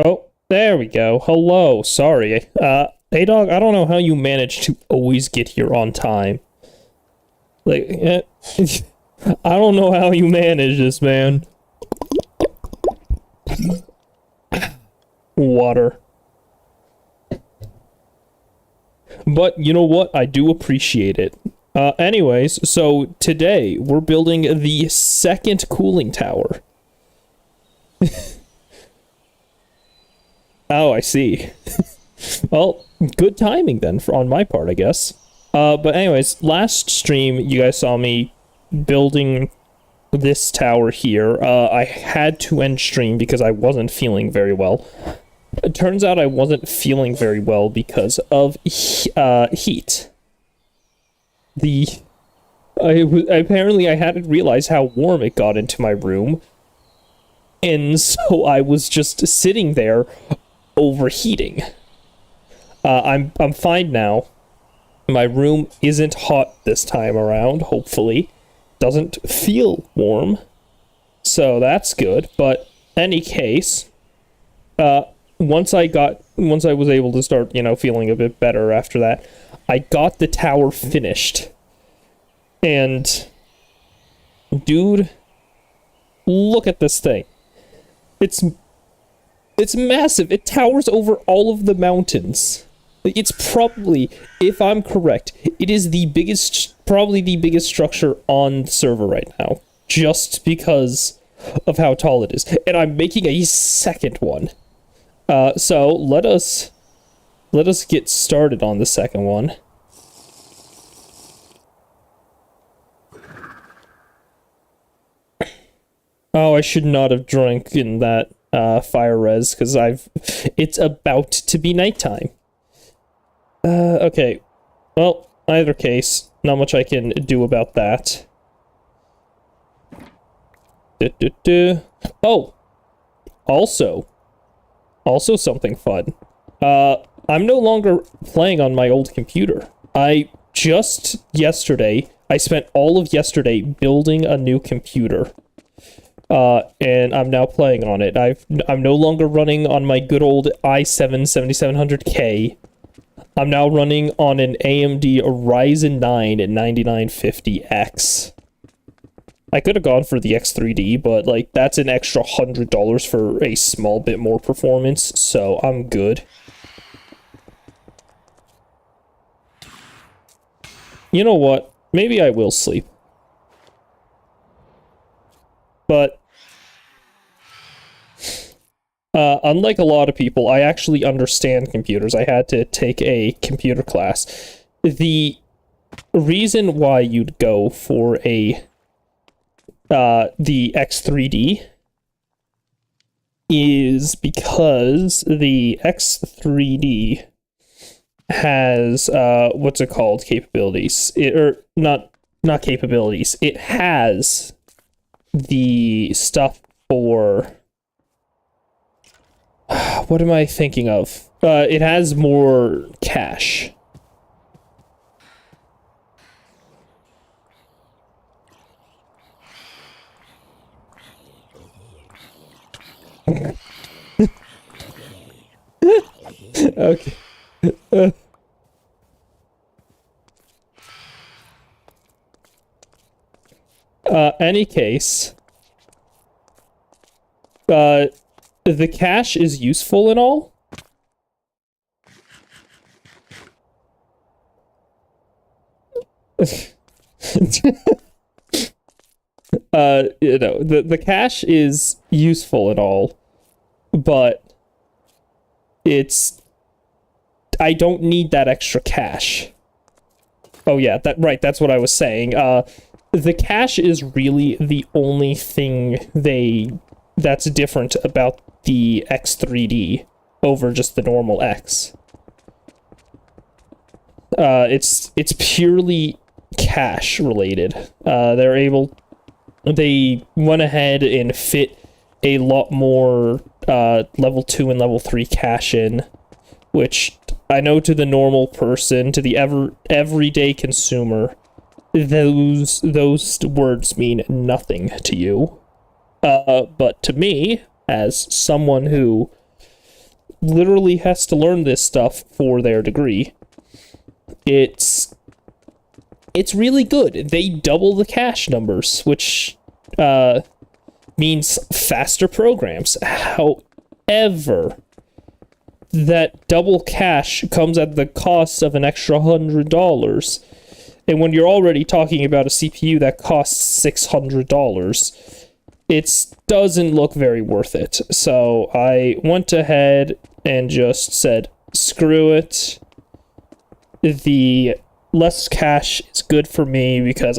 Oh, there we go. Hello. Sorry. Hey dog, I don't know how you manage to always get here on time. Like, I don't know how you manage this, man. Water. But you know what? I do appreciate it. Anyways, so today we're building the second cooling tower. Oh, I see. Well, good timing then on my part, I guess. But anyways, last stream you guys saw me building this tower here. I had to end stream because I wasn't feeling very well. It turns out I wasn't feeling very well because of heat. Apparently I hadn't realized how warm it got into my room, and so I was just sitting there overheating. I'm fine now. My room isn't hot this time around, hopefully. Doesn't feel warm, so that's good. But any case, once I was able to start, feeling a bit better after that, I got the tower finished. And dude, look at this thing. It's massive. It towers over all of the mountains. It's probably, if I'm correct, it is probably the biggest structure on the server right now, just because of how tall it is. And I'm making a second one. So let us get started on the second one. Oh, I should not have drunk in that fire res because it's about to be nighttime. Okay. Well, either case, not much I can do about that. Oh, also something fun. I'm no longer playing on my old computer. I spent all of yesterday building a new computer. And I'm now playing on it. I'm no longer running on my good old i7 7700K. I'm now running on an AMD Ryzen 9 at 9950X. I could have gone for the X3D, but that's an extra $100 for a small bit more performance, so I'm good. You know what? Maybe I will sleep. But unlike a lot of people, I actually understand computers. I had to take a computer class. The reason why you'd go for the X3D is because the X3D has what's it called? Capabilities. Not capabilities. It has the stuff for what am I thinking of? It has more cache. Okay. Any case, the cache is useful and all. The cache is useful and all, but I don't need that extra cache. Oh yeah, that's what I was saying. The cache is really the only thing that's different about the X3D over just the normal X. It's purely cache related. They went ahead and fit a lot more level 2 and level 3 cache in, which I know to the normal person, to the everyday consumer, those words mean nothing to you. But to me, as someone who literally has to learn this stuff for their degree. It's really good. They double the cache numbers, which means faster programs. However, that double cache comes at the cost of an extra $100. And when you're already talking about a CPU that costs $600, it doesn't look very worth it. So I went ahead and just said, screw it. The less cache is good for me because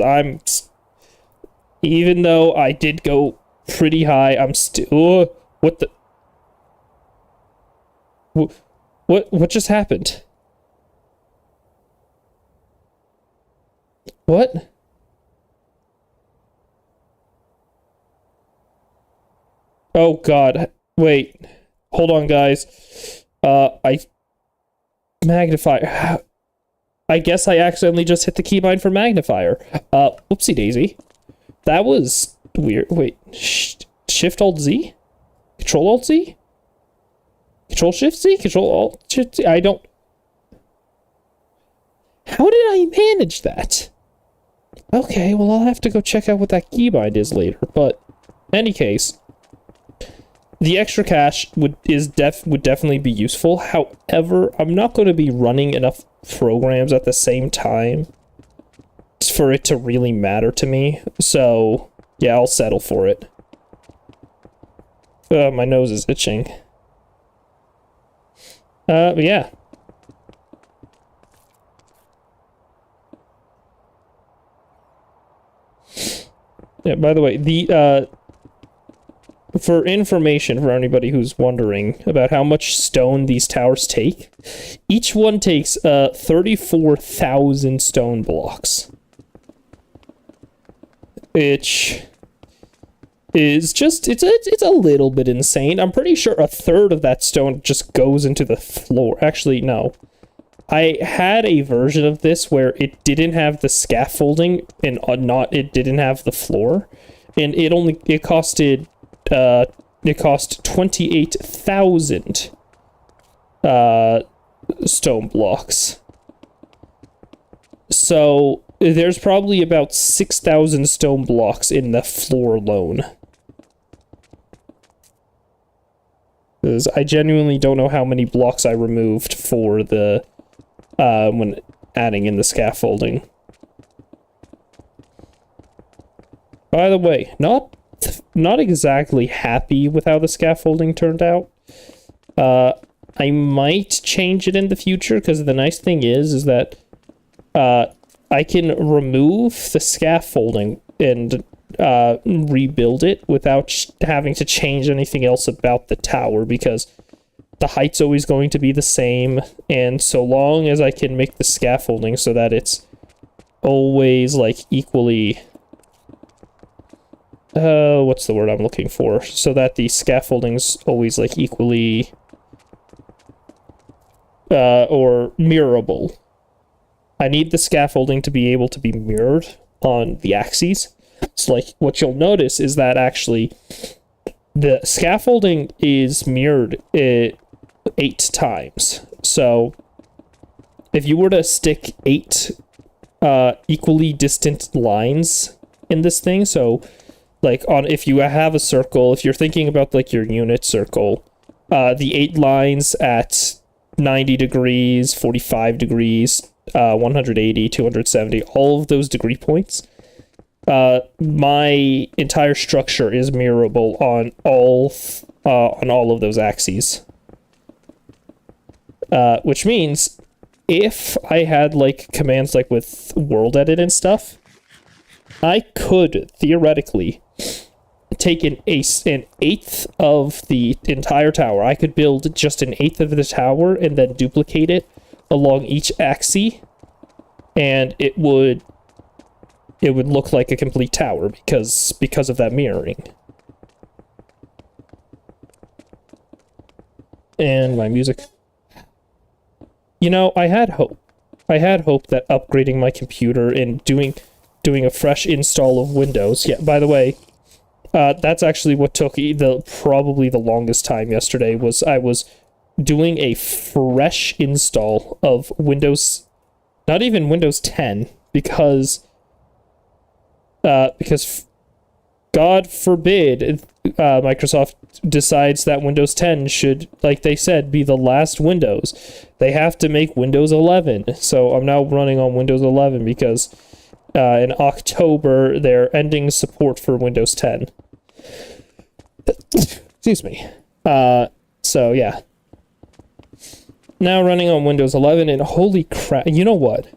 even though I did go pretty high, I'm still, what the, what just happened? What? Oh god, wait, hold on guys, magnifier, I guess I accidentally just hit the keybind for magnifier, whoopsie daisy, that was weird. Wait, Shift Alt Z? Control Alt Z? Control Shift Z? Control Alt Shift Z? I don't, how did I manage that? Okay, well I'll have to go check out what that keybind is later, but in any case, the extra cache would definitely be useful. However, I'm not going to be running enough programs at the same time for it to really matter to me. So, yeah, I'll settle for it. My nose is itching. Yeah. Yeah, by the way, for information for anybody who's wondering about how much stone these towers take, each one takes 34,000 stone blocks. Which is just, it's a little bit insane. I'm pretty sure a third of that stone just goes into the floor. Actually, no. I had a version of this where it didn't have the scaffolding and it didn't have the floor, and it cost 28,000 stone blocks. So there's probably about 6,000 stone blocks in the floor alone. Because I genuinely don't know how many blocks I removed for the when adding in the scaffolding. By the way, not exactly happy with how the scaffolding turned out. I might change it in the future, because the nice thing is that I can remove the scaffolding and rebuild it without having to change anything else about the tower, because the height's always going to be the same, and so long as I can make the scaffolding so that it's always, like, equally... what's the word I'm looking for? So that the scaffolding's always, like, equally... or mirrorable. I need the scaffolding to be able to be mirrored on the axes. So, like, what you'll notice is that, actually, the scaffolding is mirrored 8 times. So, if you were to stick 8 equally distant lines in this thing, so, like, if you have a circle, if you're thinking about, like, your unit circle, the 8 lines at 90 degrees, 45 degrees, 180, 270, all of those degree points, my entire structure is mirrorable on all of those axes. Which means, if I had, like, commands like with world edit and stuff, I could, theoretically, take an 1/8 of the entire tower. I could build just an 1/8 of the tower and then duplicate it along each axis, and it would look like a complete tower because of that mirroring. And my music. You know, I had hope. I had hope that upgrading my computer and doing a fresh install of Windows. Yeah, by the way, that's actually what took probably the longest time yesterday. Was I was doing a fresh install of Windows, not even Windows 10, because God forbid Microsoft decides that Windows 10 should, like they said, be the last Windows. They have to make Windows 11. So I'm now running on Windows 11 because in October they're ending support for Windows 10. Excuse me. So yeah. Now running on Windows 11, and holy crap, you know what?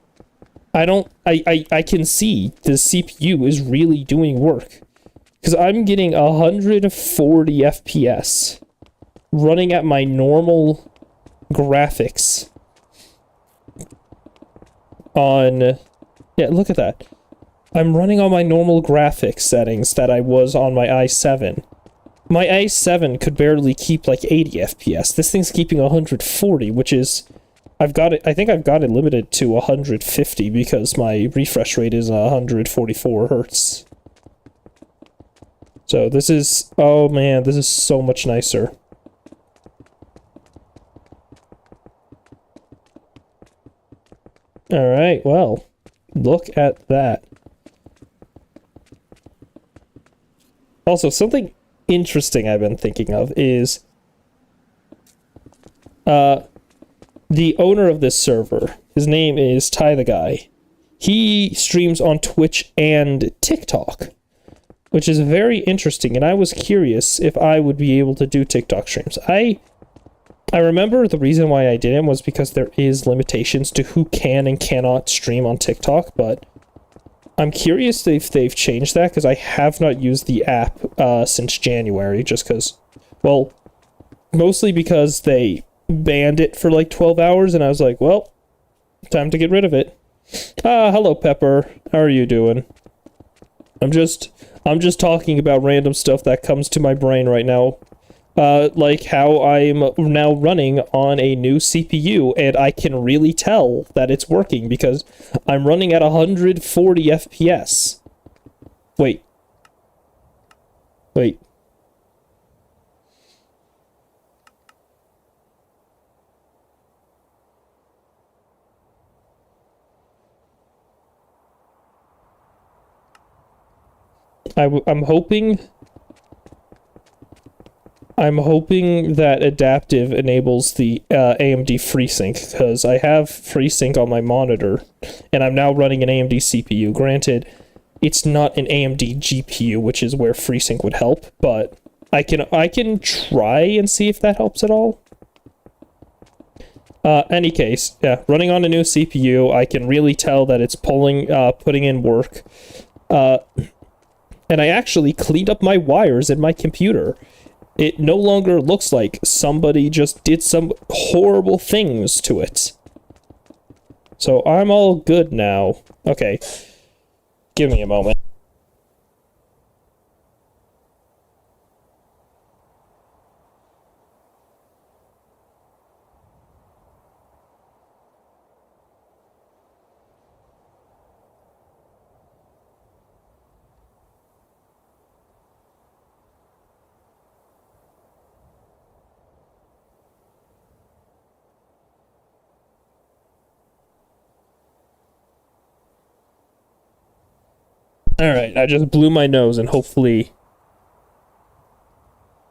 I can see the CPU is really doing work. Because I'm getting 140 FPS running at my normal graphics on... Yeah, look at that. I'm running on my normal graphics settings that I was on my i7. My i7 could barely keep like 80 FPS. This thing's keeping 140, which is... I think I've got it limited to 150 because my refresh rate is 144 hertz. So this is, oh man, this is so much nicer. Alright, well, look at that. Also, something interesting I've been thinking of is the owner of this server, his name is Ty the Guy. He streams on Twitch and TikTok, which is very interesting, and I was curious if I would be able to do TikTok streams. I remember the reason why I didn't was because there is limitations to who can and cannot stream on TikTok, but I'm curious if they've changed that, because I have not used the app since January, just because, well, mostly because they banned it for like 12 hours, and I was like, well, time to get rid of it. Hello, Pepper. How are you doing? I'm just talking about random stuff that comes to my brain right now. Like how I'm now running on a new CPU, and I can really tell that it's working because I'm running at 140 FPS. Wait. I'm hoping that Adaptive enables the AMD FreeSync, because I have FreeSync on my monitor, and I'm now running an AMD CPU. Granted, it's not an AMD GPU, which is where FreeSync would help, but I can try and see if that helps at all. Any case, yeah, running on a new CPU, I can really tell that it's putting in work. And I actually cleaned up my wires in my computer. It no longer looks like somebody just did some horrible things to it. So I'm all good now. Okay. Give me a moment. Alright, I just blew my nose and hopefully...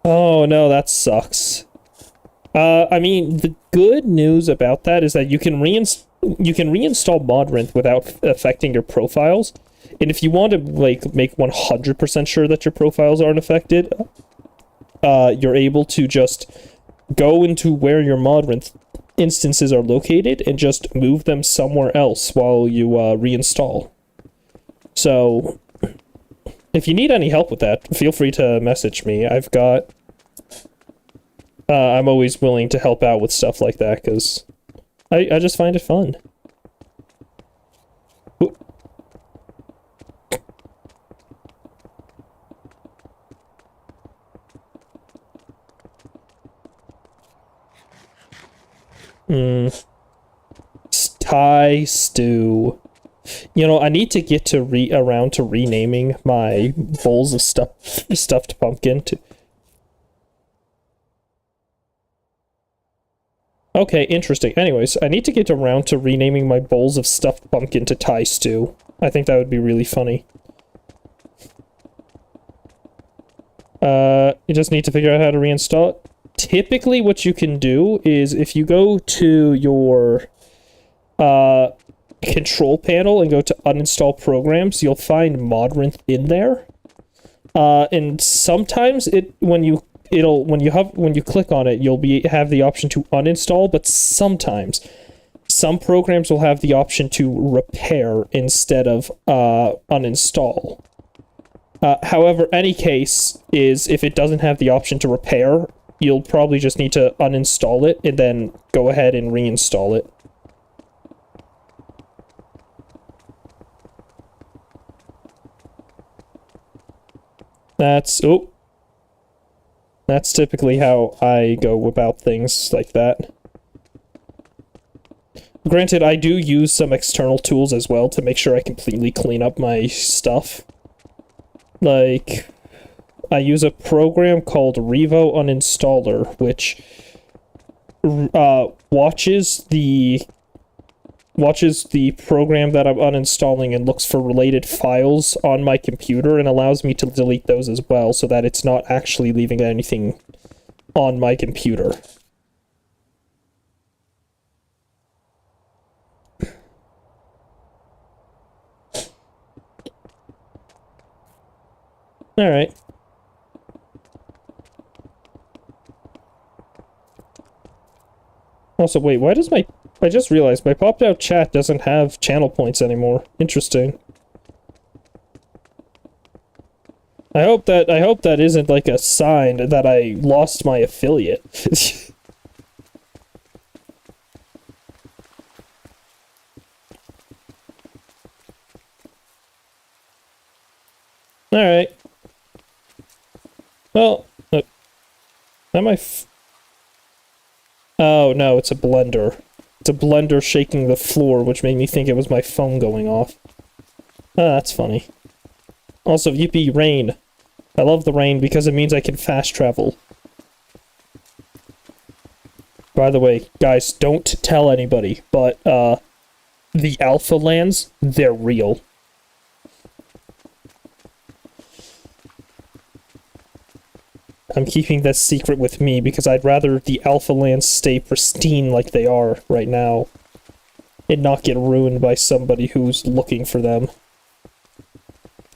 Oh no, that sucks. I mean, the good news about that is that you can reinstall Modrinth without affecting your profiles. And if you want to, like, make 100% sure that your profiles aren't affected, you're able to just go into where your Modrinth instances are located and just move them somewhere else while you reinstall. So, if you need any help with that, feel free to message me. I'm always willing to help out with stuff like that, because I just find it fun. Thai stew. You know, I need to get to around to renaming my bowls of stuffed pumpkin to... Okay, interesting. Anyways, I need to get around to renaming my bowls of stuffed pumpkin to Thai stew. I think that would be really funny. You just need to figure out how to reinstall it. Typically, what you can do is if you go to your control panel and go to uninstall programs, you'll find Modrinth in there. And sometimes when you click on it, you'll have the option to uninstall, but sometimes some programs will have the option to repair instead of uninstall. However, any case is if it doesn't have the option to repair, you'll probably just need to uninstall it and then go ahead and reinstall it. That's typically how I go about things like that. Granted, I do use some external tools as well to make sure I completely clean up my stuff. Like, I use a program called Revo Uninstaller, which watches the program that I'm uninstalling and looks for related files on my computer and allows me to delete those as well so that it's not actually leaving anything on my computer. Alright. Also, wait, why does I just realized my popped out chat doesn't have channel points anymore. Interesting. I hope that isn't like a sign that I lost my affiliate. Alright. Well, oh no, it's a blender. It's a blender shaking the floor, which made me think it was my phone going off. Ah, that's funny. Also, yippee, rain. I love the rain because it means I can fast travel. By the way, guys, don't tell anybody, but, the Alpha lands, they're real. I'm keeping that secret with me because I'd rather the Alpha lands stay pristine like they are right now and not get ruined by somebody who's looking for them.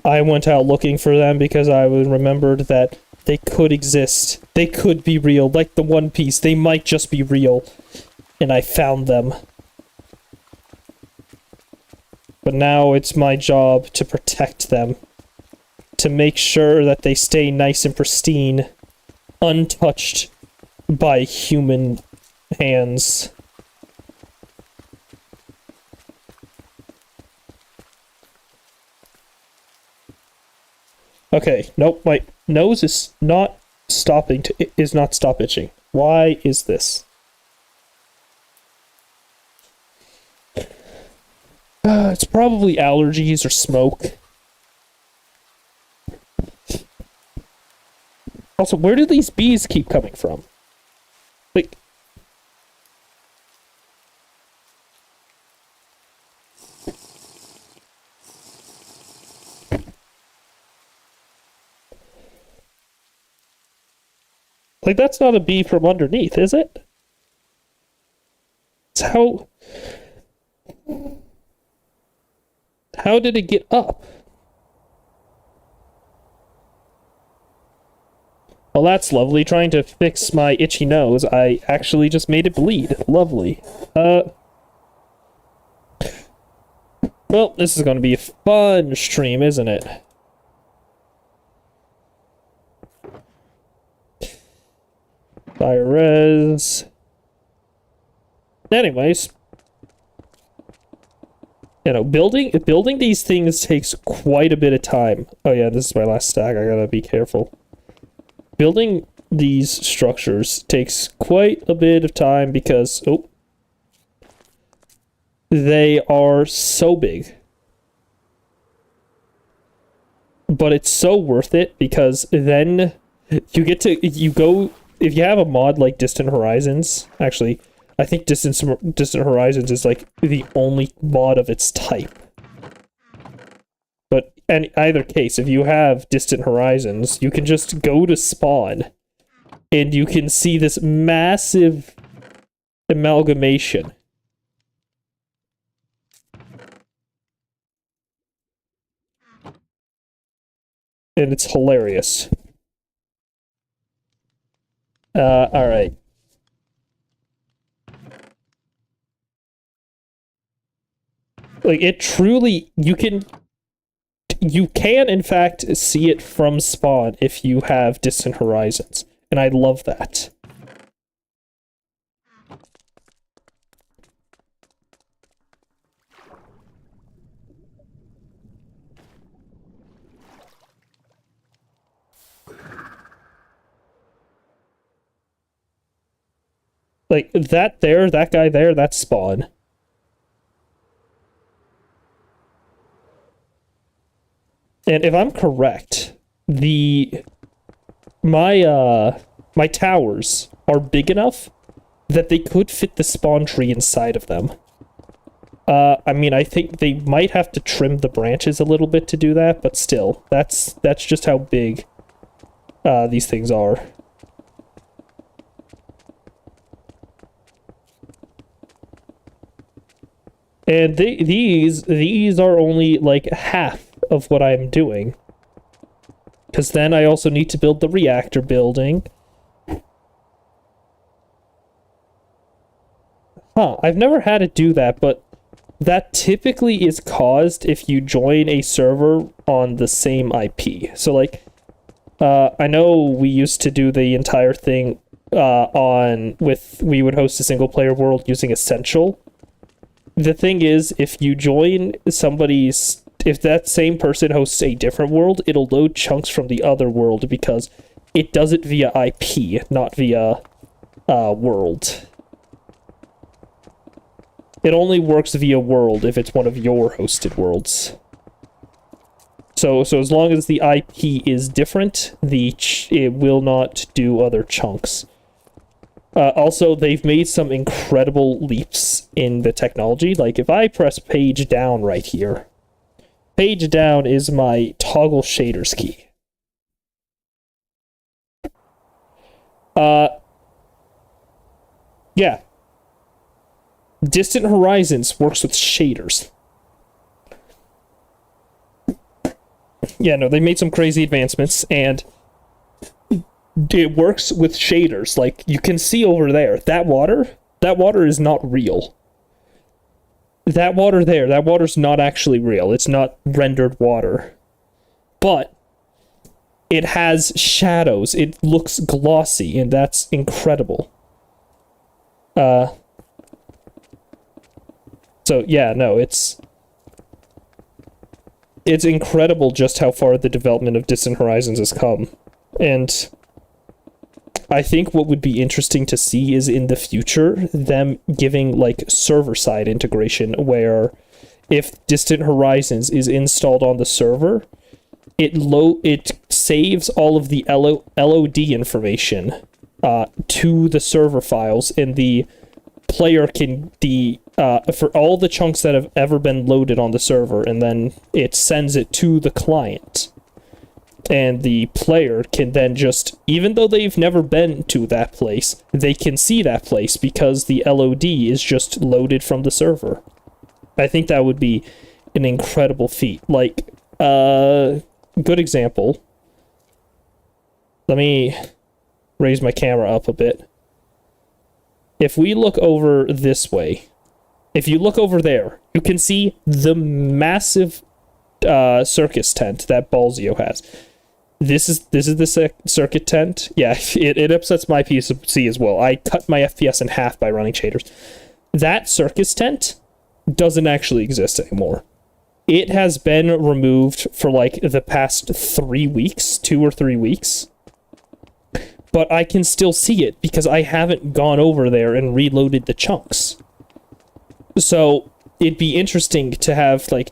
I went out looking for them because I remembered that they could exist. They could be real, like the One Piece. They might just be real. And I found them. But now it's my job to protect them. To make sure that they stay nice and pristine. Untouched by human hands. Okay, nope, my nose is not stop itching. Why is this? It's probably allergies or smoke. Also, where do these bees keep coming from? Like... Like, that's not a bee from underneath, is it? It's how did it get up? Well, that's lovely. Trying to fix my itchy nose, I actually just made it bleed. Lovely. Well, this is going to be a fun stream, isn't it? Fire res. Anyways. You know, building these things takes quite a bit of time. Oh yeah, this is my last stack. I gotta be careful. Building these structures takes quite a bit of time because, they are so big. But it's so worth it because then you get to, if you have a mod like Distant Horizons, actually, I think Distant Horizons is like the only mod of its type. But in either case, if you have Distant Horizons, you can just go to spawn, and you can see this massive amalgamation. And it's hilarious. Alright. Like, it truly, you can in fact see it from spawn if you have Distant Horizons. And I love that. Like, that guy there, that's spawn. And if I'm correct, my towers are big enough that they could fit the spawn tree inside of them. I mean, I think they might have to trim the branches a little bit to do that, but still, that's just how big these things are. And these are only like half of what I'm doing. Because then I also need to build the reactor building. Huh, I've never had it do that, but that typically is caused if you join a server on the same IP. So, like, I know we used to do the entire thing we would host a single-player world using Essential. The thing is, if you join if that same person hosts a different world, it'll load chunks from the other world because it does it via IP, not via world. It only works via world if it's one of your hosted worlds. So as long as the IP is different, it will not do other chunks. Also, they've made some incredible leaps in the technology. Like, if I press page down right here, page down is my toggle shaders key. Yeah. Distant Horizons works with shaders. Yeah, no, they made some crazy advancements, and it works with shaders. Like, you can see over there, that water is not real. That water's not actually real. It's not rendered water. But it has shadows. It looks glossy, and that's incredible. So, yeah, no, it's incredible just how far the development of Distant Horizons has come. And I think what would be interesting to see is in the future them giving like server-side integration where if Distant Horizons is installed on the server, it saves all of the LOD information to the server files, and the player can for all the chunks that have ever been loaded on the server, and then it sends it to the client. And the player can then just, even though they've never been to that place, they can see that place because the LOD is just loaded from the server. I think that would be an incredible feat. Like, good example. Let me raise my camera up a bit. If we look over this way, if you look over there, you can see the massive circus tent that Balzio has. This is the circuit tent. Yeah, it upsets my PC as well. I cut my FPS in half by running shaders. That circus tent doesn't actually exist anymore. It has been removed for like the past 3 weeks, 2 or 3 weeks. But I can still see it because I haven't gone over there and reloaded the chunks. So it'd be interesting to have like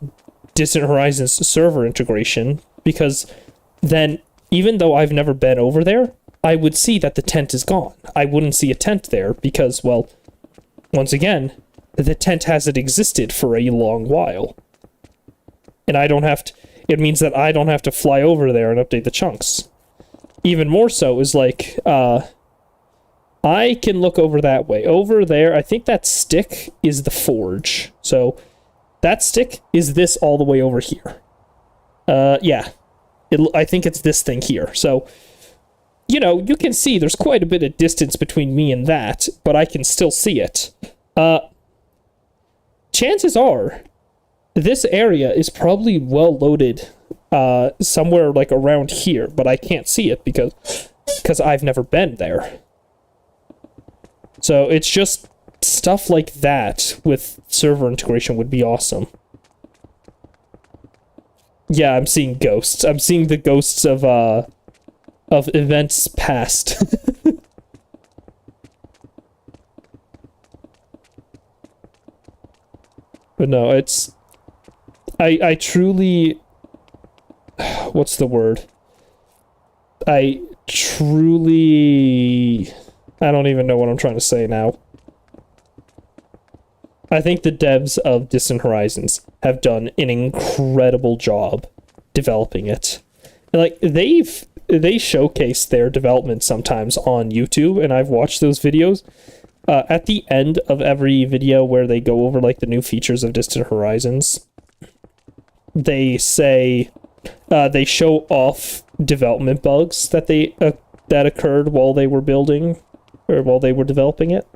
Distant Horizons server integration, because then, even though I've never been over there, I would see that the tent is gone. I wouldn't see a tent there because, well, once again, the tent hasn't existed for a long while. And I don't have to, it means that I don't have to fly over there and update the chunks. Even more so is like, I can look over that way. Over there, I think that stick is the forge. So that stick is this all the way over here. Yeah. I think it's this thing here. So, you know, you can see there's quite a bit of distance between me and that, but I can still see it. Chances are, this area is probably well loaded somewhere like around here, but I can't see it because I've never been there. So it's just stuff like that with server integration would be awesome. Yeah, I'm seeing ghosts. I'm seeing the ghosts of events past. But no, it's... I truly... What's the word? I truly... I don't even know what I'm trying to say now. I think the devs of Distant Horizons have done an incredible job developing it. And like they showcase their development sometimes on YouTube, and I've watched those videos. At the end of every video where they go over like the new features of Distant Horizons, they say they show off development bugs that that occurred while they were building or while they were developing it.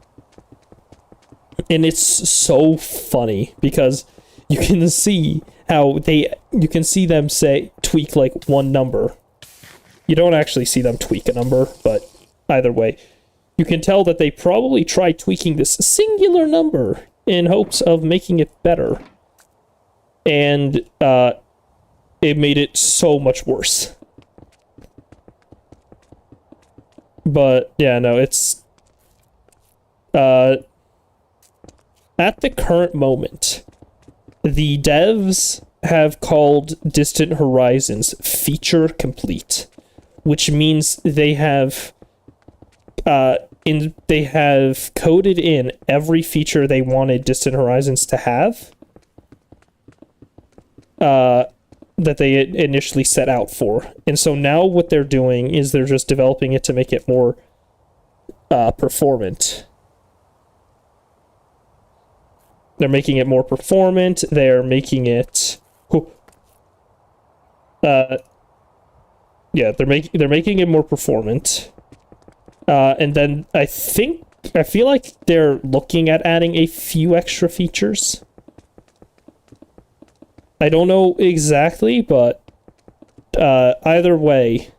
And it's so funny because you can see how you can see them tweak like one number. You don't actually see them tweak a number, but either way, you can tell that they probably tried tweaking this singular number in hopes of making it better. And it made it so much worse. But yeah, no, it's at the current moment, the devs have called Distant Horizons feature complete, which means they have coded in every feature they wanted Distant Horizons to have that they initially set out for. And so now what they're doing is they're just developing it to make it more performant. They're making it more performant. They're making it... yeah, they're making it more performant. And then I feel like they're looking at adding a few extra features. I don't know exactly, but either way,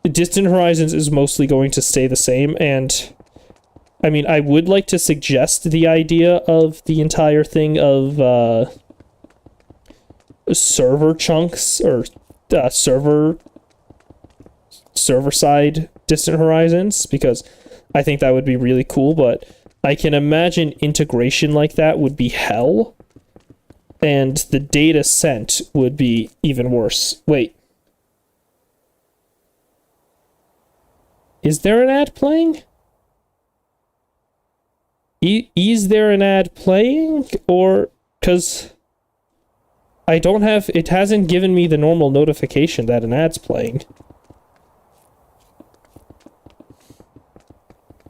Distant Horizons is mostly going to stay the same, and I mean, I would like to suggest the idea of the entire thing of server chunks or server side Distant Horizons, because I think that would be really cool, but I can imagine integration like that would be hell, and the data sent would be even worse. Wait. Is there an ad playing? Is there an ad playing? Or... because I don't have... it hasn't given me the normal notification that an ad's playing.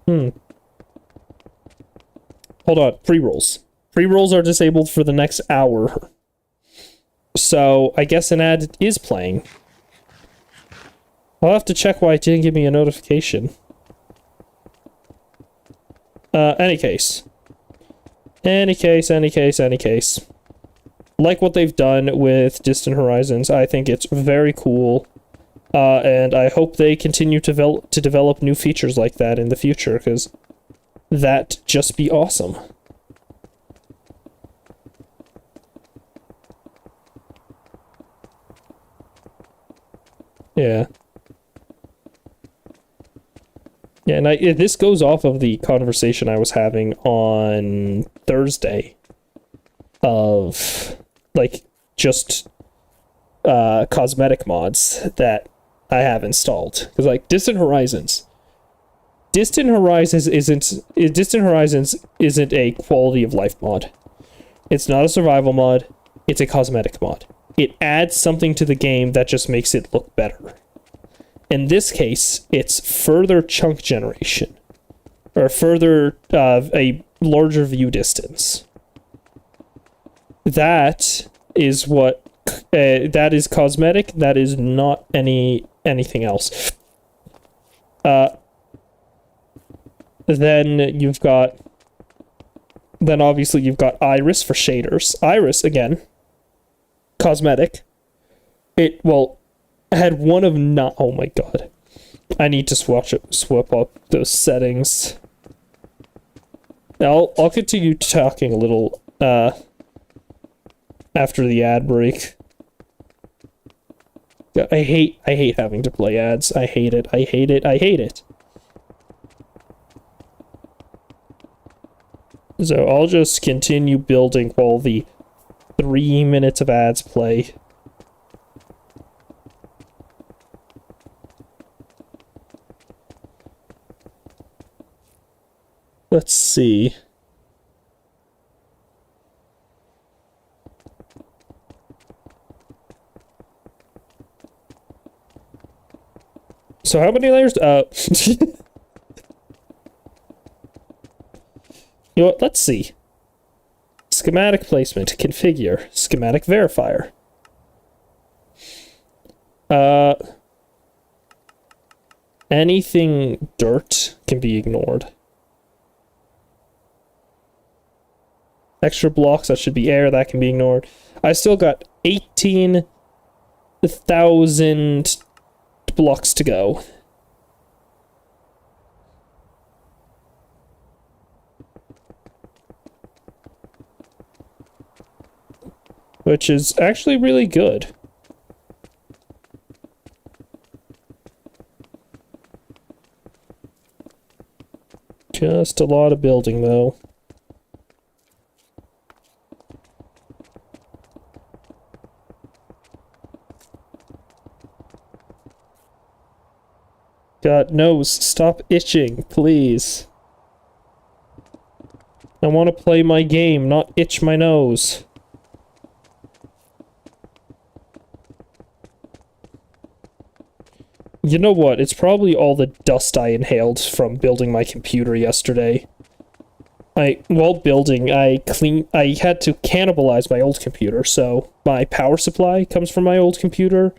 Hold on. Pre-rolls. Pre-rolls are disabled for the next hour. So, I guess an ad is playing. I'll have to check why it didn't give me a notification. Any case. Like what they've done with Distant Horizons, I think it's very cool. And I hope they continue to develop new features like that in the future, because that'd just be awesome. Yeah. Yeah, and this goes off of the conversation I was having on Thursday of, like, just cosmetic mods that I have installed. Because, like, Distant Horizons, Distant Horizons isn't a quality of life mod. It's not a survival mod. It's a cosmetic mod. It adds something to the game that just makes it look better. In this case, it's further chunk generation, or further a larger view distance. That is what that is cosmetic. That is not anything else. Then obviously you've got Iris for shaders. Iris, again, cosmetic. It, well, had one of not, oh my god. I need to swap up those settings. I'll continue talking a little, after the ad break. I hate having to play ads. I hate it. I hate it. I hate it. So I'll just continue building while the 3 minutes of ads play. Let's see. So how many layers? You know what? Let's see. Schematic placement. Configure. Schematic verifier. Anything dirt can be ignored. Extra blocks, that should be air, that can be ignored. I still got 18,000 blocks to go. Which is actually really good. Just a lot of building, though. God, nose, stop itching, please. I want to play my game, not itch my nose. You know what? It's probably all the dust I inhaled from building my computer yesterday. While building, I had to cannibalize my old computer, so my power supply comes from my old computer,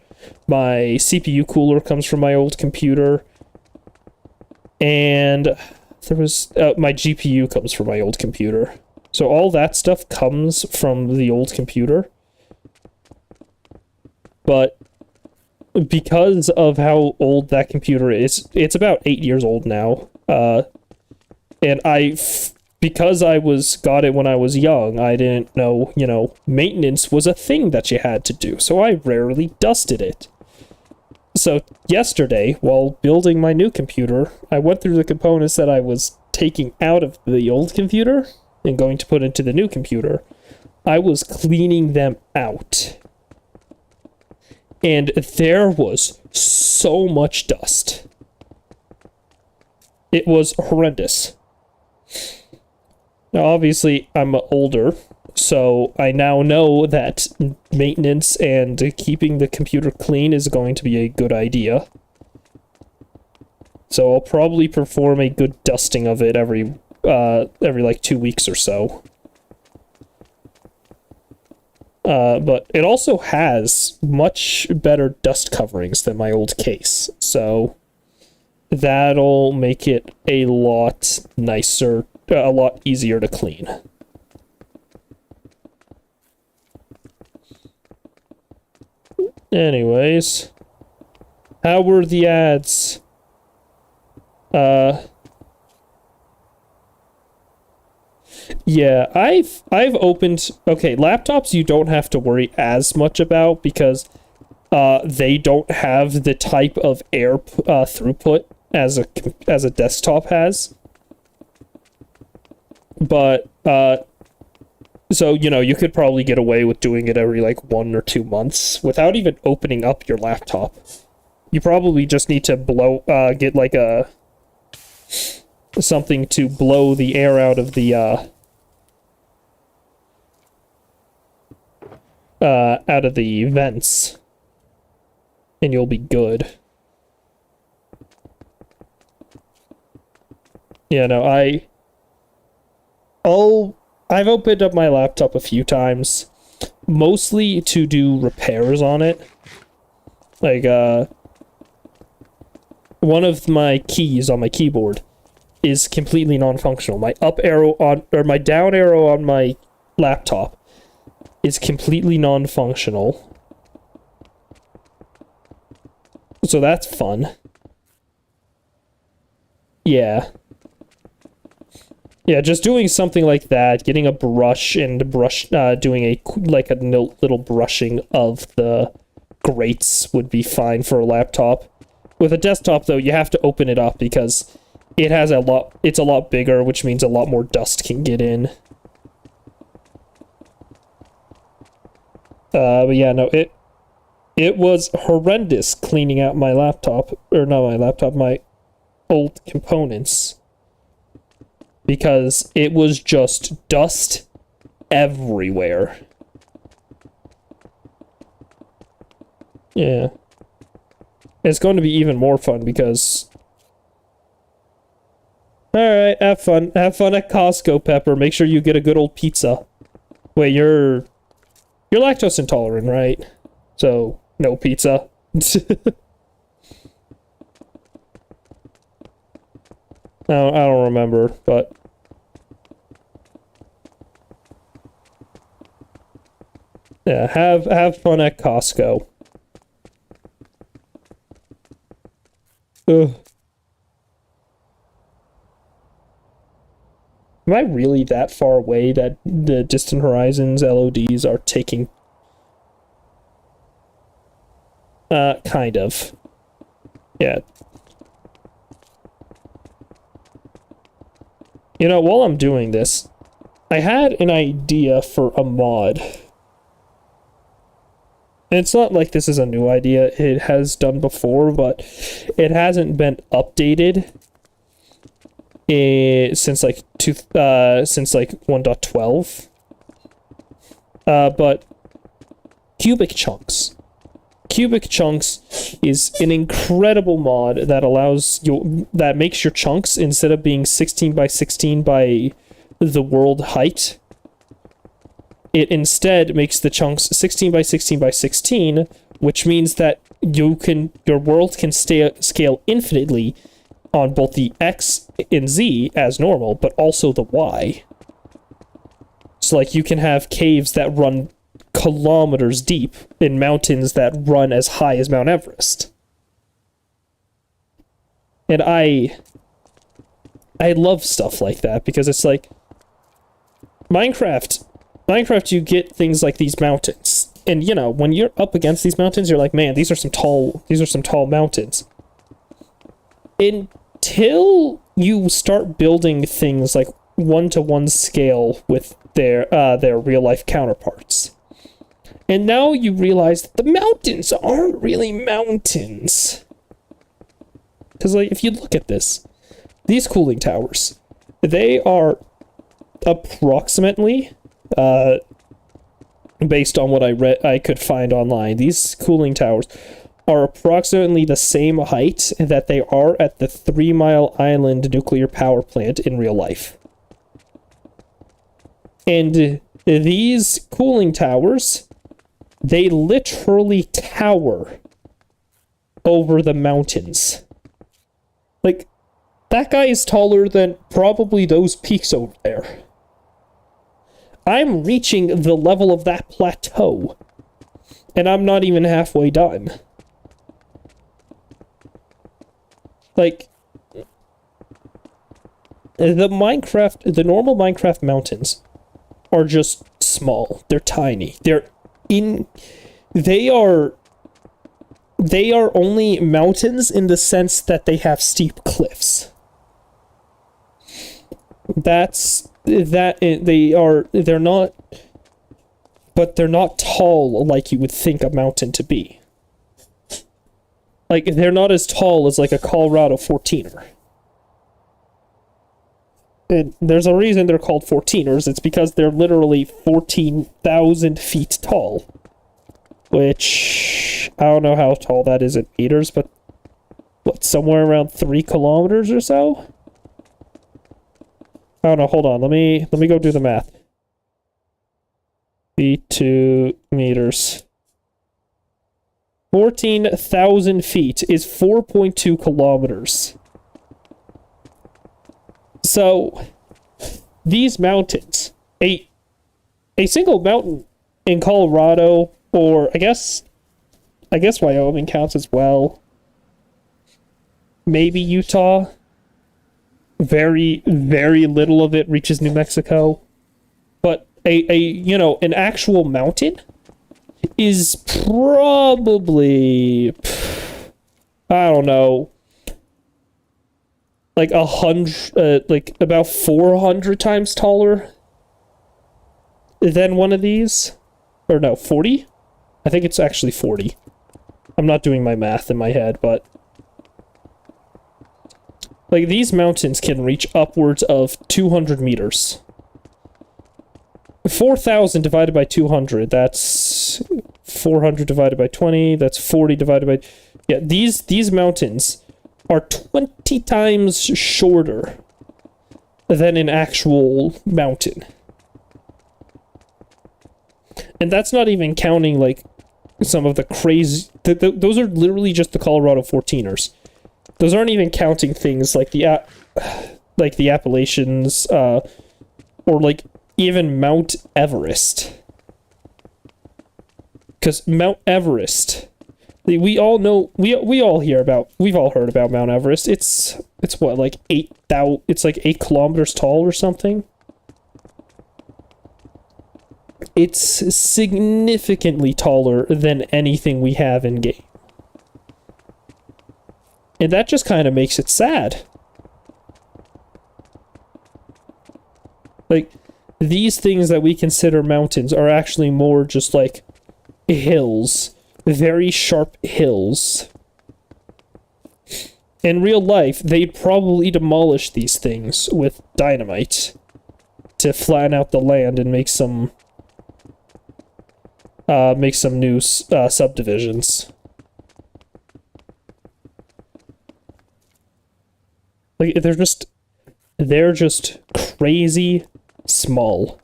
my CPU cooler comes from my old computer, and there was, my GPU comes from my old computer. So all that stuff comes from the old computer. But because of how old that computer is, it's about 8 years old now. And because I got it when I was young, I didn't know, maintenance was a thing that you had to do. So I rarely dusted it. So yesterday, while building my new computer, I went through the components that I was taking out of the old computer and going to put into the new computer. I was cleaning them out. And there was so much dust. It was horrendous. Now, obviously, I'm older, so I now know that maintenance and keeping the computer clean is going to be a good idea. So I'll probably perform a good dusting of it every like 2 weeks or so. But it also has much better dust coverings than my old case, so that'll make it a lot nicer, a lot easier to clean. Anyways, how were the ads? Yeah, I've opened, okay, laptops you don't have to worry as much about because they don't have the type of air throughput as a desktop has. But so you could probably get away with doing it every like 1 or 2 months without even opening up your laptop. You probably just need to get like something to blow the air out of the vents, and you'll be good. Yeah, no, I've opened up my laptop a few times, mostly to do repairs on it. Like, one of my keys on my keyboard is completely non-functional. My up arrow on, or my down arrow on my laptop is completely non-functional. So that's fun. Yeah. Yeah, just doing something like that, getting a brush and doing a little brushing of the grates would be fine for a laptop. With a desktop, though, you have to open it up because it's a lot bigger, which means a lot more dust can get in. But yeah, no, it was horrendous cleaning out my laptop, or not my laptop, my old components. Because it was just dust everywhere. Yeah. It's going to be even more fun because... Alright, have fun. Have fun at Costco, Pepper. Make sure you get a good old pizza. Wait, you're lactose intolerant, right? So, no pizza. No, I don't remember, but... Yeah, have fun at Costco. Ugh. Am I really that far away that the Distant Horizons LODs are taking... kind of. Yeah. You know, while I'm doing this, I had an idea for a mod. And it's not like this is a new idea. It has done before, but it hasn't been updated since like 1.12. But Cubic Chunks. Cubic Chunks is an incredible mod that makes your chunks, instead of being 16 by 16 by the world height, it instead makes the chunks 16 by 16 by 16, which means that your world can scale infinitely on both the X and Z as normal, but also the Y. So like you can have caves that run kilometers deep in mountains that run as high as Mount Everest. And I love stuff like that because it's like Minecraft, you get things like these mountains. And you know, when you're up against these mountains, you're like, man, these are some tall mountains. Until you start building things like 1-to-1 scale with their real life counterparts. And now you realize that the mountains aren't really mountains. Because, like, if you look at this, these cooling towers, they are approximately, based on what I could find online, these cooling towers are approximately the same height that they are at the 3 Mile Island nuclear power plant in real life. And these cooling towers, they literally tower over the mountains. Like, that guy is taller than probably those peaks over there. I'm reaching the level of that plateau, and I'm not even halfway done. Like, the normal Minecraft mountains are just small. They're tiny. They are only mountains in the sense that they have steep cliffs. They're not tall like you would think a mountain to be. Like, they're not as tall as like a Colorado 14er. there's a reason they're called 14ers. It's because they're literally 14,000 feet tall. Which, I don't know how tall that is in meters, but what, somewhere around 3 kilometers or so? I don't know, hold on, let me go do the math. Feet to meters. 14,000 feet is 4.2 kilometers. So, these mountains, a single mountain in Colorado, or I guess Wyoming counts as well. Maybe Utah. Very, very little of it reaches New Mexico. But an actual mountain is probably, I don't know, like 100, like about 400 times taller than one of these. Or no, 40? I think it's actually 40. I'm not doing my math in my head, but like these mountains can reach upwards of 200 meters. 4,000 divided by 200, that's 400 divided by 20, that's 40 divided by... Yeah, these mountains are 20 times shorter than an actual mountain. And that's not even counting, like, some of the crazy... those are literally just the Colorado 14ers. Those aren't even counting things like the Appalachians, or, like, even Mount Everest. Because Mount Everest... We all know... We all hear about... We've all heard about Mount Everest. It's what, like, 8,000... It's, like, 8 kilometers tall or something? It's significantly taller than anything we have in game. And that just kind of makes it sad. Like, these things that we consider mountains are actually more just like hills. Very sharp hills. In real life, they'd probably demolish these things with dynamite to flatten out the land and make some new subdivisions. Like, they're just crazy small.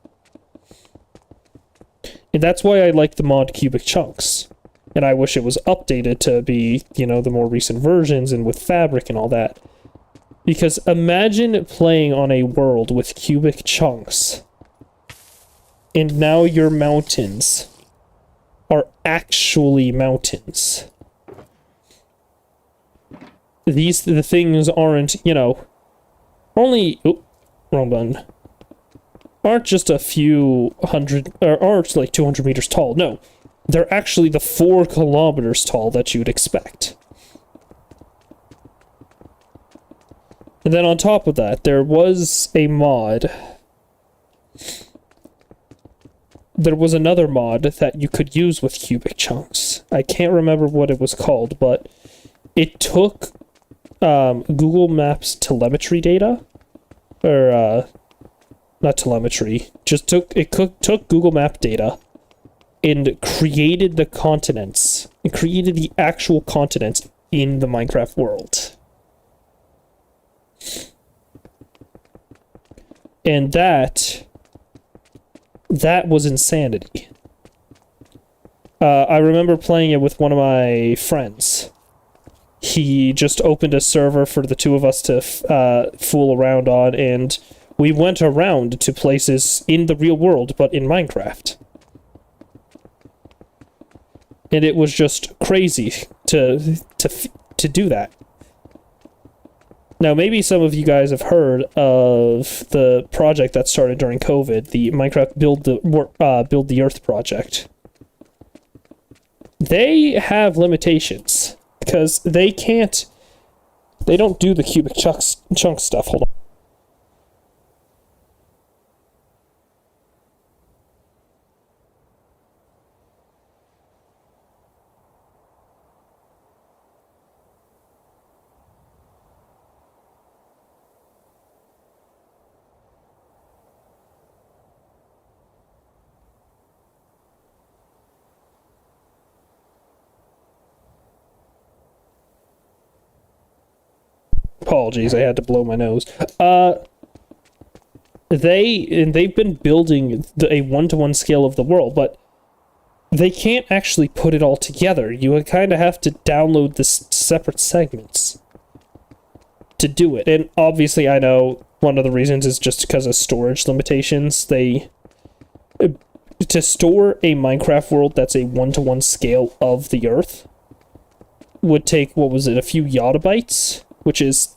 And that's why I like the mod Cubic Chunks. And I wish it was updated to be, the more recent versions and with fabric and all that. Because imagine playing on a world with cubic chunks. And now your mountains are actually mountains. The things aren't, only... Oh, wrong button. Aren't just a few hundred... Or aren't like 200 meters tall. No. They're actually the 4 kilometers tall that you'd expect. And then on top of that, there was a mod. There was another mod that you could use with cubic chunks. I can't remember what it was called, but it took Google Maps telemetry data, or not telemetry, just took Google Map data and created the continents, and created the actual continents in the Minecraft world. And that was insanity. I remember playing it with one of my friends. He just opened a server for the two of us to fool around on, and we went around to places in the real world, but in Minecraft. And it was just crazy to do that. Now, maybe some of you guys have heard of the project that started during COVID, the Minecraft Build the Earth project. They have limitations because they don't do the cubic chunk stuff. Hold on. Apologies, I had to blow my nose. They've been building a one-to-one scale of the world, but they can't actually put it all together. You kind of have to download the separate segments to do it. And obviously, I know one of the reasons is just because of storage limitations. To store a Minecraft world that's a one-to-one scale of the Earth would take, what was it, a few yottabytes, which is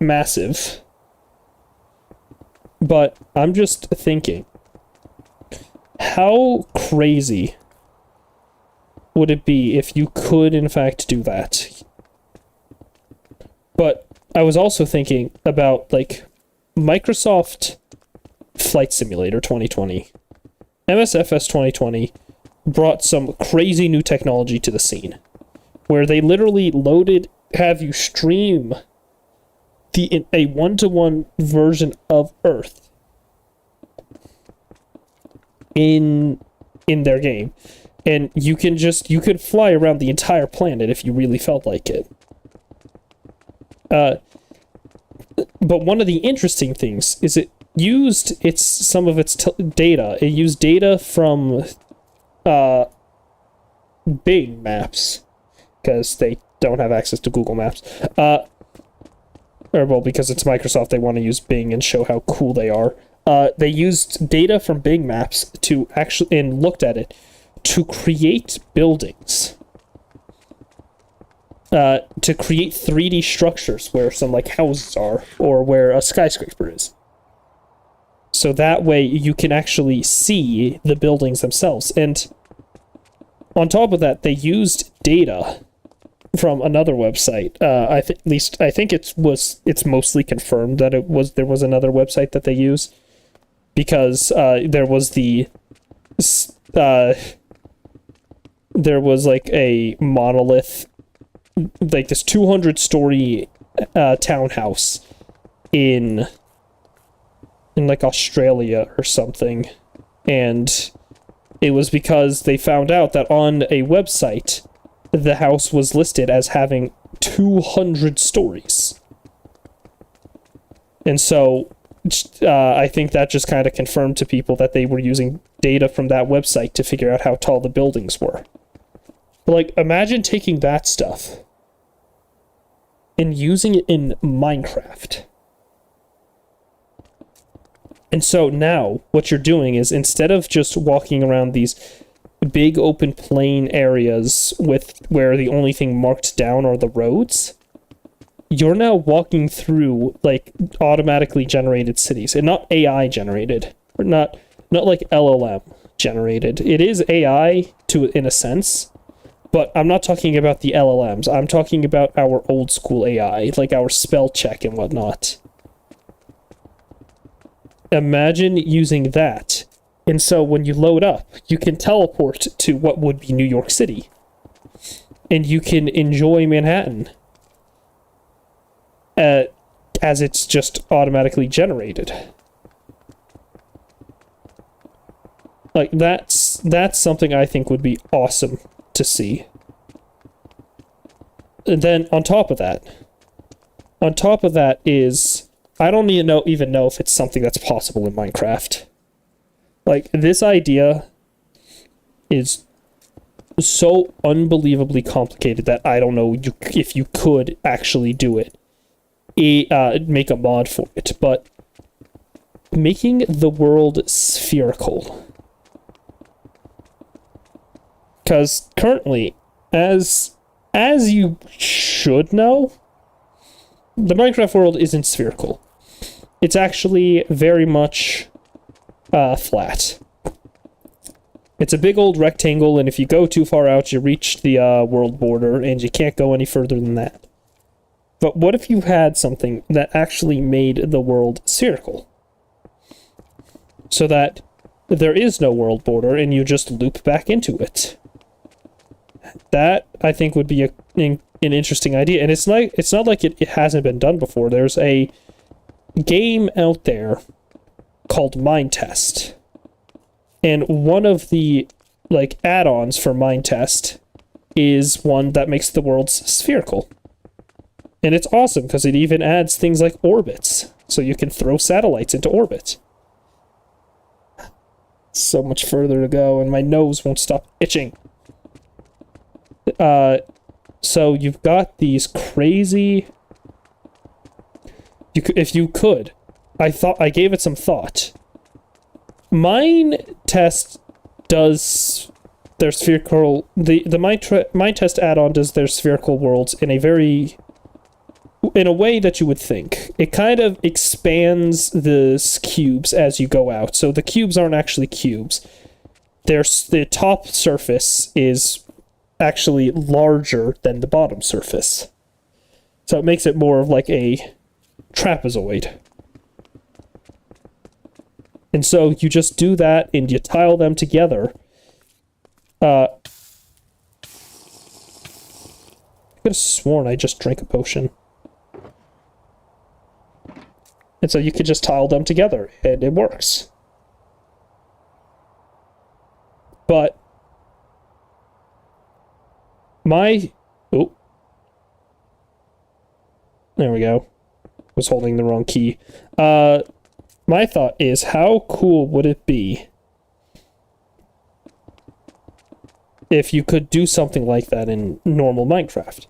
massive. But I'm just thinking, how crazy would it be if you could, in fact, do that? But I was also thinking about, like, Microsoft Flight Simulator 2020. MSFS 2020 brought some crazy new technology to the scene, where they literally have you stream a one-to-one version of Earth in their game. And you could fly around the entire planet if you really felt like it. But one of the interesting things is it used some of its data. It used data from Bing Maps, because they don't have access to Google Maps. Because it's Microsoft, they want to use Bing and show how cool they are. They used data from Bing Maps and looked at it to create buildings. To create 3D structures where some, like, houses are, or where a skyscraper is. So that way you can actually see the buildings themselves. And on top of that, they used data from another website. I think it's mostly confirmed that there was another website that they use, because there was like a monolith, like this 200-story townhouse in like Australia or something, and it was because they found out that on a website the house was listed as having 200 stories. And so I think that just kind of confirmed to people that they were using data from that website to figure out how tall the buildings were. But, like, imagine taking that stuff and using it in Minecraft. And so now what you're doing is, instead of just walking around these big open plain areas where the only thing marked down are the roads, you're now walking through, like, automatically generated cities, and not AI generated, or not like LLM generated. It is AI in a sense, but I'm not talking about the LLMs. I'm talking about our old school AI, like our spell check and whatnot. Imagine using that. And so when you load up, you can teleport to what would be New York City. And you can enjoy Manhattan as it's just automatically generated. Like, that's something I think would be awesome to see. And then on top of that is, I don't even know if it's something that's possible in Minecraft. Like, this idea is so unbelievably complicated that I don't know if you could actually do it. Make a mod for it, but making the world spherical. Because currently, as you should know, the Minecraft world isn't spherical. It's actually very much flat. It's a big old rectangle, and if you go too far out, you reach the world border, and you can't go any further than that. But what if you had something that actually made the world spherical? So that there is no world border, and you just loop back into it. That, I think, would be an interesting idea. And it's not like it hasn't been done before. There's a game out there called Minetest. And one of the, like, add-ons for Minetest is one that makes the world spherical. And it's awesome because it even adds things like orbits, so you can throw satellites into orbit. So much further to go, and my nose won't stop itching. So you've got these crazy... if you could, I gave it some thought. Mine test does their spherical... The Mind Test add-on does their spherical worlds in a way that you would think. It kind of expands the cubes as you go out. So the cubes aren't actually cubes. The top surface is actually larger than the bottom surface. So it makes it more of like a trapezoid. And so you just do that and you tile them together. I could have sworn I just drank a potion. And so you could just tile them together, and it works. But oh. There we go. Was holding the wrong key. My thought is, how cool would it be if you could do something like that in normal Minecraft?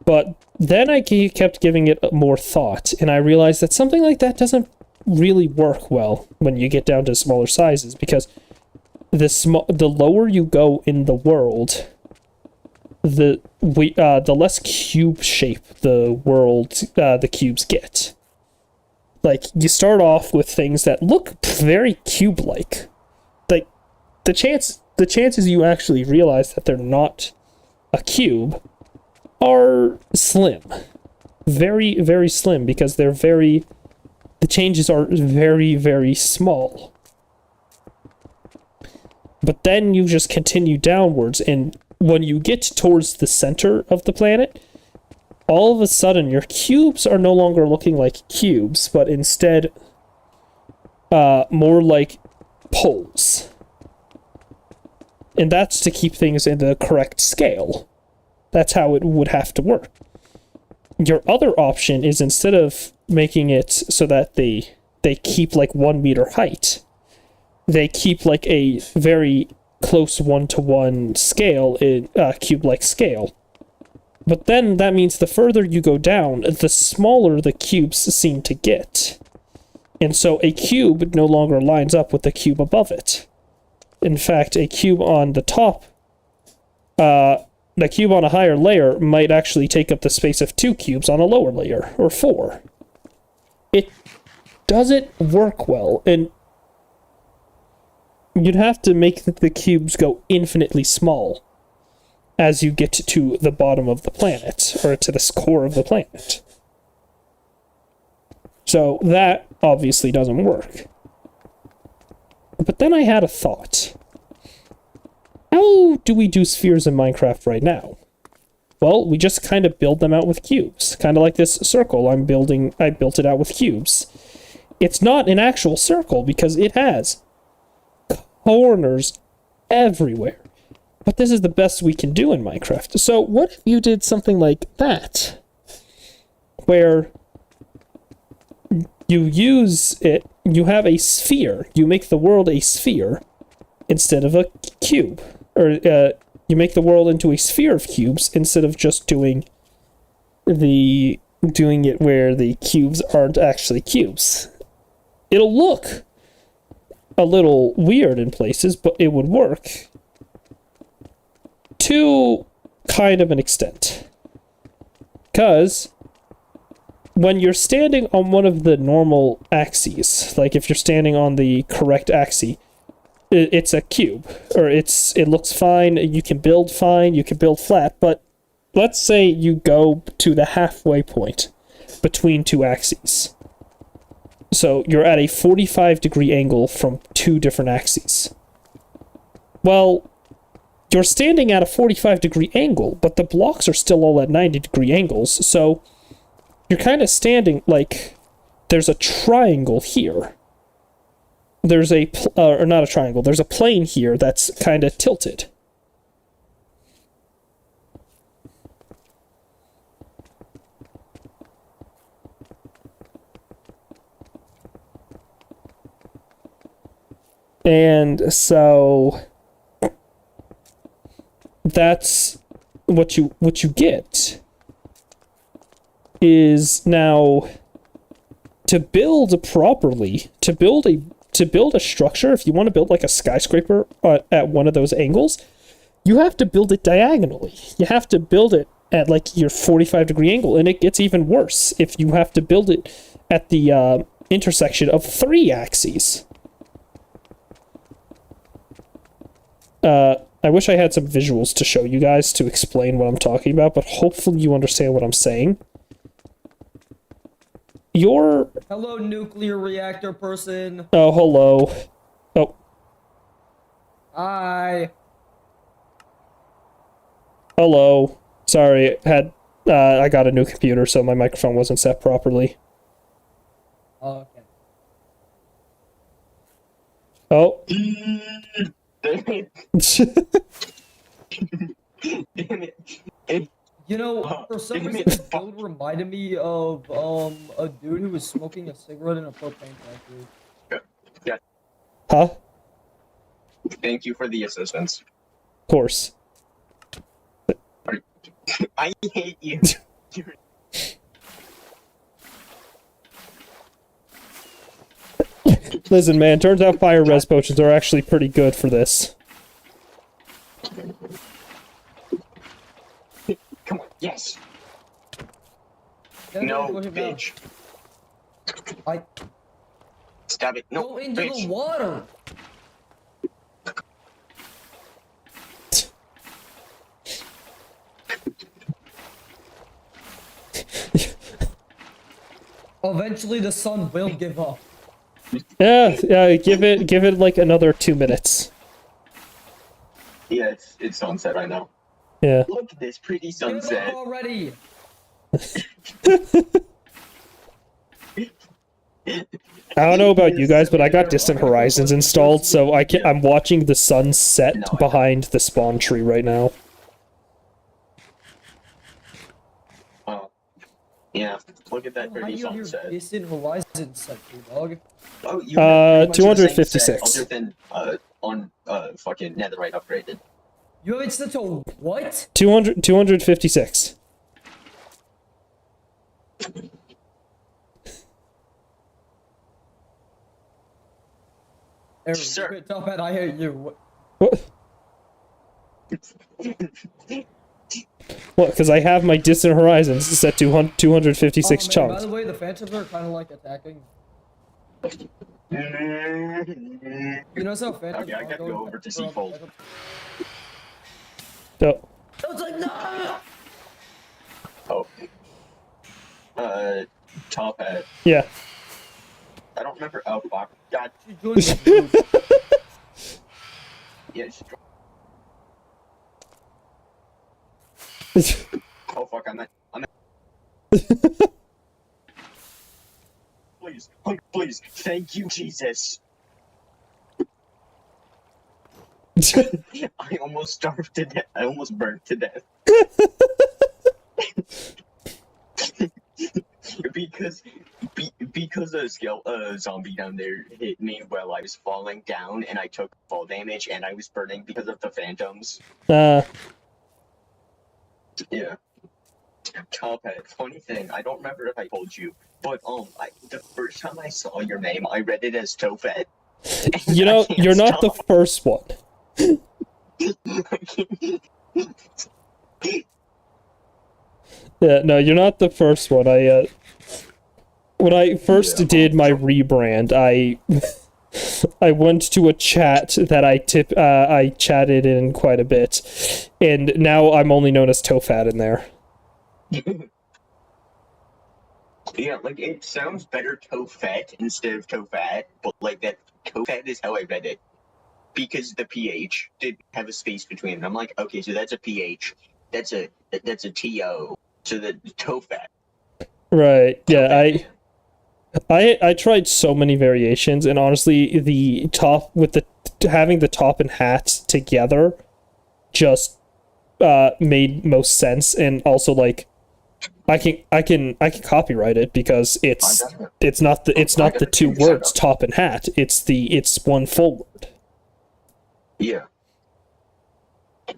But then I kept giving it more thought, and I realized that something like that doesn't really work well when you get down to smaller sizes, because the lower you go in the world, the less cube shape the cubes get. Like, you start off with things that look very cube-like. Like, the chances you actually realize that they're not a cube are slim. Very, very slim, because the changes are very, very small. But then you just continue downwards, and when you get towards the center of the planet, all of a sudden your cubes are no longer looking like cubes, but instead more like poles. And that's to keep things in the correct scale. That's how it would have to work. Your other option is, instead of making it so that they keep like 1 meter height, they keep like a very close 1-to-1 scale, in cube-like scale. But then that means the further you go down, the smaller the cubes seem to get. And so a cube no longer lines up with the cube above it. In fact, a cube on the top, the cube on a higher layer might actually take up the space of 2 cubes on a lower layer, or 4. It doesn't work well, and you'd have to make the cubes go infinitely small as you get to the bottom of the planet, or to the core of the planet. So that obviously doesn't work. But then I had a thought. How do we do spheres in Minecraft right now? Well, we just kind of build them out with cubes. Kind of like this circle I built it out with cubes. It's not an actual circle because it has corners everywhere. But this is the best we can do in Minecraft. So what if you did something like that? Where you you have a sphere. You make the world a sphere instead of a cube. Or you make the world into a sphere of cubes instead of just doing it where the cubes aren't actually cubes. It'll look a little weird in places, but it would work to kind of an extent. Because when you're standing on one of the normal axes, like if you're standing on the correct axis, it's a cube, or it looks fine, you can build fine, you can build flat, but let's say you go to the halfway point between 2 axes. So you're at a 45-degree angle from 2 different axes. Well, you're standing at a 45-degree angle, but the blocks are still all at 90-degree angles, so you're kind of standing like there's a triangle here. There's or not a triangle, there's a plane here that's kind of tilted. And so that's what you get is now to build properly, to build a structure, if you want to build like a skyscraper at one of those angles, you have to build it diagonally. You have to build it at like your 45-degree angle, and it gets even worse if you have to build it at the intersection of 3 axes. I wish I had some visuals to show you guys to explain what I'm talking about, but hopefully you understand what I'm saying. Hello, nuclear reactor person. Oh, hello. Oh. Hi. Hello. Sorry, I got a new computer, so my microphone wasn't set properly. Oh, okay. Oh. Damn it. Damn it. You know, for some reason, this build reminded me of a dude who was smoking a cigarette in a propane factory. Yeah. Huh? Thank you for the assistance. Of course. I hate you. Listen, man, turns out fire res potions are actually pretty good for this. Come on, yes. Then No, push it down. bitch. I Stab it. No, go into bitch. the water. Eventually, the sun will give up. Yeah, give it like another 2 minutes. Yeah, it's sunset right now. Yeah. Look at this pretty Give sunset. up already. I don't know about you guys, but I got Distant Horizons installed, so I'm watching the sun set behind the spawn tree right now. Yeah, look at that How pretty do you have your sunset. Distant Horizon set, dog? Oh, you have pretty much the same set, 256. other than on fucking Netherite upgraded. You have it set to what? 256. Eric, Sir. Top hat, I hate you. What? What? Because I have my Distant Horizons set to 256 Oh, man, by chunks. the way, the Phantoms are kind of like attacking. You know how Phantoms Okay, I gotta go over to Seafold. Oh. I was like, no! Oh. Top hat. Yeah. I don't remember. Oh, fuck. God. She's doing the move. Yeah, oh, fuck. I'm Please. Oh, please. Thank you, Jesus. I almost starved to death. I almost burnt to death. because a zombie down there hit me while I was falling down, and I took fall damage, and I was burning because of the phantoms. Yeah. Top hat. Funny thing, I don't remember if I told you, but the first time I saw your name, I read it as Tophet. You know, you're not the first one. Yeah, no, you're not the first one. When I first did my rebrand, I went to a chat that I chatted in quite a bit, and now I'm only known as Tofat in there. Yeah, like, it sounds better Tofet instead of Tofat, but like that Tofat is how I read it. Because the PH didn't have a space between them. I'm like, okay, so that's a PH. That's a TO. So the Tofat. Right. Yeah, I tried so many variations, and honestly, the top with having the top and hat together just made most sense, and also like I can copyright it because it's not the two words top and hat. It's one full word. Yeah.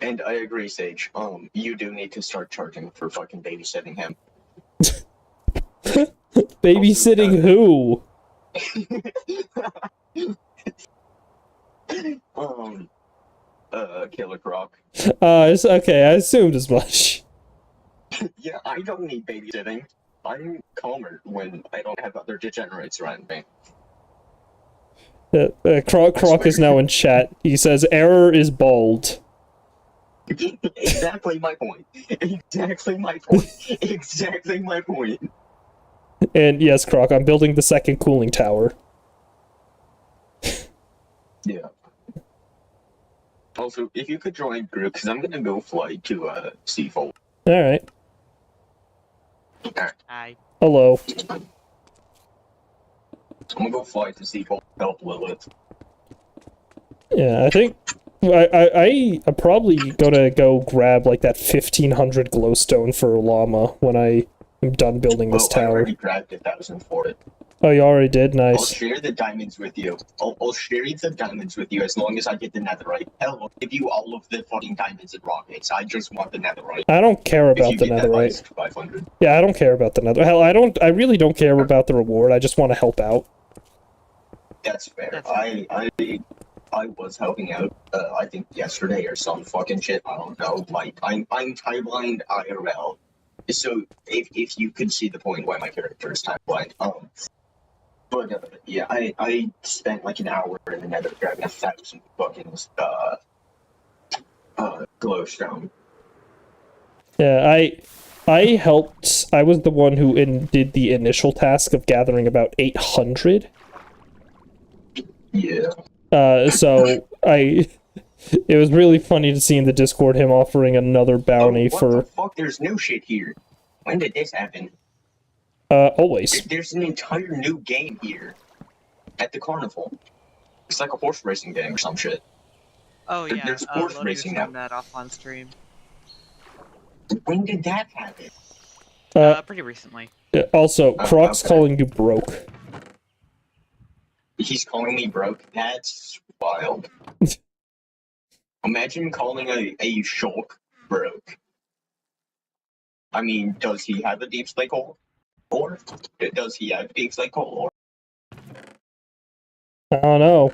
And I agree, Sage. You do need to start charging for fucking babysitting him. Babysitting who? Killer Croc. It's okay. I assumed as much. Yeah, I don't need babysitting. I'm calmer when I don't have other degenerates around me. Croc is now in chat. He says error is bold. Exactly my point. Exactly my point. Exactly my point. And yes, Croc, I'm building the second cooling tower. Yeah. Also, if you could join group, because I'm gonna go fly to Seafold. All right. Hi. Hello. I'm gonna go fly to Seafold to help Lilith. Yeah, I think I'm probably gonna go grab like that 1500 glowstone for Llama when I am done building this I tower. already grabbed 1,000 for it. Oh, you already did? I'll Nice. share the diamonds with you. I'll share the diamonds with you as long as I get the netherite. Hell, I'll give you all of the fucking diamonds and rockets. I just want the netherite. I don't care If about you the get that by netherite. 500. Yeah, I don't care about the nether. Hell, I really don't care about the reward. I just want to help out. That's fair. That's I was helping out, I think yesterday or some fucking shit. I don't know. Like, I'm time blind IRL. So if you could see the point why my character is time blind. But yeah, I spent like an hour in the nether grabbing 1,000 fucking glowstone. Yeah, I helped. I was the one who did the initial task of gathering about 800. Yeah. So it was really funny to see in the Discord him offering another bounty what for the fuck? There's no shit here. When did this happen? always. There's an entire new game here at the carnival. It's like a horse racing game or some shit. Oh yeah, There's horse Loading racing is now. showing that off on stream. When did that happen? Pretty recently. Also, Oh, Croc's okay. calling you broke. He's calling me broke. That's wild. Imagine calling a shulk broke. I mean, does he have a deep slate hole? Or does he have deep slate coal? I don't know.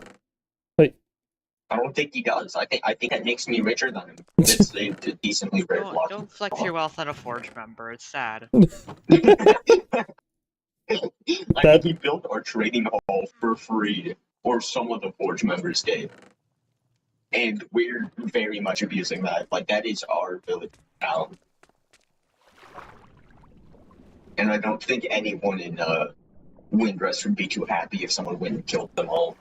I don't think he does. I think that makes me richer than him. It's a decently rare block. Don't flex your wealth on a Forge member. It's sad. I mean, he built our trading hall for free, or some of the Forge members did. And we're very much abusing that. Like, that is our village now. And I don't think anyone in Windrest would be too happy if someone went and killed them all.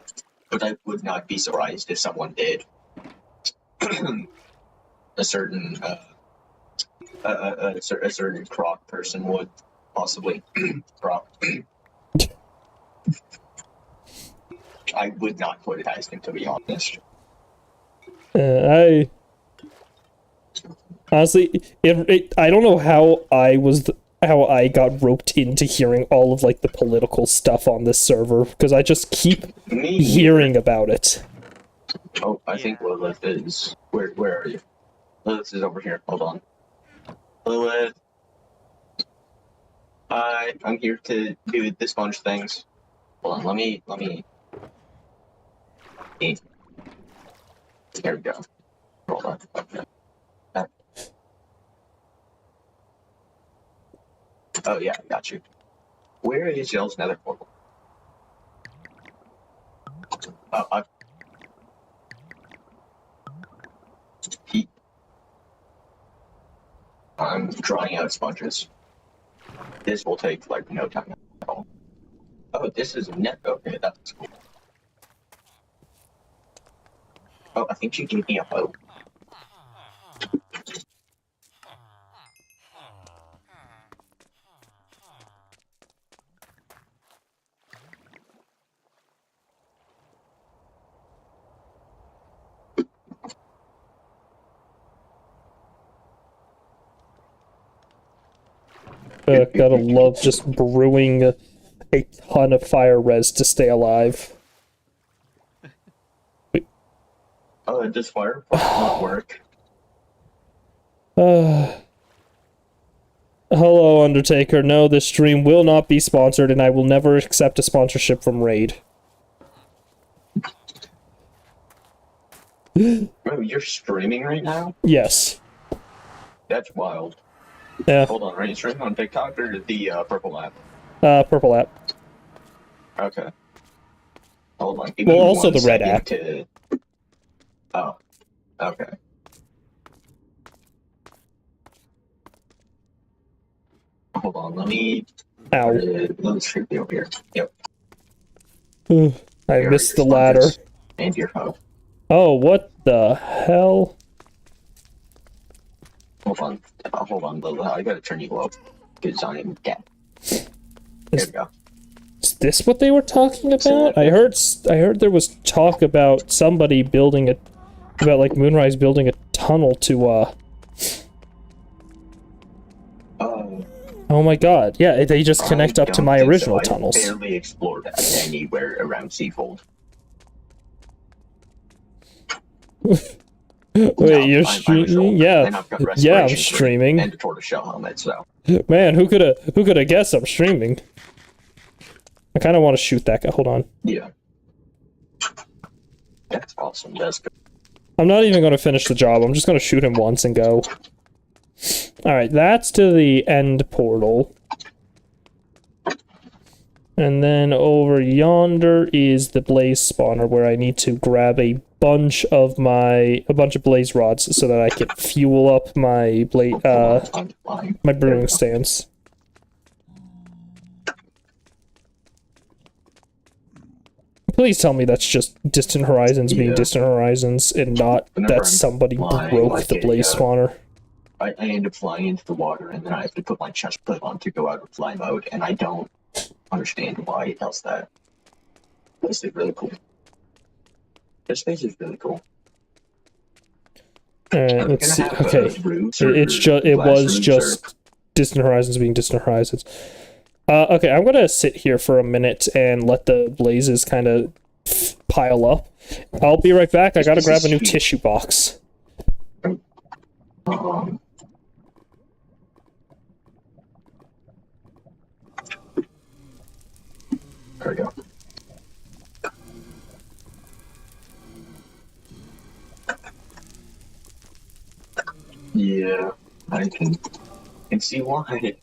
But I would not be surprised if someone did. a certain Croc person would possibly. Croc. I would not put it past him, to be honest. I honestly, I don't know how how I got roped into hearing all of like the political stuff on this server because I just keep Me hearing about it. Oh, I think Lilith is. Where are you? Lilith is over here. Hold on. Lilith. Hi, I'm here to do the sponge things. Hold on, let me. There we go. Hold on. Okay. Oh yeah, I got you. Where is Yell's nether portal? Oh, I'm drawing out sponges. This will take like no time at all. Oh, this is a net. Okay, that's cool. Oh, I think she gave me a hoe. Gotta love just brewing a ton of fire res to stay alive. Does fire not work? Hello, Undertaker. No, this stream will not be sponsored, and I will never accept a sponsorship from Raid. Oh, you're streaming right now? Yes. That's wild. Yeah. Hold on, are you streaming on TikTok or the purple app? Purple app. Okay. Hold on. Give me Well, also one the red second app. To... Oh. Okay. Hold on, let me Ow. shoot you over here. Yep. I Here are missed the your ladder. sponges and your hoe. Oh, what the hell? Hold on, Lila. I gotta turn you up because I am dead. There we go. Is this what they were talking about? I heard there was talk about somebody building about like Moonrise building a tunnel to Oh my god, yeah, they just connect up to my original tunnels. I barely explored anywhere around Seafold. Wait, you're I'm a streaming? soldier, Yeah. and I've got Yeah, I'm respiration free streaming. And a tortoiseshell helmet, so. Man, who could have guessed I'm streaming? I kind of want to shoot that guy. Hold on. Yeah. That's awesome. That's good. I'm not even going to finish the job. I'm just going to shoot him once and go. Alright, that's to the end portal. And then over yonder is the blaze spawner where I need to grab a bunch of blaze rods so that I can fuel up my my brewing stands. Please tell me that's just Distant Horizons being Yeah. Distant Horizons and not Whenever that I'm somebody flying, broke like the blaze spawner. I end up flying into the water, and then I have to put my chest plate on to go out of fly mode, and I don't understand why it does that. This is really cool. This space is really cool. Alright, let's see. Gonna have, Okay. roofs It or glass was roofs just Distant Horizons being Distant Horizons. Okay, I'm gonna sit here for a minute and let the blazes kind of pile up. I'll be right back. I gotta grab a new tissue box. Or, there we go. Yeah, I can see why.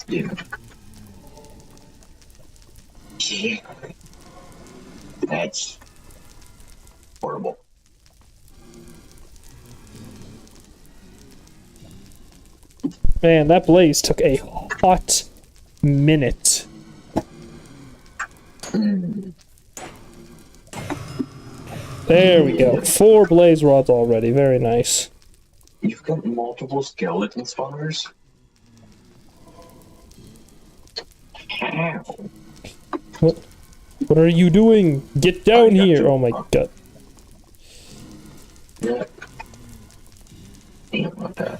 Yeah. Yeah. That's horrible. Man, that blaze took a hot minute. There we go. 4 blaze rods already. Very nice. You've got multiple skeleton spawners? How? What are you doing? Get down I got here! you. Oh my god. Yeah. Damn, what the?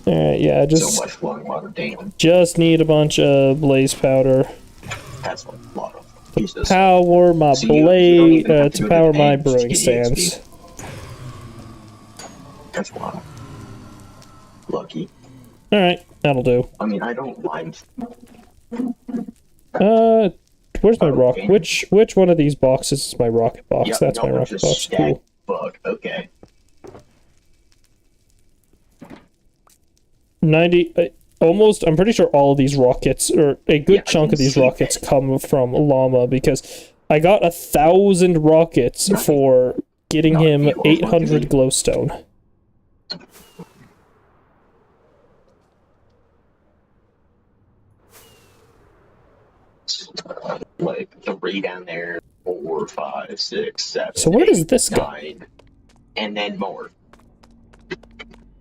Alright, yeah, So much flowing water, damn. just need a bunch of blaze powder. That's a lot of pieces. Power my So you don't even have to go power the my edge to brewing get stands. EXP. That's wild. Lucky. Alright, that'll do. I mean, I don't mind. Where's my Oh, rock? okay. Which one of these boxes is my rocket box? Yeah, That's no my one rocket just box. stacked Cool. bug. Okay. 90, almost, I'm pretty sure all of these rockets, or a good Yeah, I chunk can of these see rockets that. come from Llama, because I got 1,000 rockets Nice. for getting Not him you, or 800 what? glowstone. Like 3 down there, 4, 5, 6, 7. So where does 8, this go? 9, and then more.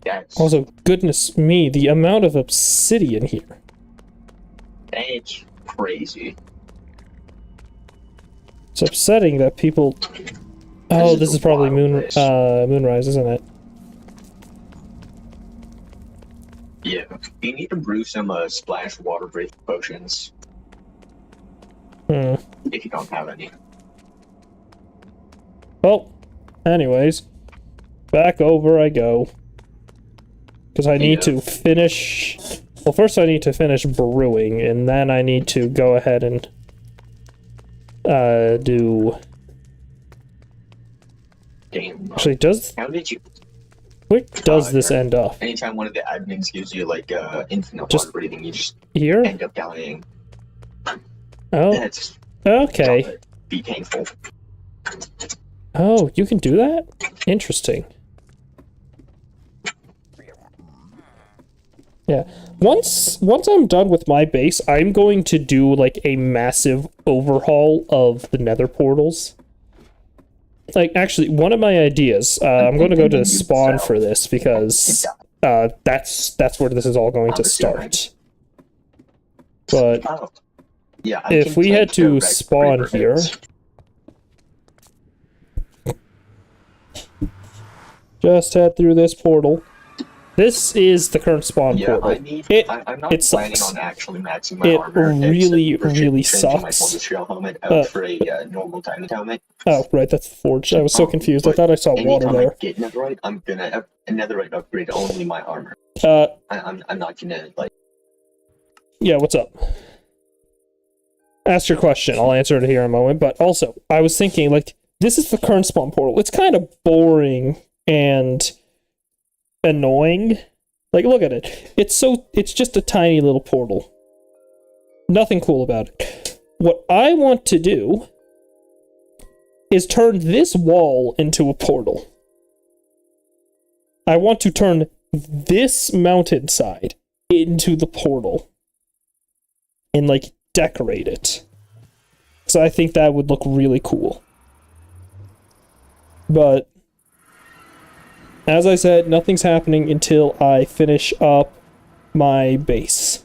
That's Also, goodness me, the amount of obsidian here. that's crazy. It's upsetting that people Oh, This this is is probably a wild place. Moonrise, isn't it? Yeah. You need to brew some splash water breathing potions Hmm. if you don't have any. Well, anyways, back over I go. Because I need to finish... Well, first I need to finish brewing, and then I need to go ahead and do... Damn. Actually, does... How did you? Where does this end up? Anytime one of the admins gives you like infinite Just- water breathing, you just Here? end up dying. Oh, That's okay. gotta be painful. Oh, you can do that? Interesting. Yeah. Once I'm done with my base, I'm going to do like a massive overhaul of the nether portals. Like, actually, one of my ideas, I'm going to go to spawn for this because that's where this is all going to start. But Oh. Yeah, I if can we had take to the red spawn reaper here, heads. just head through this portal. This is the current spawn Yeah, portal. I need. I'm not it planning sucks. on actually maxing my It armor. really, except for really changing my sucks. tortoise shell helmet out for a normal diamond helmet. Oh, right, that's the forge. I was so confused. I thought I saw water Anytime there. I get netherite, I'm gonna netherite upgrade only my armor. I'm not gonna like. Yeah, what's up? Ask your question. I'll answer it here in a moment. But also, I was thinking, like, this is the current spawn portal. It's kind of boring and annoying. Like, look at it. It's just a tiny little portal. Nothing cool about it. What I want to do is turn this wall into a portal. I want to turn this mountainside into the portal and like decorate it. So I think that would look really cool. But as I said, nothing's happening until I finish up my base.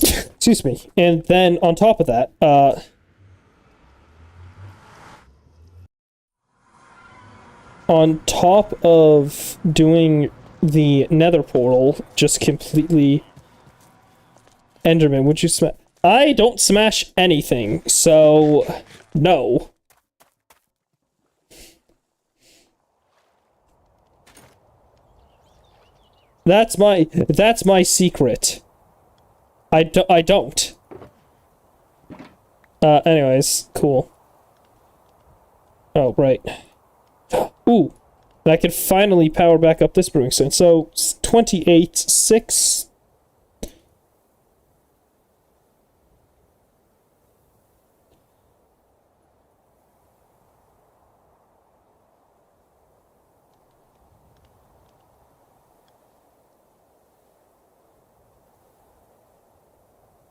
Excuse me. And then on top of that, on top of doing the nether portal, just completely... Enderman, would you smash... I don't smash anything, so... No. That's my secret. I don't. Anyways, cool. Oh, right. Ooh, I can finally power back up this brewing stone. So, 28, 6...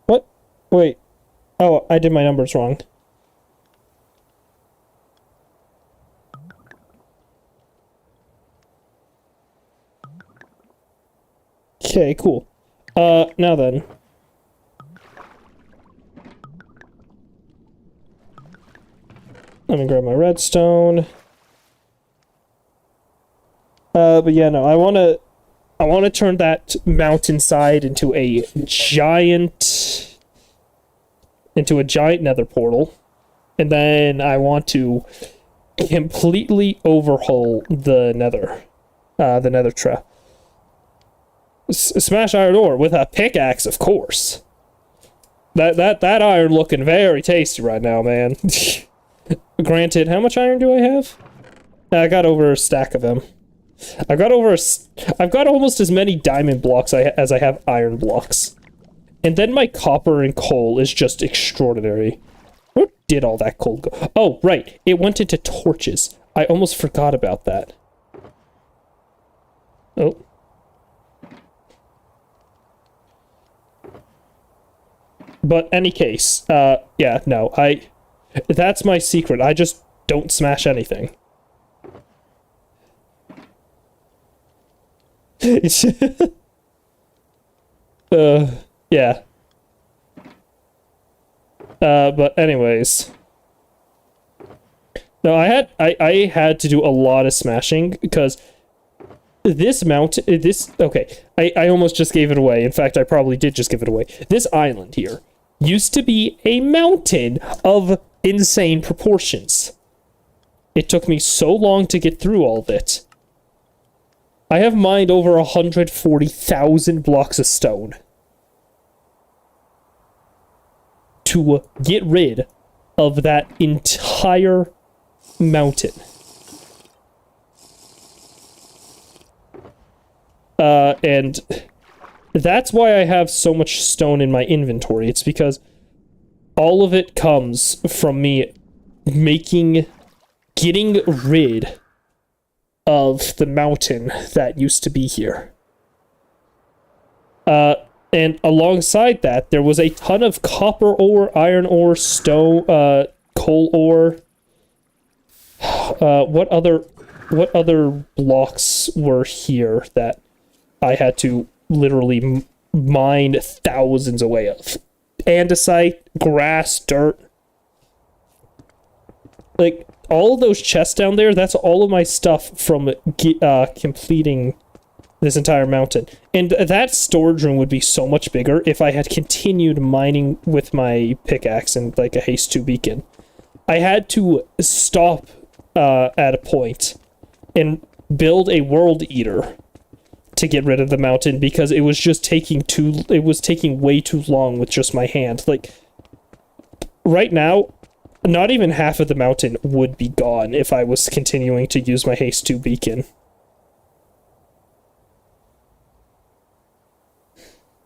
What? Wait. Oh, I did my numbers wrong. Okay, cool. Now then. Let me grab my redstone. But yeah, no, I wanna turn that mountainside into a giant nether portal. And then I want to completely overhaul the nether trap. Smash iron ore with a pickaxe, of course. That iron looking very tasty right now, man. Granted, how much iron do I have? I got over a stack of them. I've got almost as many diamond blocks as I have iron blocks. And then my copper and coal is just extraordinary. Where did all that coal go? Oh, right. It went into torches. I almost forgot about that. Oh. But any case, yeah, no, that's my secret. I just don't smash anything. Yeah. But anyways. No, I had to do a lot of smashing because okay, I almost just gave it away. In fact, I probably did just give it away. This island here used to be a mountain of insane proportions. It took me so long to get through all of it. I have mined over 140,000 blocks of stone to get rid of that entire mountain. And that's why I have so much stone in my inventory. It's because all of it comes from me getting rid of the mountain that used to be here. And alongside that, there was a ton of copper ore, iron ore, stone, coal ore. What other blocks were here that I had to literally mine thousands away of? Andesite, grass, dirt. Like, all of those chests down there, that's all of my stuff from completing this entire mountain. And that storage room would be so much bigger if I had continued mining with my pickaxe and like a haste 2 beacon. I had to stop at a point and build a world eater to get rid of the mountain because it was just taking way too long with just my hand. Like, right now, not even half of the mountain would be gone if I was continuing to use my haste 2 beacon.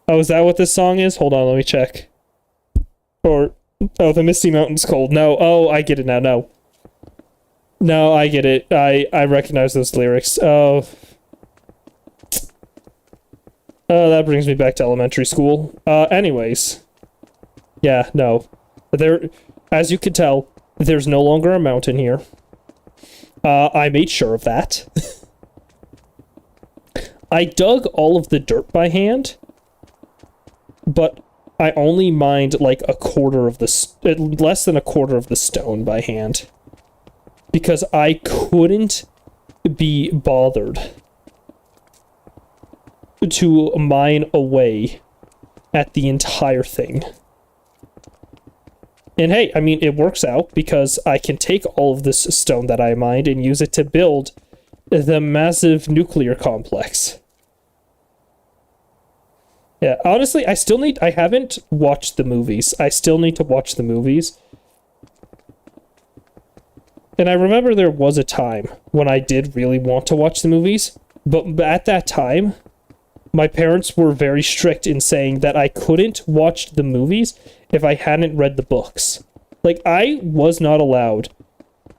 Oh, is that what this song is? Hold on, let me check. Or, oh, the Misty Mountain's cold. No, oh, I get it now, no. No, I get it. I recognize those lyrics. Oh, that brings me back to elementary school. Anyways. Yeah, no. There, as you can tell, there's no longer a mountain here. I made sure of that. I dug all of the dirt by hand, but I only mined like less than a quarter of the stone by hand. Because I couldn't be bothered to mine away at the entire thing. And hey, I mean, it works out because I can take all of this stone that I mined and use it to build the massive nuclear complex. Yeah, honestly, I haven't watched the movies. I still need to watch the movies. And I remember there was a time when I did really want to watch the movies, but at that time, my parents were very strict in saying that I couldn't watch the movies if I hadn't read the books. Like, I was not allowed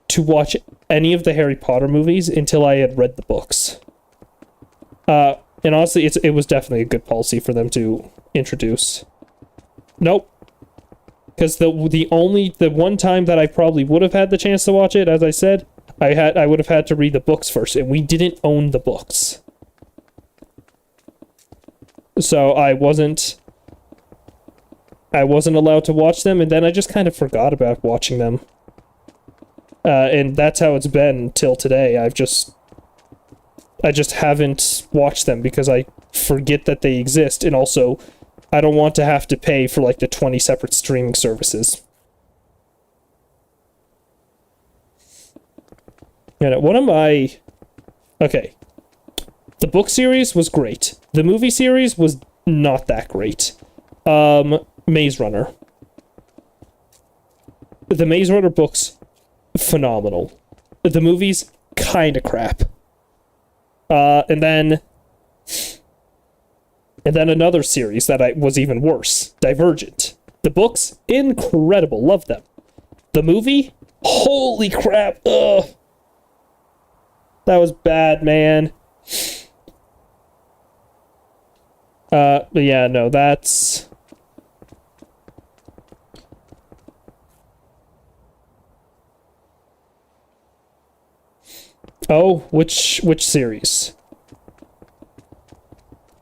to watch any of the Harry Potter movies until I had read the books. And honestly, it was definitely a good policy for them to introduce. Nope. Because the one time that I probably would have had the chance to watch it, as I said, I would have had to read the books first, and we didn't own the books. So I wasn't allowed to watch them, and then I just kind of forgot about watching them. And that's how it's been till today. I just haven't watched them because I forget that they exist, and also I don't want to have to pay for like the 20 separate streaming services. And okay. The book series was great. The movie series was not that great. Maze Runner. The Maze Runner books, phenomenal. The movies, kinda crap. And then another series that was even worse, Divergent. The books, incredible, love them. The movie, holy crap, ugh. That was bad, man. But yeah, no, that's... Oh, which series?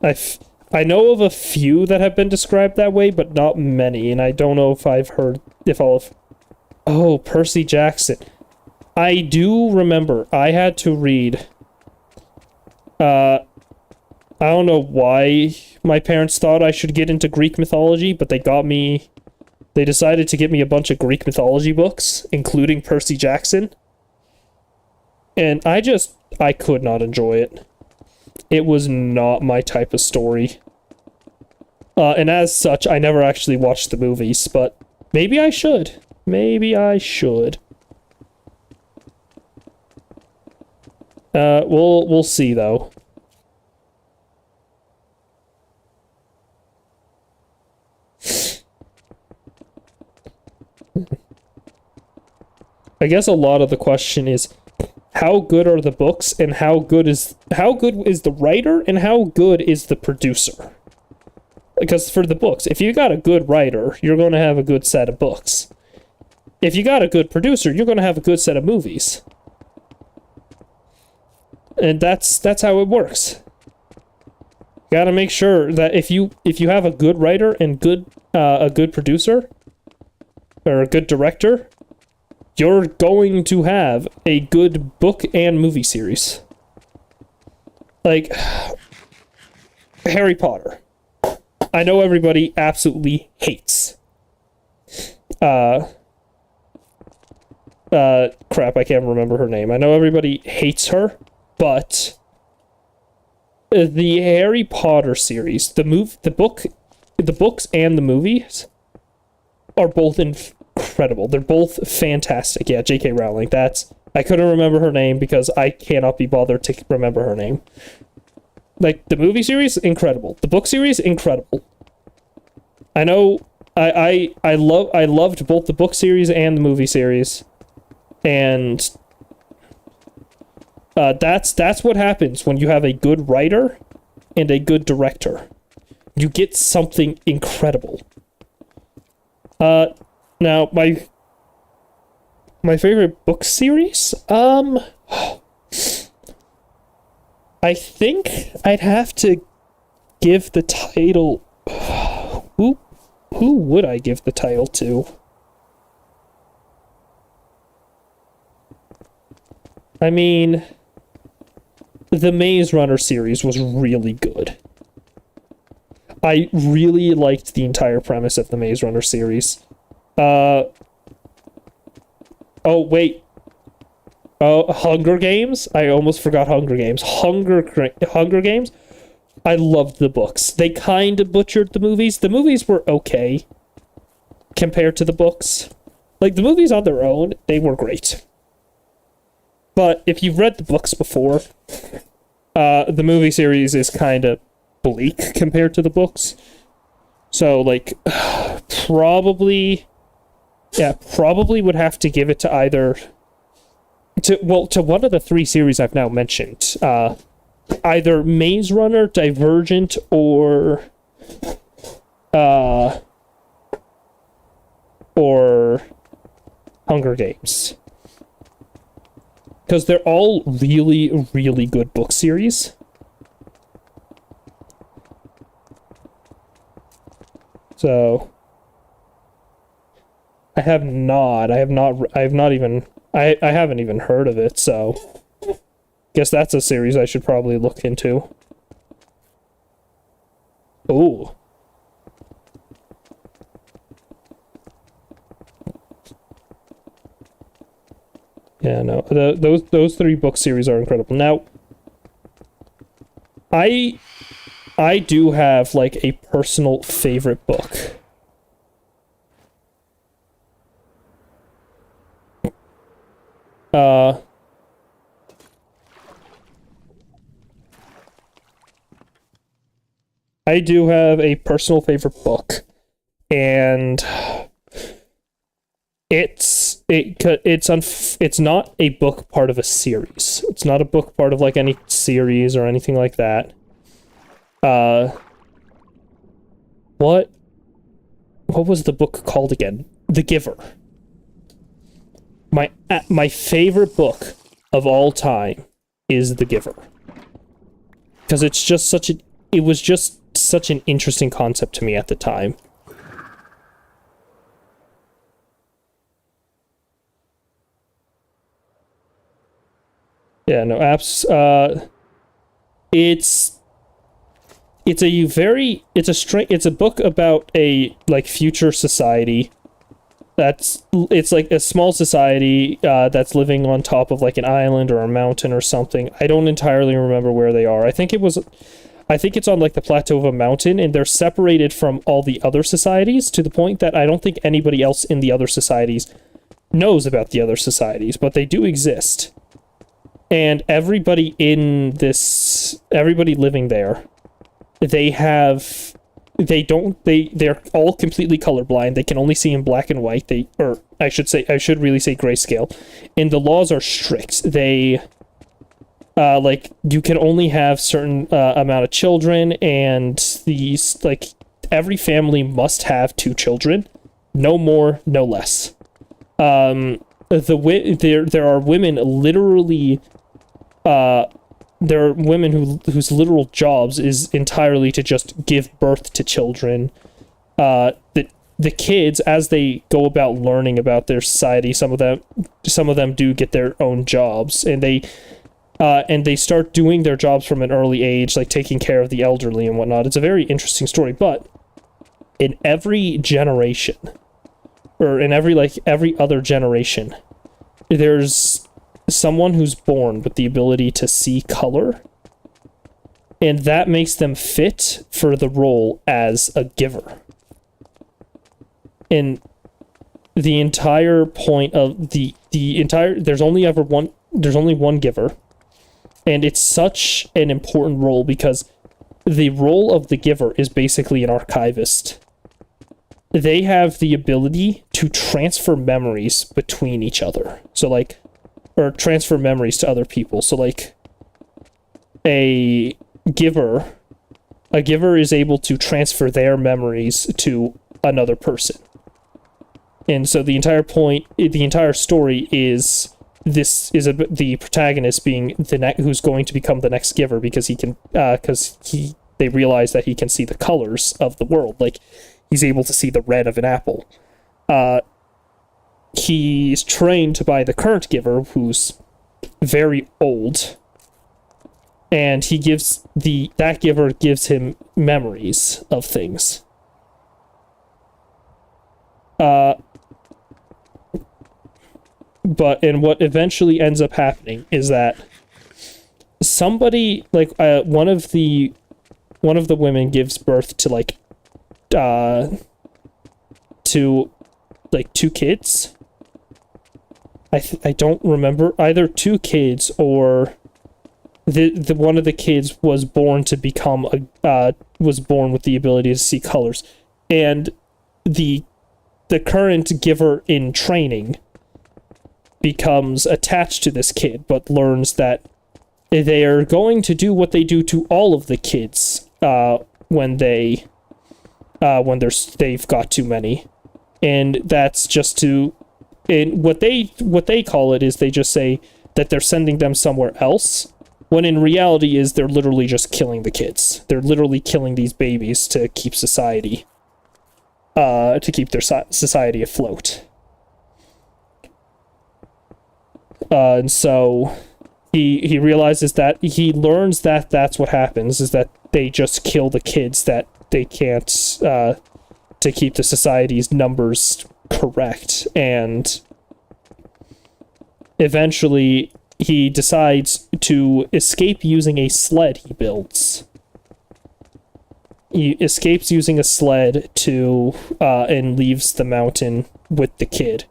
I I know of a few that have been described that way, but not many, and I don't know if I've heard if all of. Oh, Percy Jackson. I do remember I had to read. I don't know why my parents thought I should get into Greek mythology, but they decided to get me a bunch of Greek mythology books, including Percy Jackson. And I could not enjoy it. It was not my type of story. And as such, I never actually watched the movies, but maybe I should. Maybe I should. We'll see though. I guess a lot of the question is how good are the books and how good is the writer and how good is the producer? Because for the books, if you got a good writer, you're going to have a good set of books. If you got a good producer, you're going to have a good set of movies. And that's how it works. You got to make sure that if you have a good writer and a good producer or a good director, you're going to have a good book and movie series. Like Harry Potter. I know everybody absolutely hates. Crap, I can't remember her name. I know everybody hates her, but the Harry Potter series, the books and the movies are both incredible. They're both fantastic. Yeah, J.K. Rowling. I couldn't remember her name because I cannot be bothered to remember her name. Like, the movie series, incredible. The book series, incredible. I know I loved both the book series and the movie series. And that's what happens when you have a good writer and a good director. You get something incredible. Now my favorite book series, I think I'd have to give the title. Who would I give the title to? I mean, the Maze Runner series was really good. I really liked the entire premise of the Maze Runner series. Oh, wait. Hunger Games? I almost forgot Hunger Games. Hunger Games? I loved the books. They kind of butchered the movies. The movies were okay compared to the books. Like, the movies on their own, they were great. But if you've read the books before, the movie series is kind of bleak compared to the books. So, like, probably would have to give it to either to one of the three series I've now mentioned. Either Maze Runner, Divergent, or Hunger Games. Because they're all really, really good book series. So I haven't even heard of it, so guess that's a series I should probably look into. Ooh. Yeah, no. Those three book series are incredible. Now, I do have like a personal favorite book. I do have a personal favorite book, and it's not a book part of a series. It's not a book part of like any series or anything like that. What was the book called again? The Giver. My favorite book of all time is The Giver. Because it's just it was just such an interesting concept to me at the time. Yeah, no, apps. It's a book about a like future society. It's like a small society that's living on top of like an island or a mountain or something. I don't entirely remember where they are. I think it's on like the plateau of a mountain, and they're separated from all the other societies to the point that I don't think anybody else in the other societies knows about the other societies, but they do exist. And everybody living there, they're all completely colorblind. They can only see in black and white. I should really say grayscale. And the laws are strict. They, like, you can only have certain amount of children, and these, like, every family must have 2 children. No more, no less. There are women literally, there are women whose literal jobs is entirely to just give birth to children. The kids, as they go about learning about their society, some of them do get their own jobs, and they start doing their jobs from an early age, like taking care of the elderly and whatnot. It's a very interesting story, but in every generation, or in every other generation, there's someone who's born with the ability to see color, and that makes them fit for the role as a giver. And the entire point of there's only one giver, and it's such an important role because the role of the giver is basically an archivist. They have the ability to transfer memories between each other. So like, or transfer memories to other people. So like, a giver is able to transfer their memories to another person. And so the entire story is the protagonist being who's going to become the next giver, because they realize that he can see the colors of the world. Like, he's able to see the red of an apple. He's trained by the current giver, who's very old, and that giver gives him memories of things. And what eventually ends up happening is that somebody, like, one of the women gives birth to two kids. I don't remember, either 2 kids or the one of the kids was born to become was born with the ability to see colors, and the current giver in training becomes attached to this kid, but learns that they are going to do what they do to all of the kids when they've got too many, and that's just to. And what they call it is, they just say that they're sending them somewhere else, when in reality is they're literally just killing the kids. They're literally killing these babies to keep society, to keep their society afloat. And so he realizes that, he learns that that's what happens, is that they just kill the kids that they can't, to keep the society's numbers correct. And eventually he decides to escape using a sled he builds. He escapes using a sled and leaves the mountain with the kid,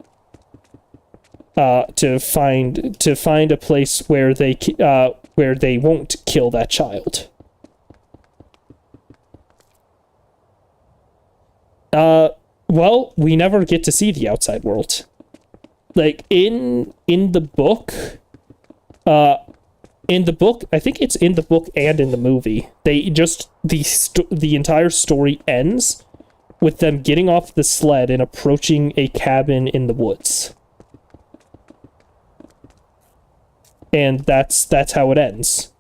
to find a place where they won't kill that child. Well, we never get to see the outside world. Like, in the book, I think it's in the book and in the movie, they just, the entire story ends with them getting off the sled and approaching a cabin in the woods. And that's how it ends.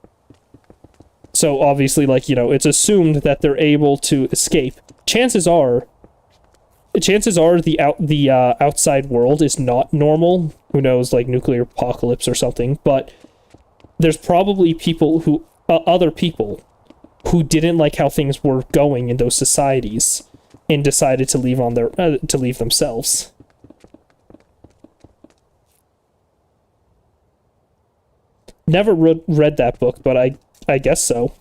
So obviously, like, you know, it's assumed that they're able to escape. Chances are the outside world is not normal. Who knows, like nuclear apocalypse or something. But there's probably people who other people who didn't like how things were going in those societies and decided to leave on their to leave themselves. Never read that book, but I guess so.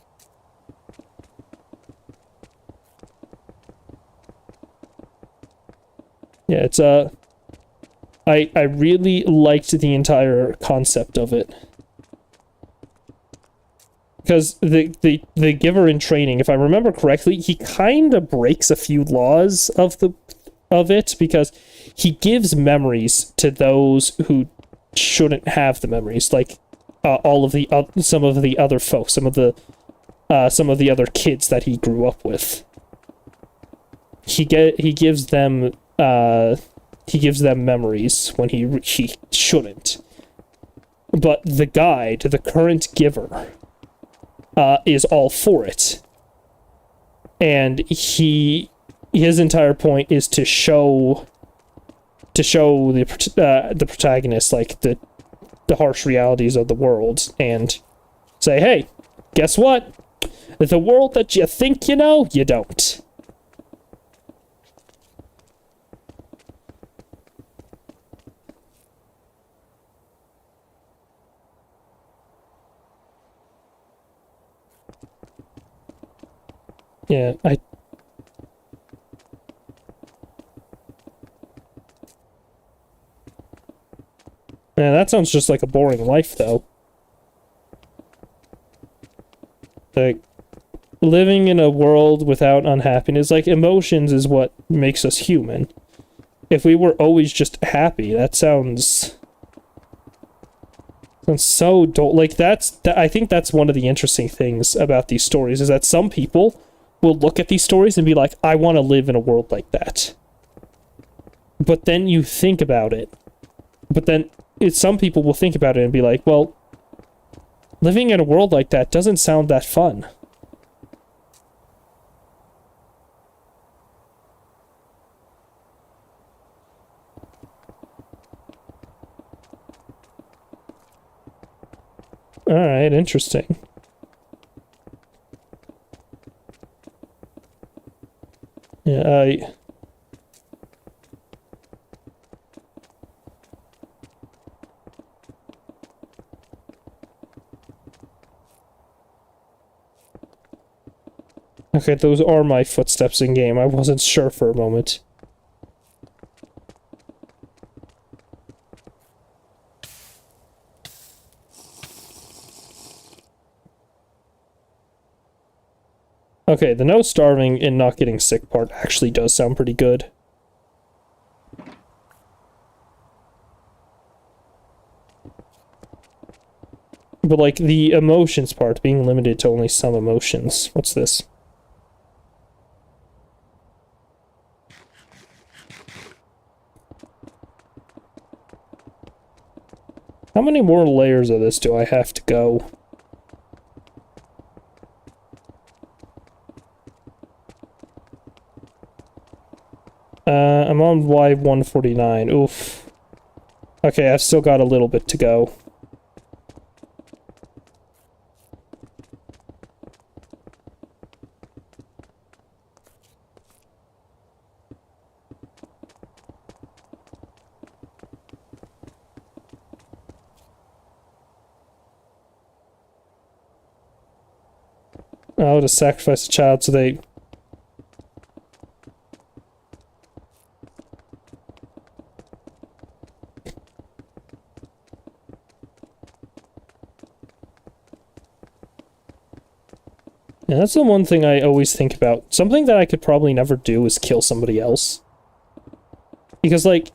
Yeah, it's I really liked the entire concept of it. Because the giver in training, if I remember correctly, he kind of breaks a few laws of it, because he gives memories to those who shouldn't have the memories, like all of the some of the other folks, some of the other kids that he grew up with. He gives them memories when he shouldn't. But the guide, the current giver, is all for it, and his entire point is to show the protagonist, like, the harsh realities of the world, and say, hey, guess what? The world that you think you know, you don't. Yeah, Man, that sounds just like a boring life, though. Like, living in a world without unhappiness, like, emotions is what makes us human. If we were always just happy, that sounds so dull. Like, I think that's one of the interesting things about these stories, is that some people will look at these stories and be like, I want to live in a world like that. But then you think about it. But then some people will think about it and be like, well, living in a world like that doesn't sound that fun. Alright, interesting. Yeah, okay, those are my footsteps in game. I wasn't sure for a moment. Okay, the no starving and not getting sick part actually does sound pretty good. But, like, the emotions part, being limited to only some emotions. What's this? How many more layers of this do I have to go? I'm on Y149. Oof. Okay, I've still got a little bit to go. Oh, to sacrifice a child so they... Yeah, that's the one thing I always think about. Something that I could probably never do is kill somebody else. Because, like,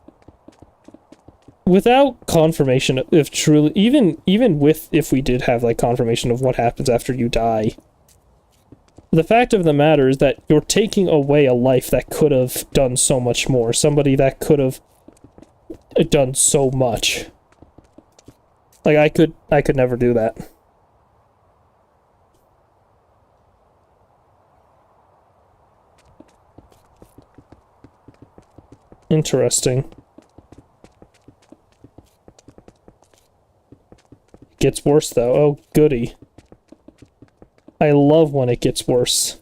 without confirmation of truly... Even with, if we did have, like, confirmation of what happens after you die, the fact of the matter is that you're taking away a life that could have done so much more. Somebody that could have done so much. Like, I could never do that. Interesting. Gets worse though. Oh, goody. I love when it gets worse.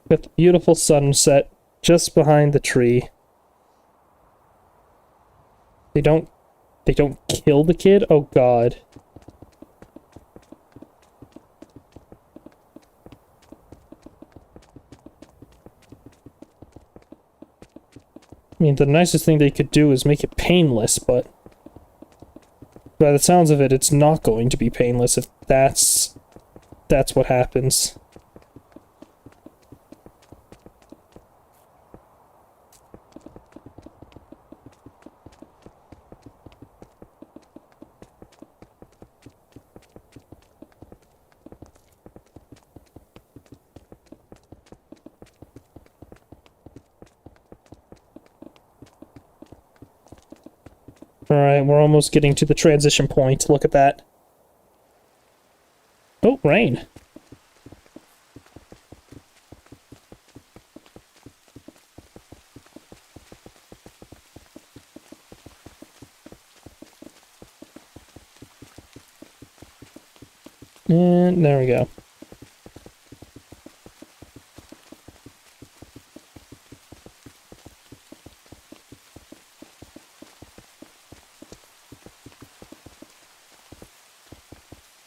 Got the beautiful sunset just behind the tree. They don't kill the kid? Oh god. I mean, the nicest thing they could do is make it painless, but by the sounds of it, it's not going to be painless if that's what happens. Alright, we're almost getting to the transition point. Look at that. Oh, rain. And there we go.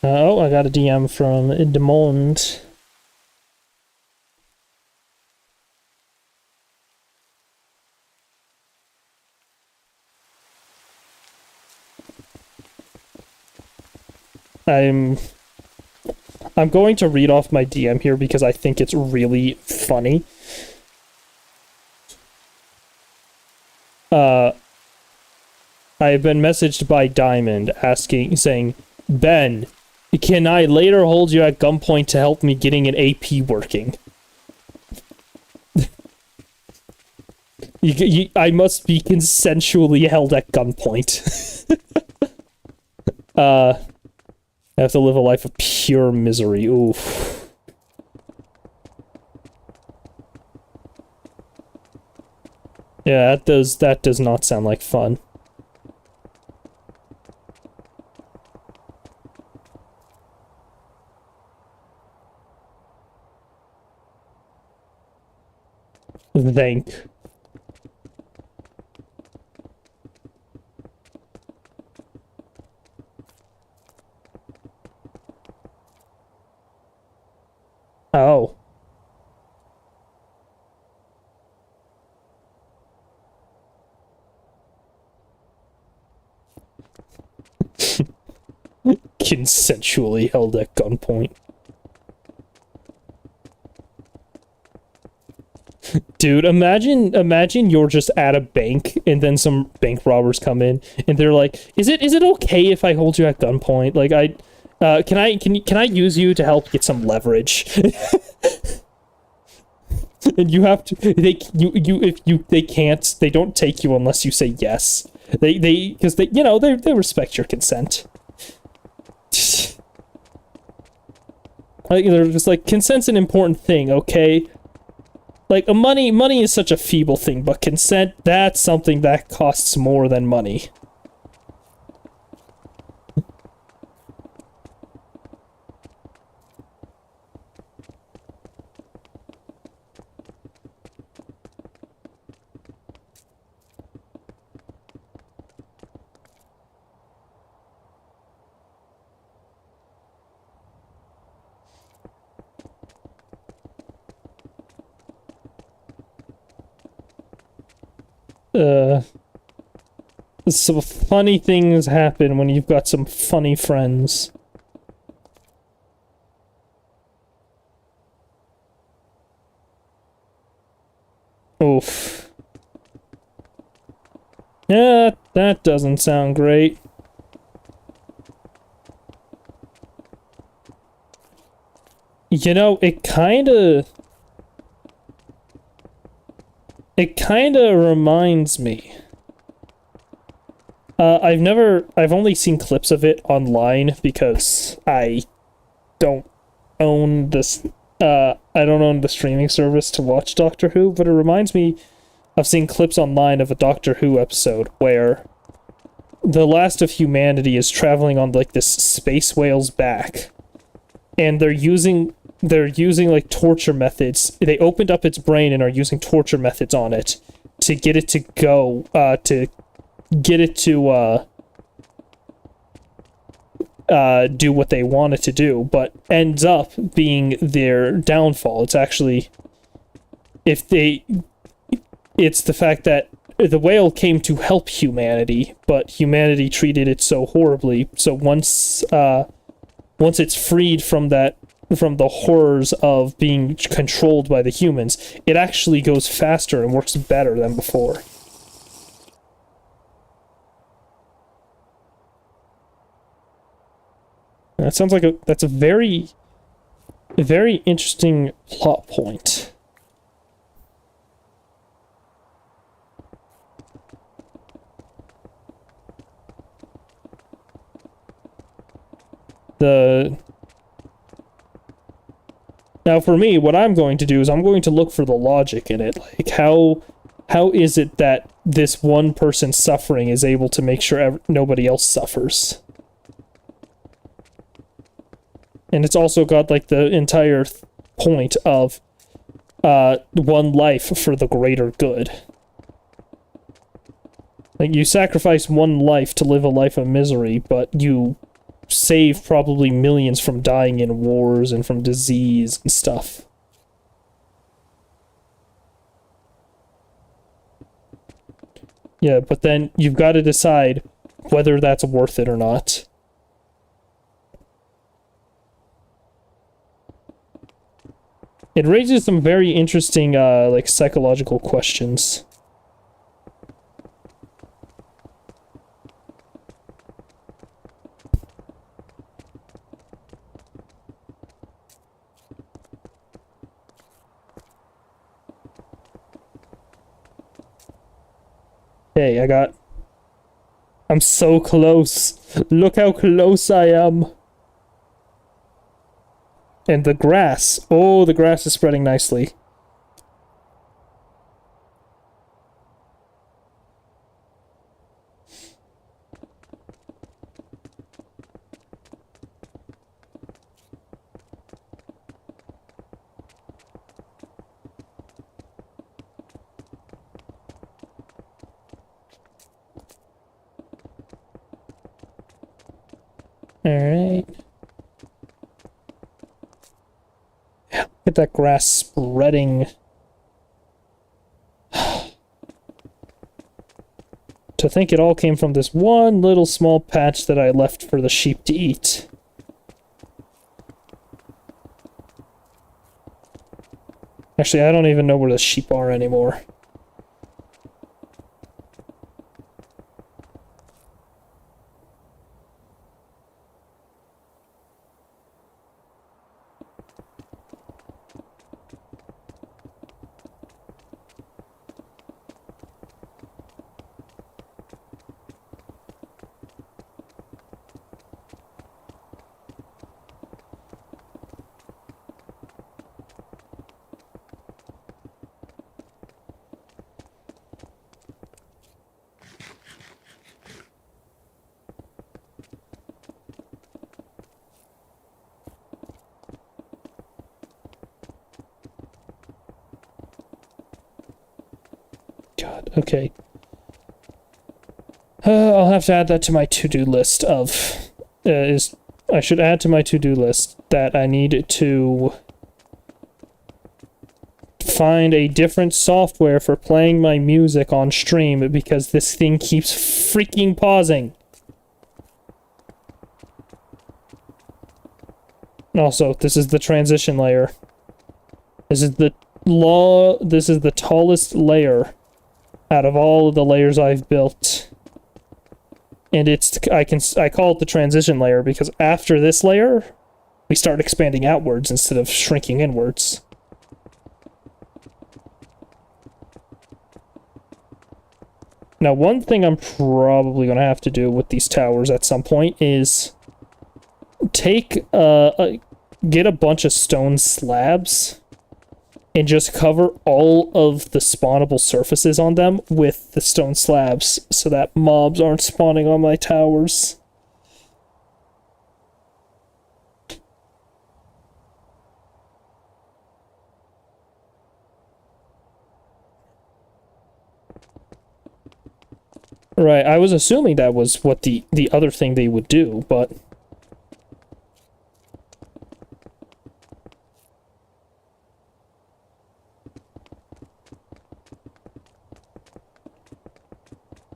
Oh, I got a DM from Demond. I'm going to read off my DM here because I think it's really funny. I've been messaged by Diamond saying, Ben, can I later hold you at gunpoint to help me getting an AP working? I must be consensually held at gunpoint. I have to live a life of pure misery. Oof. Yeah, that does not sound like fun. Thank. Oh. Consensually held at gunpoint. Dude, imagine you're just at a bank and then some bank robbers come in and they're like, "Is it okay if I hold you at gunpoint? Like can I use you to help get some leverage?" And you have to they don't take you unless you say yes. Because they respect your consent. Like they're just like, consent's an important thing, okay? Like, money is such a feeble thing, but consent, that's something that costs more than money. Some funny things happen when you've got some funny friends. Oof. Yeah, that doesn't sound great. You know, it kind of reminds me. I've only seen clips of it online because I don't own this, I don't own the streaming service to watch Doctor Who, but it reminds me of seeing clips online of a Doctor Who episode where the last of humanity is traveling on, like, this space whale's back, and they're using like torture methods. They opened up its brain and are using torture methods on it to get it to go, to get it to do what they want it to do, but ends up being their downfall. It's actually, it's the fact that the whale came to help humanity, but humanity treated it so horribly. So once it's freed from the horrors of being controlled by the humans, it actually goes faster and works better than before. That sounds like that's a very, very interesting plot point. Now for me, what I'm going to do is I'm going to look for the logic in it. Like, how is it that this one person suffering is able to make sure nobody else suffers? And it's also got, like, the entire point of one life for the greater good. Like, you sacrifice one life to live a life of misery, but you save probably millions from dying in wars and from disease and stuff. Yeah, but then you've got to decide whether that's worth it or not. It raises some very interesting, like, psychological questions. Hey, I'm so close. Look how close I am. And the grass. Oh, the grass is spreading nicely. Alright. Yeah, look at that grass spreading. To think it all came from this one little small patch that I left for the sheep to eat. Actually, I don't even know where the sheep are anymore. God, okay. I'll have to add that to my to-do list of... I should add to my to-do list that I need to find a different software for playing my music on stream because this thing keeps freaking pausing. Also, this is the transition layer. This is the tallest layer out of all of the layers I've built. And I call it the transition layer because after this layer, We start expanding outwards instead of shrinking inwards. Now, one thing I'm probably going to have to do with these towers at some point is take, get a bunch of stone slabs and just cover all of the spawnable surfaces on them with the stone slabs so that mobs aren't spawning on my towers. Right, I was assuming that was what the other thing they would do, but...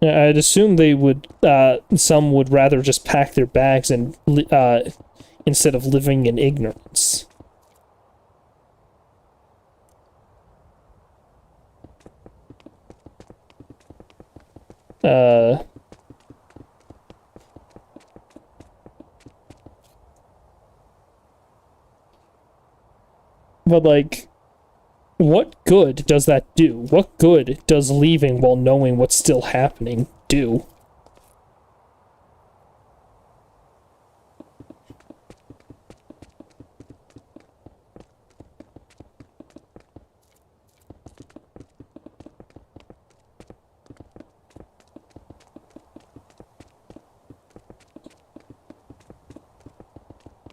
Yeah, I'd assume they would, some would rather just pack their bags and, instead of living in ignorance. But, like, what good does that do? What good does leaving while knowing what's still happening do?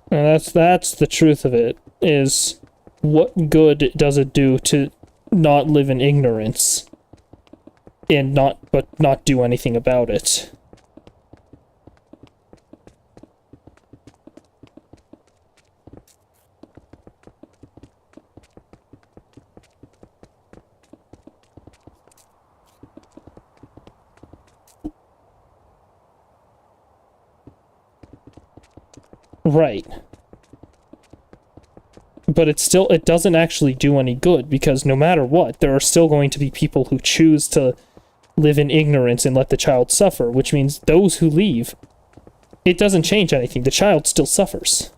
And that's the truth of it, is what good does it do to not live in ignorance and not do anything about it? Right. But it doesn't actually do any good, because no matter what, there are still going to be people who choose to live in ignorance and let the child suffer, which means those who leave, it doesn't change anything. The child still suffers.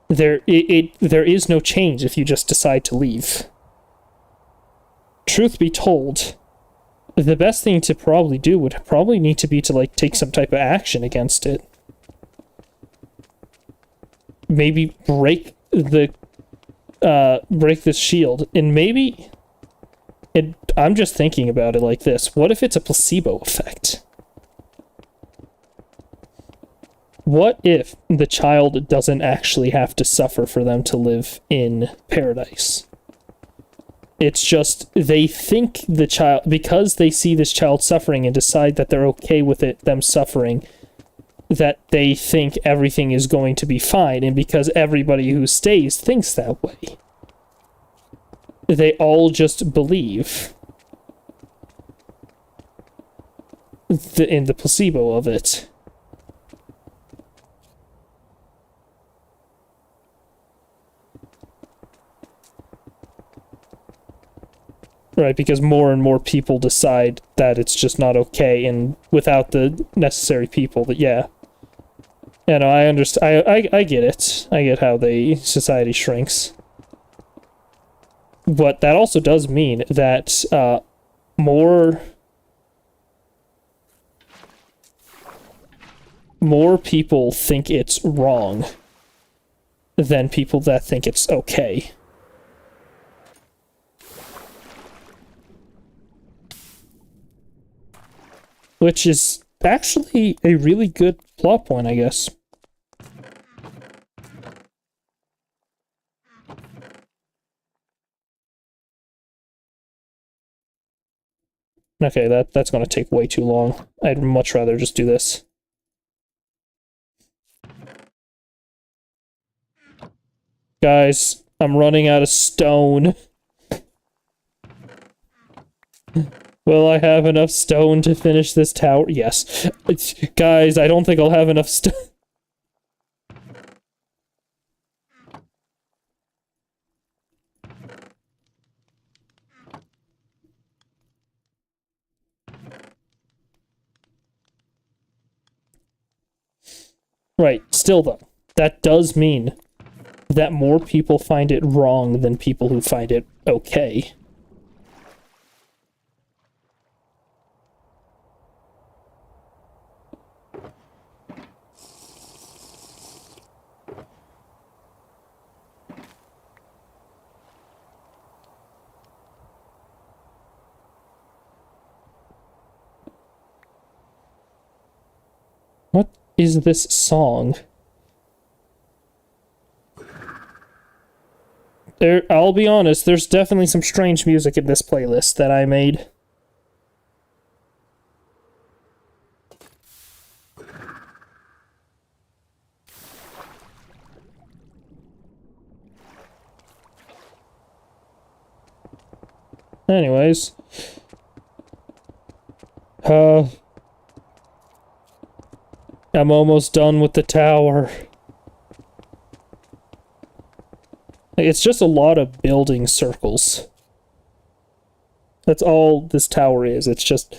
There is no change if you just decide to leave. Truth be told, the best thing to probably do would probably need to be to, like, take some type of action against it. Maybe break this shield, and maybe I'm just thinking about it like this. What if it's a placebo effect? What if the child doesn't actually have to suffer for them to live in paradise? It's just, they think the child, because they see this child suffering and decide that they're okay with them suffering, that they think everything is going to be fine, and because everybody who stays thinks that way, they all just believe in the placebo of it. Right, because more and more people decide that it's just not okay, and without the necessary people, that, yeah. Yeah, no, I understand. I get it. I get how the society shrinks. But that also does mean that more people think it's wrong than people that think it's okay. Which is actually a really good plot point, I guess. Okay, that's gonna take way too long. I'd much rather just do this. Guys, I'm running out of stone. Will I have enough stone to finish this tower? Yes. Guys, I don't think I'll have enough stone. Right, still though, that does mean that more people find it wrong than people who find it okay. What is this song? I'll be honest, there's definitely some strange music in this playlist that I made. Anyways. I'm almost done with the tower. It's just a lot of building circles. That's all this tower is. It's just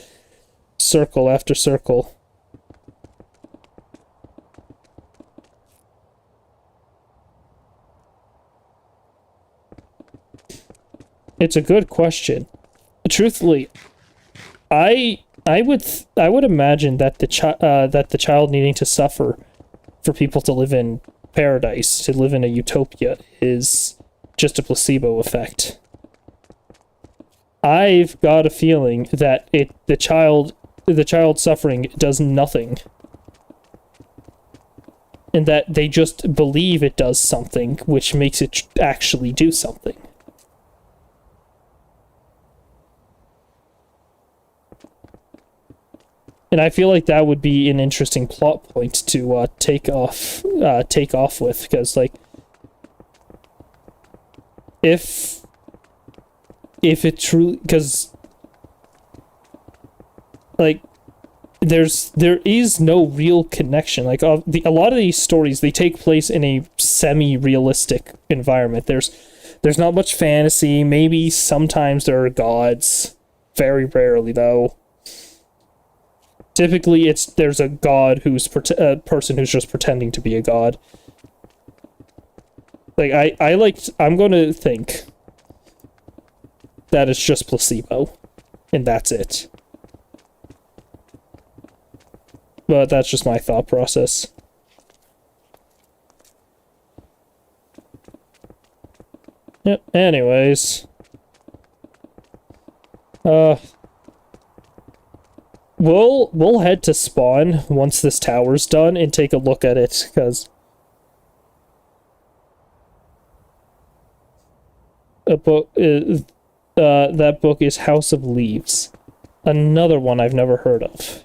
circle after circle. It's a good question. Truthfully, I would imagine that the child needing to suffer for people to live in paradise, to live in a utopia, is just a placebo effect. I've got a feeling that the child suffering does nothing, and that they just believe it does something, which makes it actually do something. And I feel like that would be an interesting plot point to take off with, because like, if it truly, because like, there is no real connection. Like, a lot of these stories, they take place in a semi-realistic environment. There's not much fantasy. Maybe sometimes there are gods, very rarely though. Typically, there's a god who's a person who's just pretending to be a god. Like, I'm going to think that it's just placebo, and that's it. But that's just my thought process. Yep, anyways. We'll head to spawn once this tower's done and take a look at it, because that book is House of Leaves. Another one I've never heard of.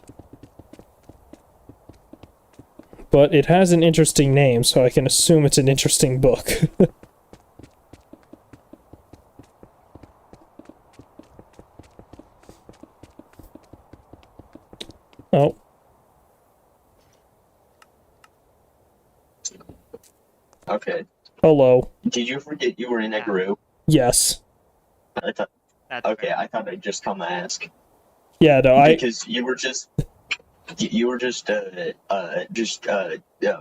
But it has an interesting name, so I can assume it's an interesting book. Oh. Okay. Hello. Did you forget you were in a group? Yes. I thought. That's Okay, fair. I thought I'd just come ask. Yeah, no, Because you were just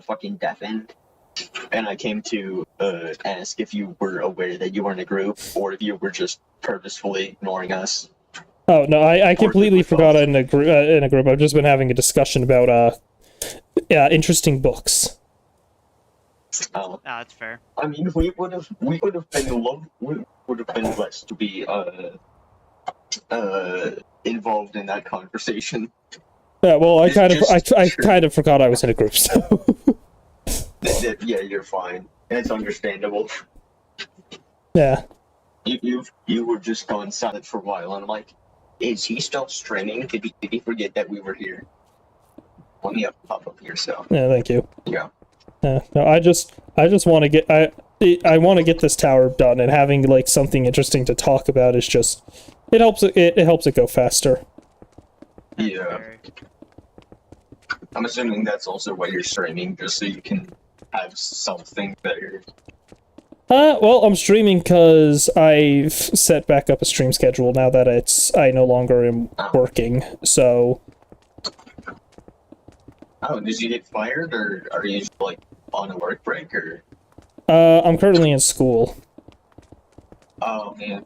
fucking deafened, and I came to ask if you were aware that you were in a group, or if you were just purposefully ignoring us. Oh, no, I completely Or- forgot in a group. I've just been having a discussion about, interesting books. Oh, That's fair. I mean, we would have been blessed to be involved in that conversation. Yeah, well, I It's kind just- of forgot I was in a group, so... Yeah, you're fine. It's understandable. Yeah. You were just gone silent for a while, and I'm like, is he still streaming? Did he forget that we were here? Let me pop up here, so Yeah, thank you. yeah. No, I just want to get... I want to get this tower done, and having, like, something interesting to talk about is just... It helps it go faster. That's Yeah. fair. I'm assuming that's also why you're streaming, just so you can have something better. Well, I'm streaming because I've set back up a stream schedule now that I no longer am working, so... Oh, did you get fired, or are you just, like, on a work break, or? I'm currently in school. Oh, man.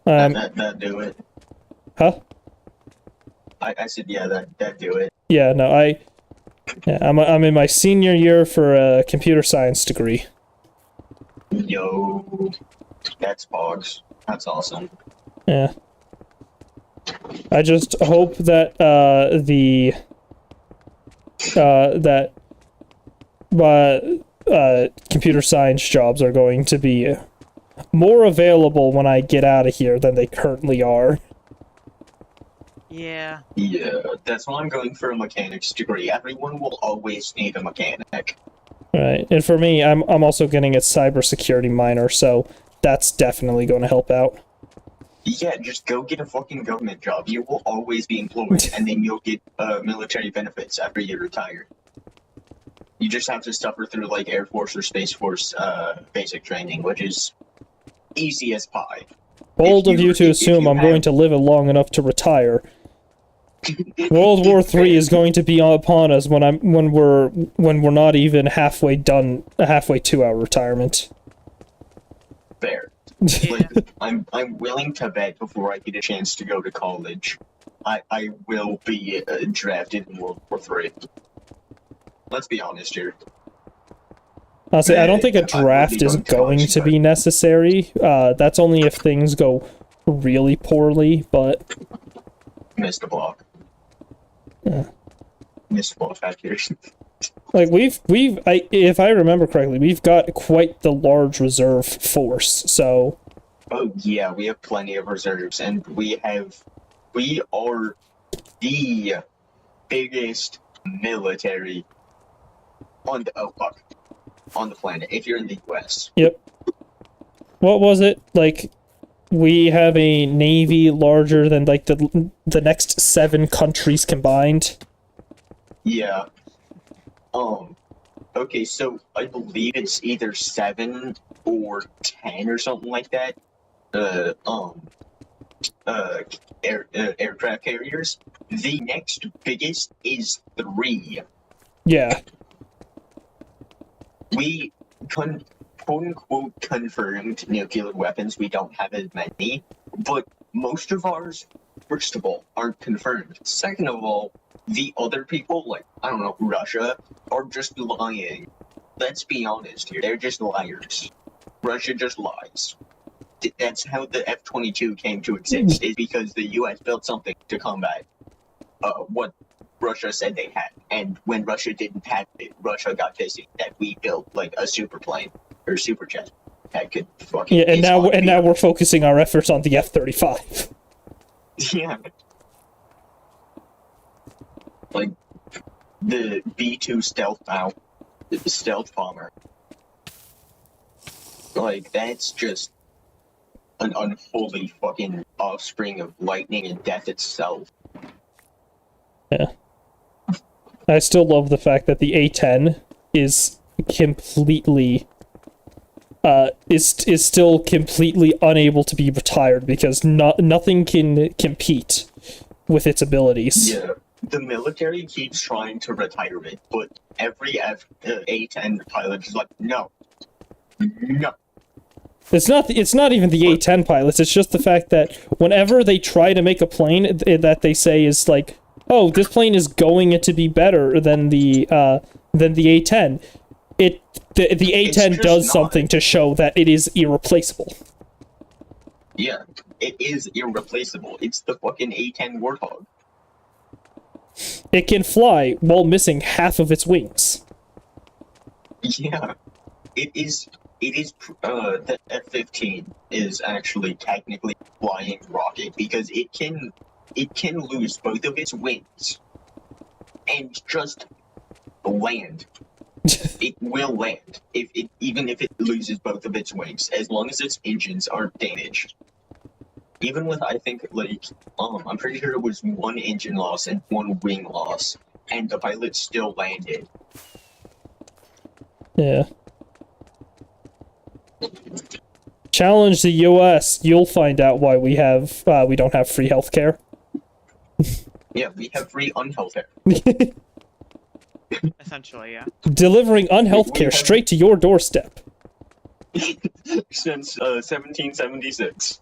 Um, That do it. huh? I said, yeah, that do it. Yeah, no, I'm in my senior year for a computer science degree. Yo. That's Pogs. That's awesome. Yeah. I just hope that computer science jobs are going to be more available when I get out of here than they currently are. Yeah. Yeah, that's why I'm going for a mechanics degree. Everyone will always need a mechanic. Right. And for me, I'm also getting a cybersecurity minor, so that's definitely going to help out. Yeah, just go get a fucking government job. You will always be employed, and then you'll get military benefits after you retire. You just have to suffer through, like, Air Force or Space Force basic training, which is easy as pie. Bold of you to assume I'm going to live long enough to retire. World War III is going to be upon us when we're not even halfway done, halfway to our retirement. Fair. Yeah. Like, I'm willing to bet before I get a chance to go to college, I will be drafted in World War III. Let's be honest here. Honestly, I don't think a draft is going to be necessary. That's only if things go really poorly, but... Missed the block. Yeah. Missed the block back here. Like, if I remember correctly, we've got quite the large reserve force, so... Oh yeah, we have plenty of reserves, and we are the biggest military on the planet, if you're in the US. Yep. What was it? Like, we have a navy larger than, like, the next 7 countries combined. Yeah. Okay, so I believe it's either 7 or 10 or something like that. Aircraft carriers. The next biggest is 3. Yeah. We quote unquote confirmed nuclear weapons. We don't have as many, but most of ours, first of all, aren't confirmed. Second of all, the other people, like, I don't know, Russia, are just lying. Let's be honest here. They're just liars. Russia just lies. That's how the F-22 came to exist, is because the US built something to combat what Russia said they had. And when Russia didn't have it, Russia got pissed that we built, like, a super plane or super jet that could fucking... Yeah, and now we're focusing our efforts on the F-35. Yeah. Like, the B-2 stealth bomber. Like, that's just an unholy fucking offspring of lightning and death itself. Yeah. I still love the fact that the A-10 is completely... is still completely unable to be retired because nothing can compete with its abilities. Yeah. The military keeps trying to retire it, but every A-10 pilot is like, no. No. It's not even the A-10 pilots, it's just the fact that whenever they try to make a plane that they say is like, oh, this plane is going to be better than the A-10, the A-10 does something to show that it is irreplaceable. Yeah, it is irreplaceable. It's the fucking A-10 Warthog. It can fly while missing half of its wings. Yeah, it is. The F-15 is actually technically a flying rocket because it can lose both of its wings and just land. It will land even if it loses both of its wings, as long as its engines aren't damaged. Even with, I think, like, I'm pretty sure it was 1 engine loss and 1 wing loss, and the pilot still landed. Yeah. Challenge the US. You'll find out why we don't have free healthcare. Yeah, we have free unhealthcare. Essentially, yeah. Delivering unhealth We care have- straight to your doorstep. Since 1776.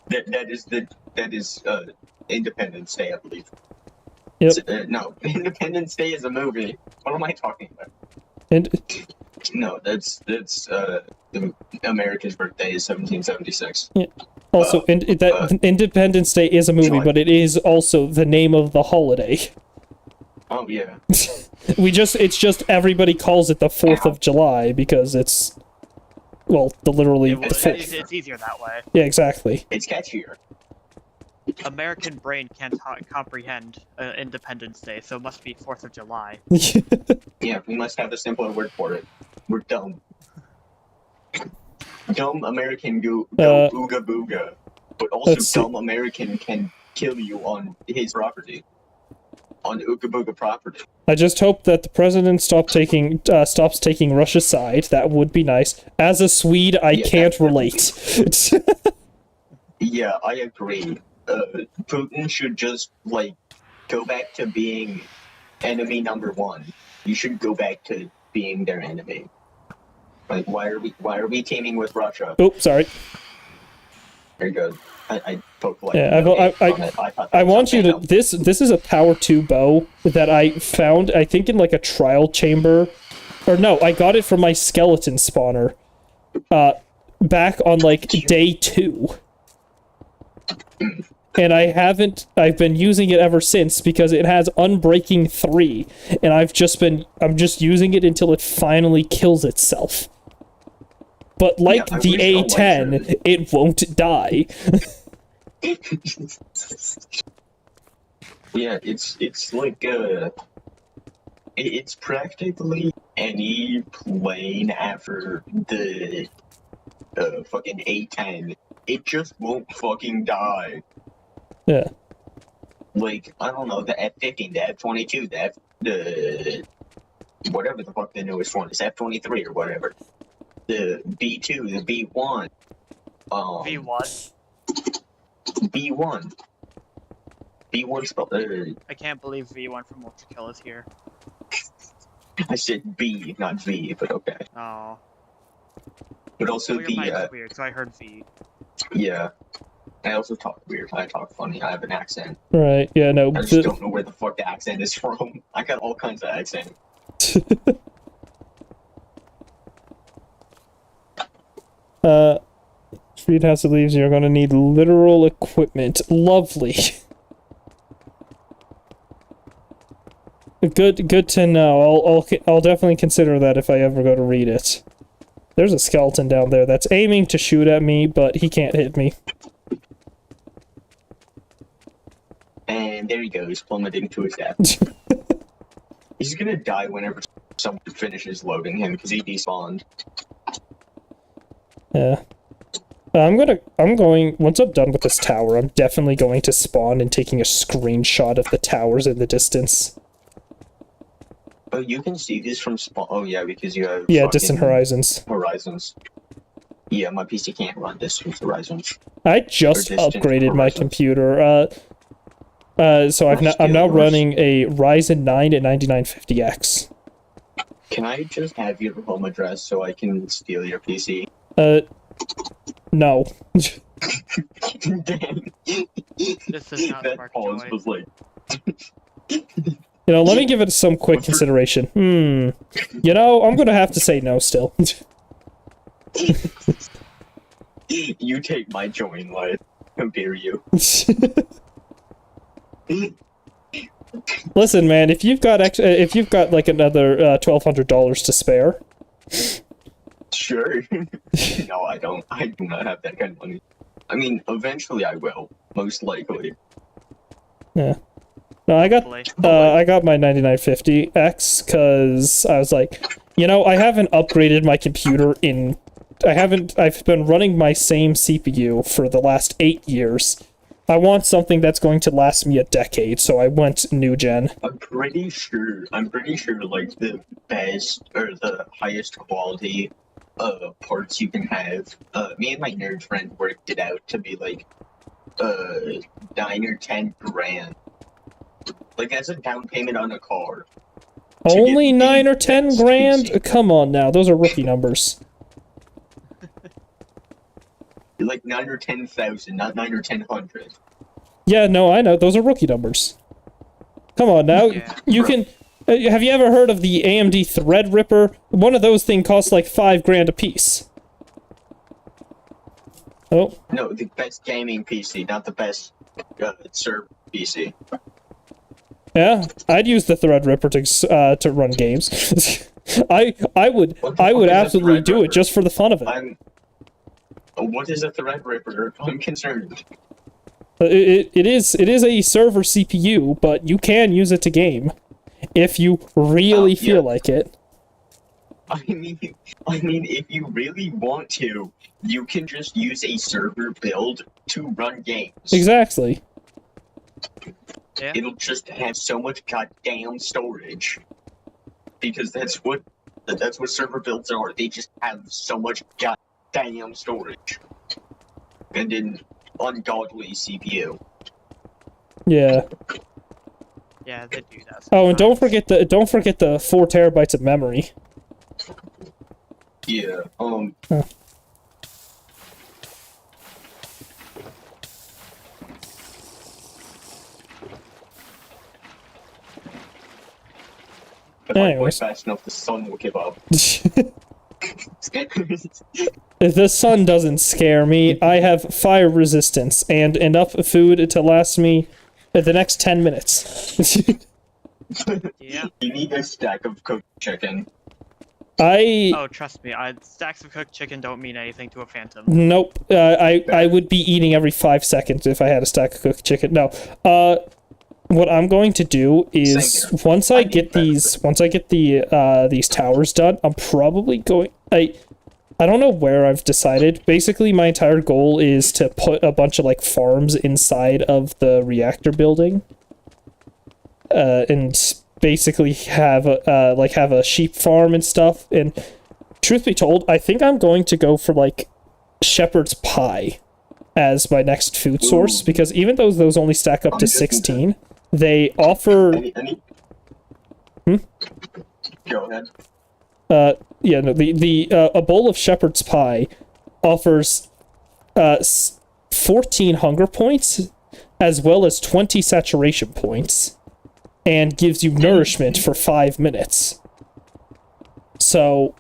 that is Independence Day, I believe. Yep. No, Independence Day is a movie. What am I talking about? And No, that's America's birthday is 1776. also, Independence Day is a movie, July. but it is also the name of the holiday. Oh yeah. It's just everybody calls it the 4th of July because it's, well, literally the 4th. It's easier that way. Yeah, exactly. It's catchier. American brain can't comprehend Independence Day, so it must be 4th of July. Yeah, we must have a simpler word for it. We're dumb. Dumb American go ooga booga. But also let's see. dumb American can kill you on his property. On ooga booga property. I just hope that the president stops taking Russia's side. That would be nice. As a Swede, I Yeah, can't that would be- relate. Yeah, I agree. Putin should just, like, go back to being enemy number one. You should go back to being their enemy. Like, why are we teaming with Russia? Oops, sorry. Very good. I poked like Yeah, I want you to. This is a Power 2 bow that I found. I think in like a trial chamber, or no, I got it from my skeleton spawner. Back on like day 2. And I've been using it ever since because it has Unbreaking 3, and I'm just using it until it finally kills itself. But like I the wish no A10, one should. it won't die. Yeah, it's like it's practically any plane after the fucking A10. It just won't fucking die. Yeah. Like, I don't know, the F-15, the F-22, the whatever the fuck the newest one is, F-23 or whatever. The B2, the B1. V1? B1. B1 spelled, I can't believe V1 from Ultra Kill is here. I said B, not V, but okay. Oh. But also Well, your the, mic's weird, so I heard V. yeah. I also talk weird. I talk funny. I have an accent. Right. Yeah. No. I just don't know where the fuck the accent is from. I got all kinds of accent. Street House of Leaves. You're gonna need literal equipment. Lovely. Good to know. I'll definitely consider that if I ever go to read it. There's a skeleton down there that's aiming to shoot at me, but he can't hit me. And there he goes, plummeting to his death. He's gonna die whenever someone finishes loading him because he despawned. Yeah. I'm going, once I'm done with this tower, I'm definitely going to spawn and taking a screenshot of the towers in the distance. Oh, you can see this from spawn. Oh yeah, because you have Yeah, fucking distant horizons. horizons. Yeah, my PC can't run distant horizons. I just Or distant upgraded my horizons. computer. So I'm now Skills. running a Ryzen 9 at 9950X. Can I just have your home address so I can steal your PC? No. Dang. This does not That spark pause joy. was like. You know, let me give it some quick consideration. You know, I'm gonna have to say no still. You take my join life. How dare you? Listen, man, if you've got like another $1,200 to spare, Sure. No, I don't. I do not have that kind of money. I mean, eventually I will. Most likely. yeah. No, I got Hopefully. I got my 9950X because I was like, you know, I haven't upgraded my computer in. I've been running my same CPU for the last 8 years. I want something that's going to last me a decade, so I went new gen. I'm pretty sure, like, the best, or the highest quality, parts you can have, me and my nerd friend worked it out to be, like, 9 or 10 grand Like that's a down payment on a car. Only get 9 the or 10 best grand? PC. Come on now, those are rookie numbers. Like 9 or 10,000, not 9 or 10,000. Yeah, no, I know, those are rookie numbers. Come on now, Yeah. you can... have you ever heard of the AMD Threadripper? One of those things costs like 5 grand a piece. Oh, No, the best gaming PC, not the best server PC. yeah, I'd use the Threadripper to run games. I would What the I fuck would is a absolutely do it Threadripper? just for the fun of it. What is a Threadripper? I'm concerned. It is a server CPU, but you can use it to game if you really yeah. feel like it. I mean, if you really want to, you can just use a server build to run games. Exactly. Yeah. It'll just have so much goddamn storage. Because that's what server builds are. They just have so much goddamn storage. And an ungodly CPU. Yeah. Yeah, they do that. Oh, and don't sometimes. forget the 4 terabytes of memory. Yeah, Huh. if I play Anyways. fast enough, the sun will give up. The sun doesn't scare me. I have fire resistance and enough food to last me the next 10 minutes. Yeah. You need a stack of cooked chicken. Oh, trust me, stacks of cooked chicken don't mean anything to a phantom. Nope. I would be eating every 5 seconds if I had a stack of cooked chicken. No. What I'm going to do is Same here. once I I get need that. these towers done, I'm probably going. I don't know where I've decided. Basically, my entire goal is to put a bunch of like farms inside of the reactor building, and basically have a sheep farm and stuff. And truth be told, I think I'm going to go for like shepherd's pie as my next food source, because even though those only stack up to 16, they offer Any? Go ahead. yeah, no, a bowl of shepherd's pie offers 14 hunger points as well as 20 saturation points and gives you nourishment for 5 minutes. So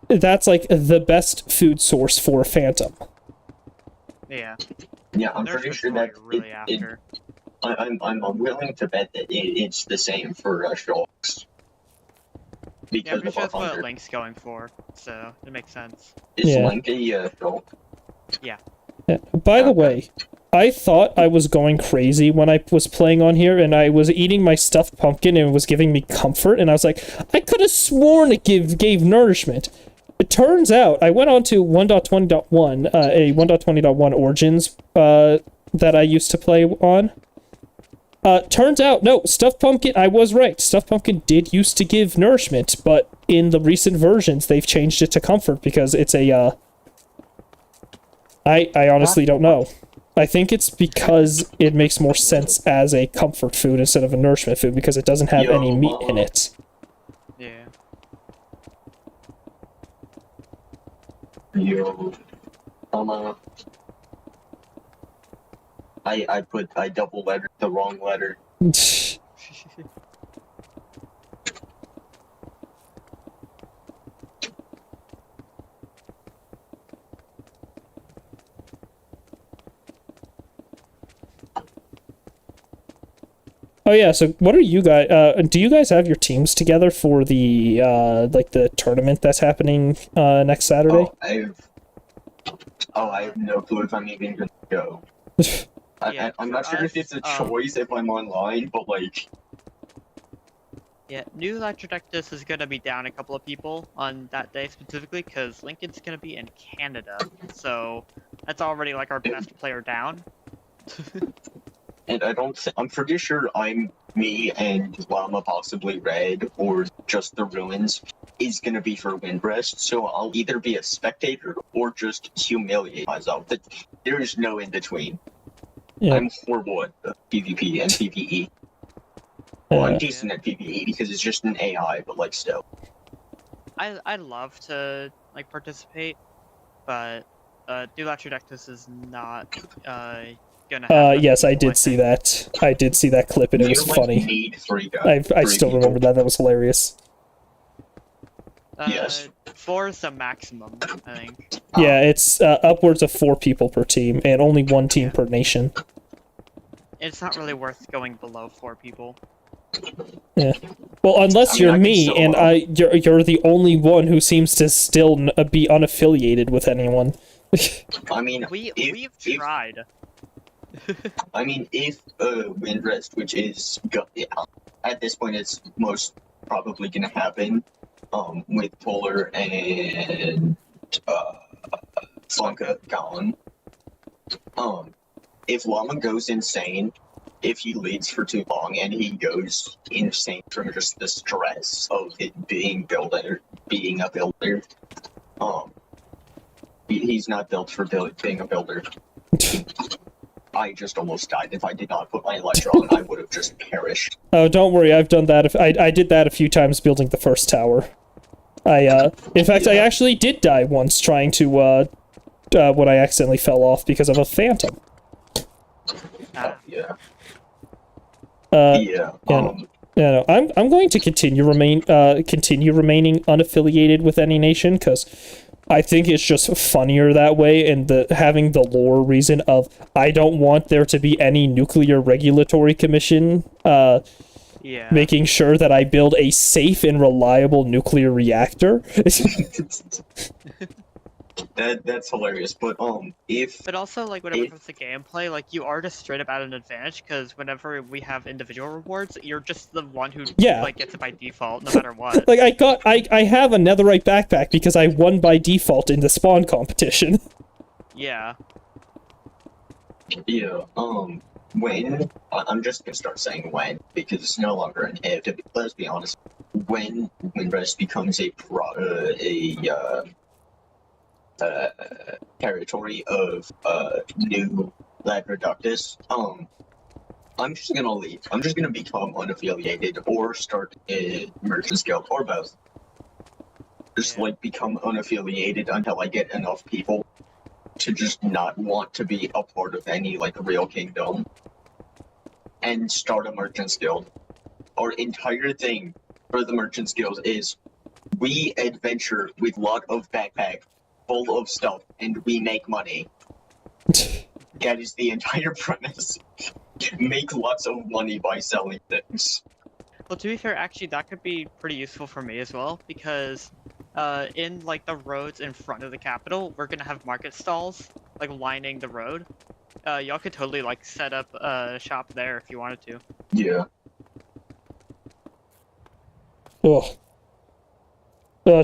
that's like the best food source for a phantom. Yeah. Yeah, I'm pretty Nourishment's sure what that you're really after. I'm willing to bet that it's the same for sharks. Yeah, Because I'm pretty of sure our that's what hunger. Link's going for, so it makes sense. Is Yeah. Link a shark? Yeah. By the way, I thought I was going crazy when I was playing on here, and I was eating my stuffed pumpkin and it was giving me comfort, and I was like, I could have sworn it gave nourishment. It turns out I went on to 1.20.1, a 1.20.1 Origins that I used to play on. Turns out, no, stuffed pumpkin, I was right. Stuffed pumpkin did used to give nourishment, but in the recent versions, they've changed it to comfort because it's a, I honestly don't know. I think it's because it makes more sense as a comfort food instead of a nourishment food because it doesn't have any meat in it. Yeah. Yo. I double lettered the wrong letter. Oh yeah, so what are you guys, do you guys have your teams together for the, like the tournament that's happening, next Saturday? I have no clue if I'm even gonna go. Yeah, I'm not for sure if it's a us, choice if I'm online, but like, Yeah, New Electrodectus is gonna be down a couple of people on that day specifically because Lincoln's gonna be in Canada, so that's already like our best player down. and I'm pretty sure me and Llama, possibly Red, or just the Ruins, is gonna be for Windrest, so I'll either be a spectator or just humiliate myself. There is no in between. Yeah. I'm horrible at PvP and PvE. Well, I'm Yeah. decent at PvE because it's just an AI, but like still. I'd love to like participate, but New Latrodectus is not gonna have enough Yes, I people, did see think. that. I did see that clip, and it You was like funny. need three guys. I still remember that. That was hilarious. Yes. 4 is the maximum, I think. Yeah, it's upwards of 4 people per team, and only 1 team per nation. It's not really worth going below 4 people. Well, unless I mean, you're I can me, still, and you're the only one who seems to still be unaffiliated with anyone. I mean, We've if tried. if Windrest, which is yeah, at this point, it's most probably gonna happen, with Polar and Slunka gone. If Llama goes insane, if he leads for too long and he goes insane from just the stress of it being being a builder, he's not built for being a builder. I just almost died. If I did not put my Electro on, I would have just perished. Oh, don't worry, I've done that. I did that a few times building the first tower. In fact, I actually did die once trying to, when I accidentally fell off because of a phantom. Yeah. Yeah, Yeah. no, I'm going to continue remaining unaffiliated with any nation because I think it's just funnier that way, and having the lore reason of I don't want there to be any nuclear regulatory commission Yeah. making sure that I build a safe and reliable nuclear reactor. That's hilarious. But if But also, like, whenever it If- comes to gameplay, like, you are just straight up at an advantage, because whenever we have individual rewards, you're just the one who, Yeah. like, gets it by default, no matter what. Like I have a netherite backpack because I won by default in the spawn competition. Yeah. Yeah, when I'm just gonna start saying when because it's no longer an if. Let's be honest. When Windrest becomes a territory of new Ladroductus, I'm just gonna leave. I'm just gonna become unaffiliated or start a Merchant's Guild or both. Just Yeah. like become unaffiliated until I get enough people to just not want to be a part of any like real kingdom and start a Merchant's Guild. Our entire thing for the Merchant's Guild is we adventure with lot of backpack full of stuff and we make money. That is the entire premise. Make lots of money by selling things. Well, to be fair, actually, that could be pretty useful for me as well, because in, like, the roads in front of the capital, we're gonna have market stalls, like, lining the road. Y'all could totally, like, set up a shop there if you wanted to. Yeah. Ugh.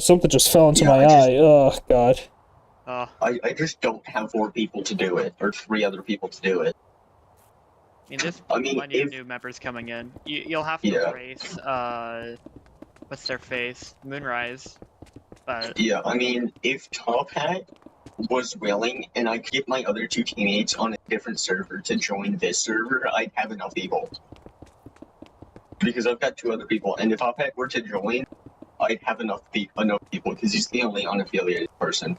Something just fell into Yeah, my I just- eye. Oh god. I just don't have 4 people to do it, or 3 other people to do it. I mean, there's I mean, plenty of if- new members coming in. You'll have to Yeah. race, what's their face? Moonrise. But, Yeah, I mean, if Top Hat was willing and I could get my other 2 teammates on a different server to join this server, I'd have enough people. Because I've got 2 other people, and if Top Hat were to join, I'd have enough people because he's the only unaffiliated person.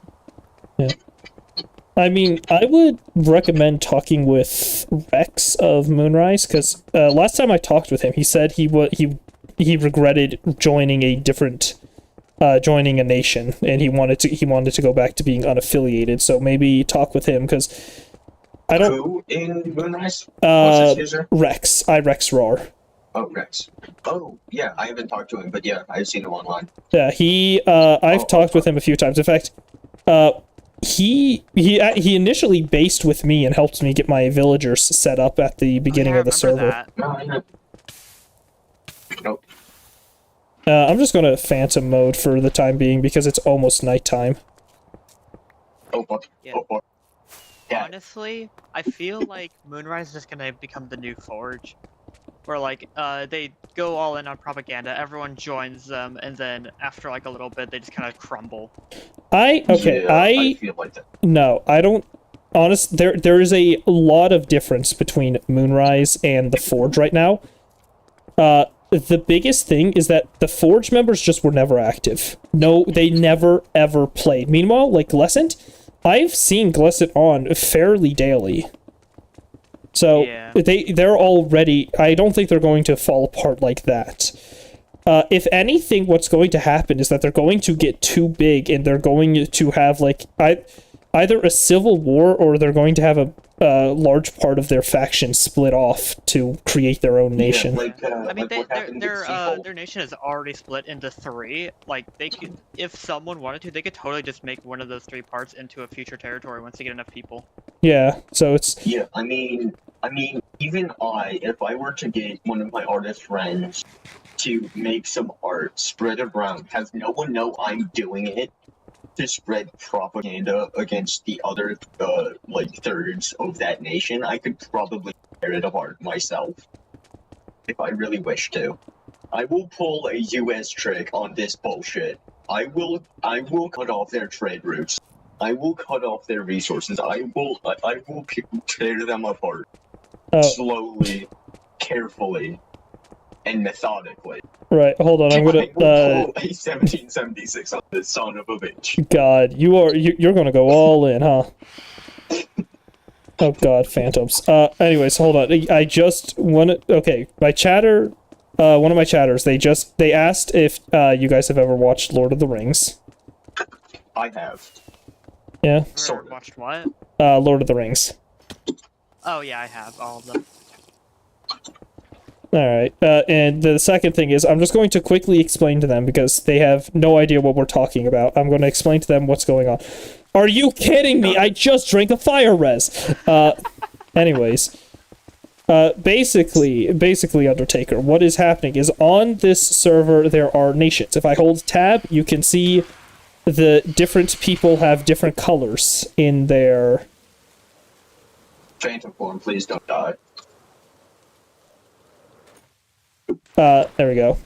I mean, I would recommend talking with Rex of Moonrise because last time I talked with him, he said he regretted joining a nation, and he wanted to go back to being unaffiliated. So maybe talk with him because I don't. Who in Moonrise? What's his user? Rex. Rex Roar. Oh, Rex. Oh, yeah, I haven't talked to him, but yeah, I've seen him online. Yeah, I've talked with him a few times. In fact, he initially based with me and helped me get my villagers set up at the beginning I of the remember server. that. No, I know. Nope. I'm just gonna phantom mode for the time being because it's almost nighttime. Oh, fuck. Yeah. Oh, fuck. Yeah. Honestly, I feel like Moonrise is just gonna become the new Forge. Where, like, they go all in on propaganda, everyone joins them, and then after, like, a little bit, they just kind of crumble. Yeah, I I feel like that. no, I don't. There is a lot of difference between Moonrise and the Forge right now. the biggest thing is that the Forge members just were never active. No, they never ever played. Meanwhile, like Glessant, I've seen Glessant on fairly daily. So Yeah. they're already. I don't think they're going to fall apart like that. If anything, what's going to happen is that they're going to get too big, and they're going to have like either a civil war, or they're going to have a large part of their faction split off to create their own nation. Yeah, like, I mean, like what happened with Seafold. their nation is already split into 3. Like, they could, if someone wanted to, they could totally just make one of those 3 parts into a future territory once they get enough people. Yeah, so it's Yeah, I mean, even if I were to get one of my artist friends to make some art, spread it around, have no one know I'm doing it, to spread propaganda against the other, like, thirds of that nation, I could probably tear it apart myself. If I really wish to. I will pull a US trick on this bullshit. I will cut off their trade routes. I will cut off their resources. I will tear them apart. oh, Slowly, carefully, and methodically. right. Hold on, I'm I will gonna. pull a 1776 on this son of a bitch. God, you're gonna go all in, huh? Oh God, phantoms. Anyways, hold on. I just want to. Okay, my chatter. One of my chatters. They asked if you guys have ever watched Lord of the Rings. I have. Yeah. Sort of. Watched what? Lord of the Rings. Oh yeah, I have all of them. All right. And the second thing is, I'm just going to quickly explain to them because they have no idea what we're talking about. I'm going to explain to them what's going on. Are you kidding me? I just drank a fire res. Anyways, basically, Undertaker, what is happening is on this server there are nations. If I hold tab, you can see the different people have different colors in their. Phantom form, please don't die. There we go.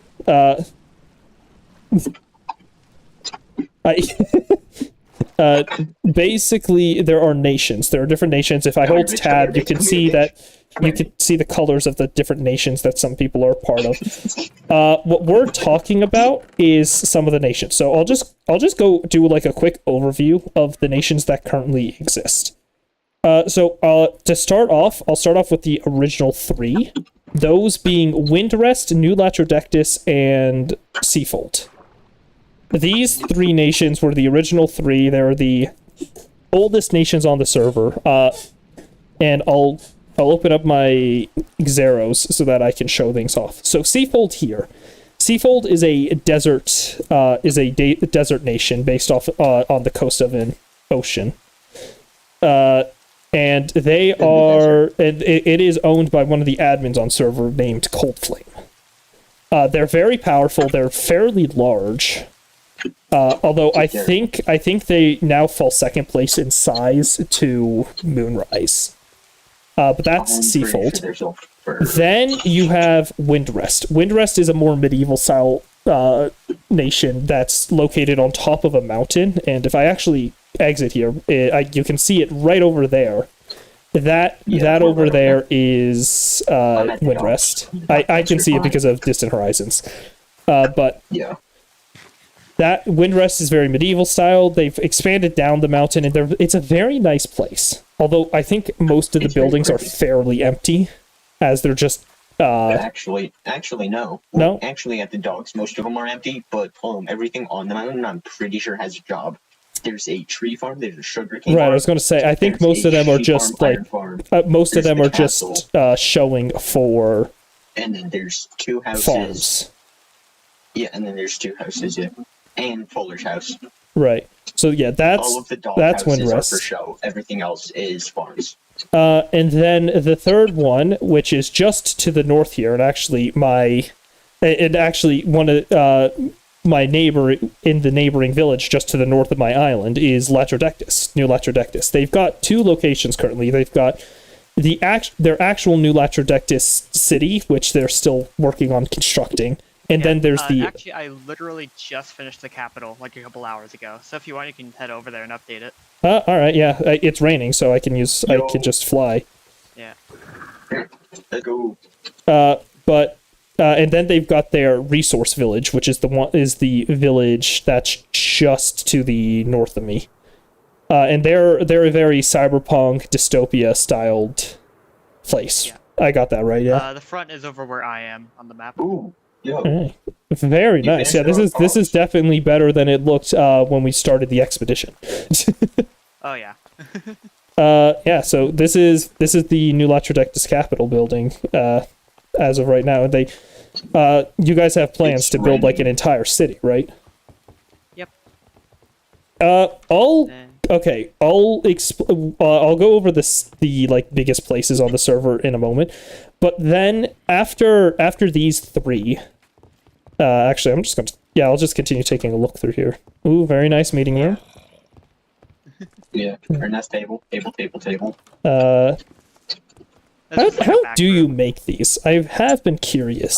Basically, there are nations. There are different nations. If I hold tab, you can see that you can see the colors of the different nations that some people are part of. What we're talking about is some of the nations. So I'll just go do like a quick overview of the nations that currently exist. So to start off, I'll start off with the original 3. Those being Windrest, New Latrodectus, and Seafold. These 3 nations were the original 3. They're the oldest nations on the server. And I'll open up my Xeros so that I can show things off. So Seafold here. Seafold is a desert desert nation based off on the coast of an ocean. And they are, and it is owned by one of the admins on server named Coldflame. They're very powerful. They're fairly large. Although I think they now fall second place in size to Moonrise. But that's Seafold. Then you have Windrest. Windrest is a more medieval style nation that's located on top of a mountain. And if I actually exit here, you can see it right over there. That over there is Windrest. I can see it because of Distant Horizons. But yeah. That Windrest is very medieval style. They've expanded down the mountain, and it's a very nice place. Although I think most of the buildings are fairly empty, as they're just. Actually, no. No? Actually, at the docks, most of them are empty, but everything on the mountain, I'm pretty sure has a job. There's a tree farm, there's a sugar cane Right, farm. I was going to say, I think there's most of a them are sheep just farm, like. iron farm, Most of there's them the are just showing for and then there's 2 houses. farms. Yeah, and then there's 2 houses, yeah. And Fuller's house. Right. So yeah, All of the dog that's houses are Windrest. for show. Everything else is farms. And then the third one, which is just to the north here, and actually one of my neighbor in the neighboring village just to the north of my island is Latrodectus, New Latrodectus. They've got 2 locations currently. They've got their actual New Latrodectus city, which they're still working on constructing. And then there's the... Actually, I literally just finished the capital like a couple hours ago. So if you want, you can head over there and update it. all right, yeah. It's raining, so I can just fly. Yeah. Let's go. But And then they've got their resource village, which is the village that's just to the north of me. And they're a very cyberpunk dystopia styled place. Yeah. I got that right, yeah. The front is over where I am on the map. Ooh, yo. Alright. Very You nice. finished Yeah, it this on is pause. definitely better than it looked when we started the expedition. Oh yeah. Yeah, so this is the New Latrodectus Capital building as of right now. They you guys have plans It's to build like raining. an entire city, right? Yep. I'll And okay. I'll go over the like biggest places on the server in a moment, but then after these three, actually, I'll just continue taking a look through here. Ooh, very nice meeting room. Yeah, very nice table. How there's just, like, a back do you room. make these? I have been curious.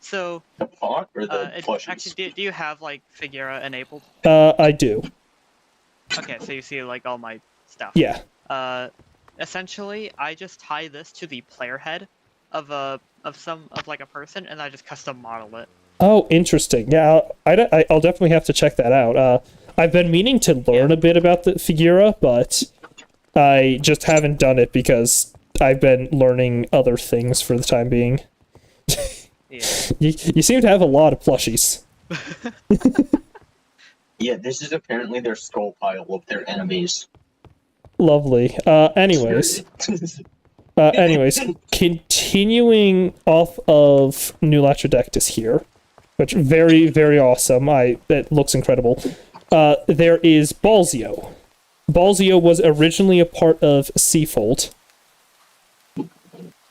So The pot or the plushies? actually, do you have like Figura enabled? I do. Okay, so you see like all my stuff. Yeah. Essentially, I just tie this to the player head of a person, and I just custom model it. Oh, interesting. Yeah, I'll definitely have to check that out. I've been meaning to learn a bit about the Figura, but I just haven't done it because I've been learning other things for the time being. Yeah. You seem to have a lot of plushies. Yeah, this is apparently their skull pile of their enemies. Lovely. Anyways, continuing off of New Latrodectus here, which very, very awesome. It looks incredible. There is Balzio. Balzio was originally a part of Seafold.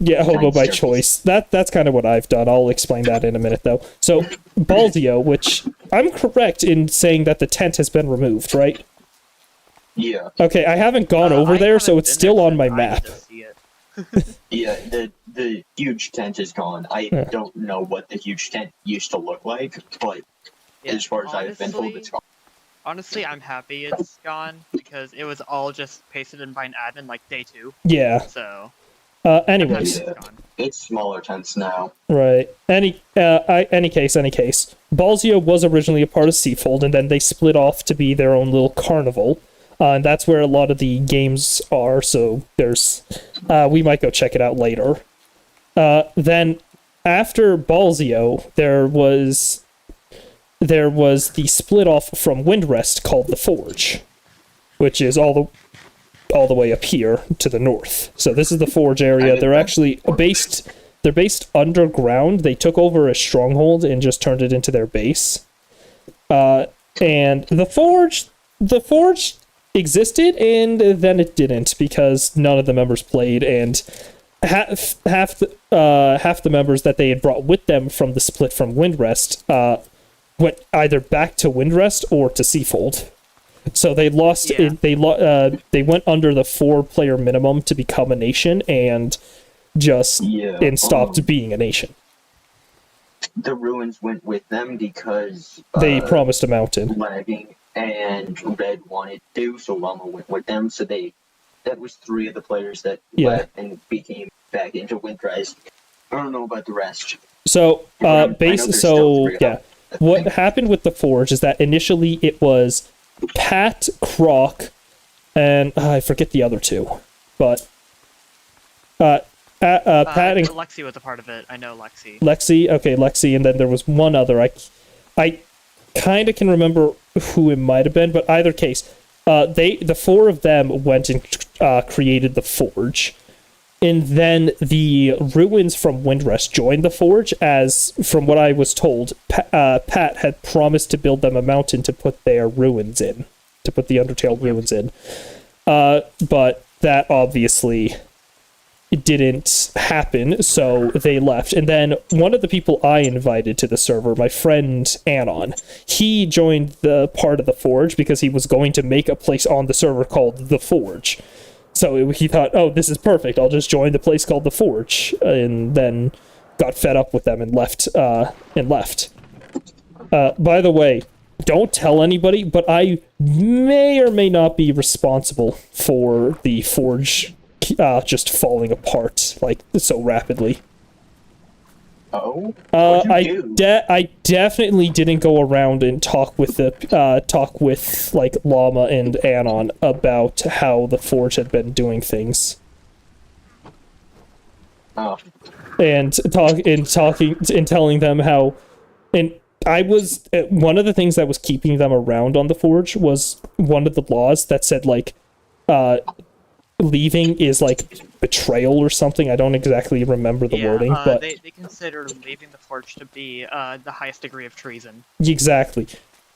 Yeah, hobo by choice. That's kind of what I've done. I'll explain that in a minute, though. So, Balzio, which I'm correct in saying that the tent has been removed, right? Yeah, Okay, I haven't gone over I there, so haven't it's been still there on my since I map. just see it. yeah. The huge tent is gone. I Yeah. don't know what the huge tent used to look like, but Yeah, as far as I've been told, it's gone. Honestly, I'm happy it's gone because it was all just pasted in by an admin like day 2. Yeah. So I'm happy Anyways, it's gone. It's smaller tents now. right. Any case. Balzio was originally a part of Seafold, and then they split off to be their own little carnival. And that's where a lot of the games are, so we might go check it out later. Then, after Balzio, there was the split off from Windrest called the Forge, which is all the way up here to the north. So this is the Forge area. They're actually based underground. They took over a stronghold and just turned it into their base. And the Forge existed, and then it didn't because none of the members played, and half the members that they had brought with them from the split from Windrest went either back to Windrest or to Seafold. So they lost. Yeah. They went under the 4-player minimum to become a nation, and stopped being a nation. The ruins went with them because They promised a mountain. lagging and Red wanted to, so Llama went with them. So that was 3 of the players that Yeah. left and became back into Windrest. I don't know about the rest. So, I know there's still 3 of them. what happened with the Forge is that initially it was Pat, Croc, and I forget the other 2, but Pat and Lexi was a part of it. I know Lexi. Lexi. Okay, Lexi, and then there was one other. I kind of can remember who it might have been, but either case, the 4 of them went and created the Forge. And then the ruins from Windrest joined the Forge, as, from what I was told, Pat had promised to build them a mountain to put their ruins in, to put the Undertale ruins in. But that obviously didn't happen, so they left. And then one of the people I invited to the server, my friend Anon, he joined the part of the Forge because he was going to make a place on the server called The Forge. So he thought, oh, this is perfect. I'll just join the place called The Forge, and then got fed up with them and left. By the way, don't tell anybody, but I may or may not be responsible for the Forge just falling apart like so rapidly. Oh? What'd you do? I definitely didn't go around and talk with like Llama and Anon about how the Forge had been doing things. Oh. And telling them how, and I was one of the things that was keeping them around on the Forge was one of the laws that said like leaving is like betrayal or something. I don't exactly remember the wording, but they consider leaving the Forge to be the highest degree of treason. exactly.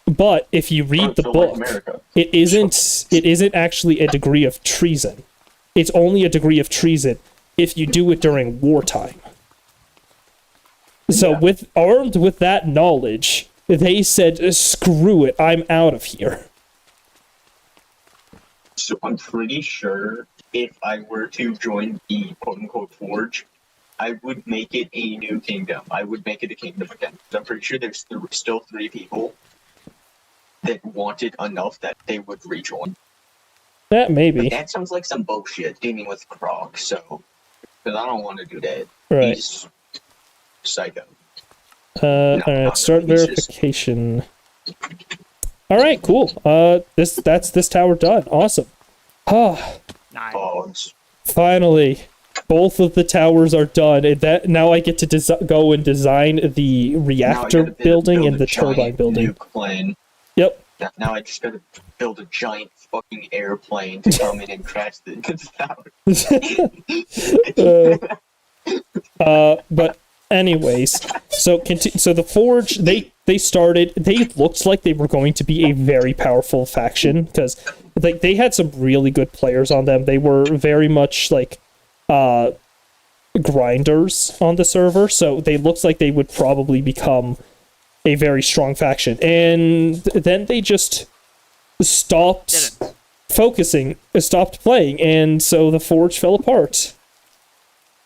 But if you read the So like book, America. it isn't actually a degree of treason. It's only a degree of treason if you do it during wartime. So Yeah. armed with that knowledge, they said, "Screw it, I'm out of here." So I'm pretty sure if I were to join the quote-unquote Forge, I would make it a new kingdom. I would make it a kingdom again. I'm pretty sure there's still 3 people that want it enough that they would rejoin. That maybe. That sounds like some bullshit dealing with Croc, so... Because I don't want to do that. Right. He's psycho. Alright, start he's just- verification. Alright, cool. That's this tower done. Awesome. Ah, Nice. Dogs. finally. Both of the towers are done. And that now I get to go and design the Now I reactor gotta building build and a the turbine giant building. nuke plane. Yep. Now I just gotta build a giant fucking airplane to come in and crash the tower. But anyways, so the Forge, they looked like they were going to be a very powerful faction because like they had some really good players on them. They were very much like grinders on the server, so they looked like they would probably become a very strong faction. And then they just stopped Didn't. stopped playing, and so the Forge fell apart.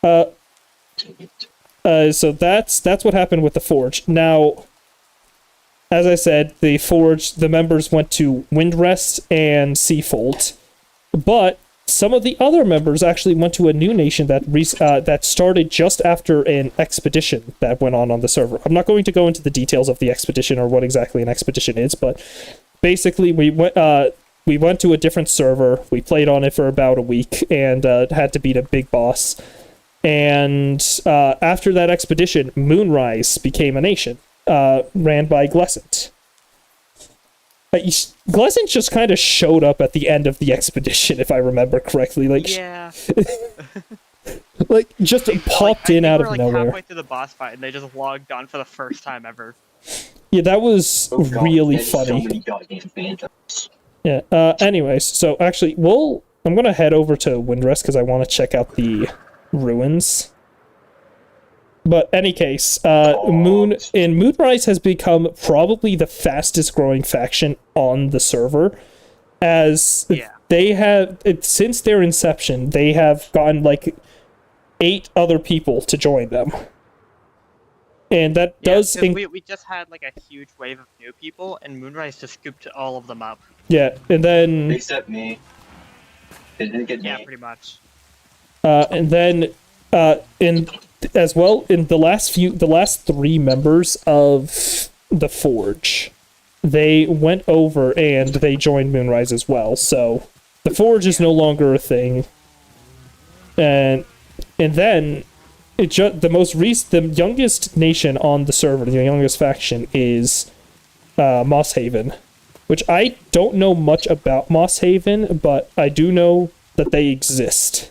So that's what happened with the Forge. Now, as I said, the Forge, the members went to Windrest and Seafold, but some of the other members actually went to a new nation that started just after an expedition that went on the server. I'm not going to go into the details of the expedition or what exactly an expedition is, but basically we went to a different server. We played on it for about a week and had to beat a big boss. And after that expedition, Moonrise became a nation, ran by Glessent. Glessent just kind of showed up at the end of the expedition, if I remember correctly. Yeah. Like just popped in out of like nowhere. halfway through the boss fight, and they just logged on for the first time ever. Yeah, that was Oh God, really there's so funny. many goddamn phantoms. Yeah. Anyways, so actually, I'm gonna head over to Windrest because I want to check out ruins. But any case, Moonrise has become probably the fastest growing faction on the server, as they have since their inception they have gotten like 8 other people to join them, and that does 'cause we just had like a huge wave of new people, and Moonrise just scooped all of them up. yeah, and then Except me. They didn't get Yeah, me. pretty much. and then in the last 3 members of the Forge, they went over and they joined Moonrise as well. So the Forge is no longer a thing, and then the youngest nation on the server, the youngest faction is Moss Haven, which I don't know much about Moss Haven, but I do know that they exist.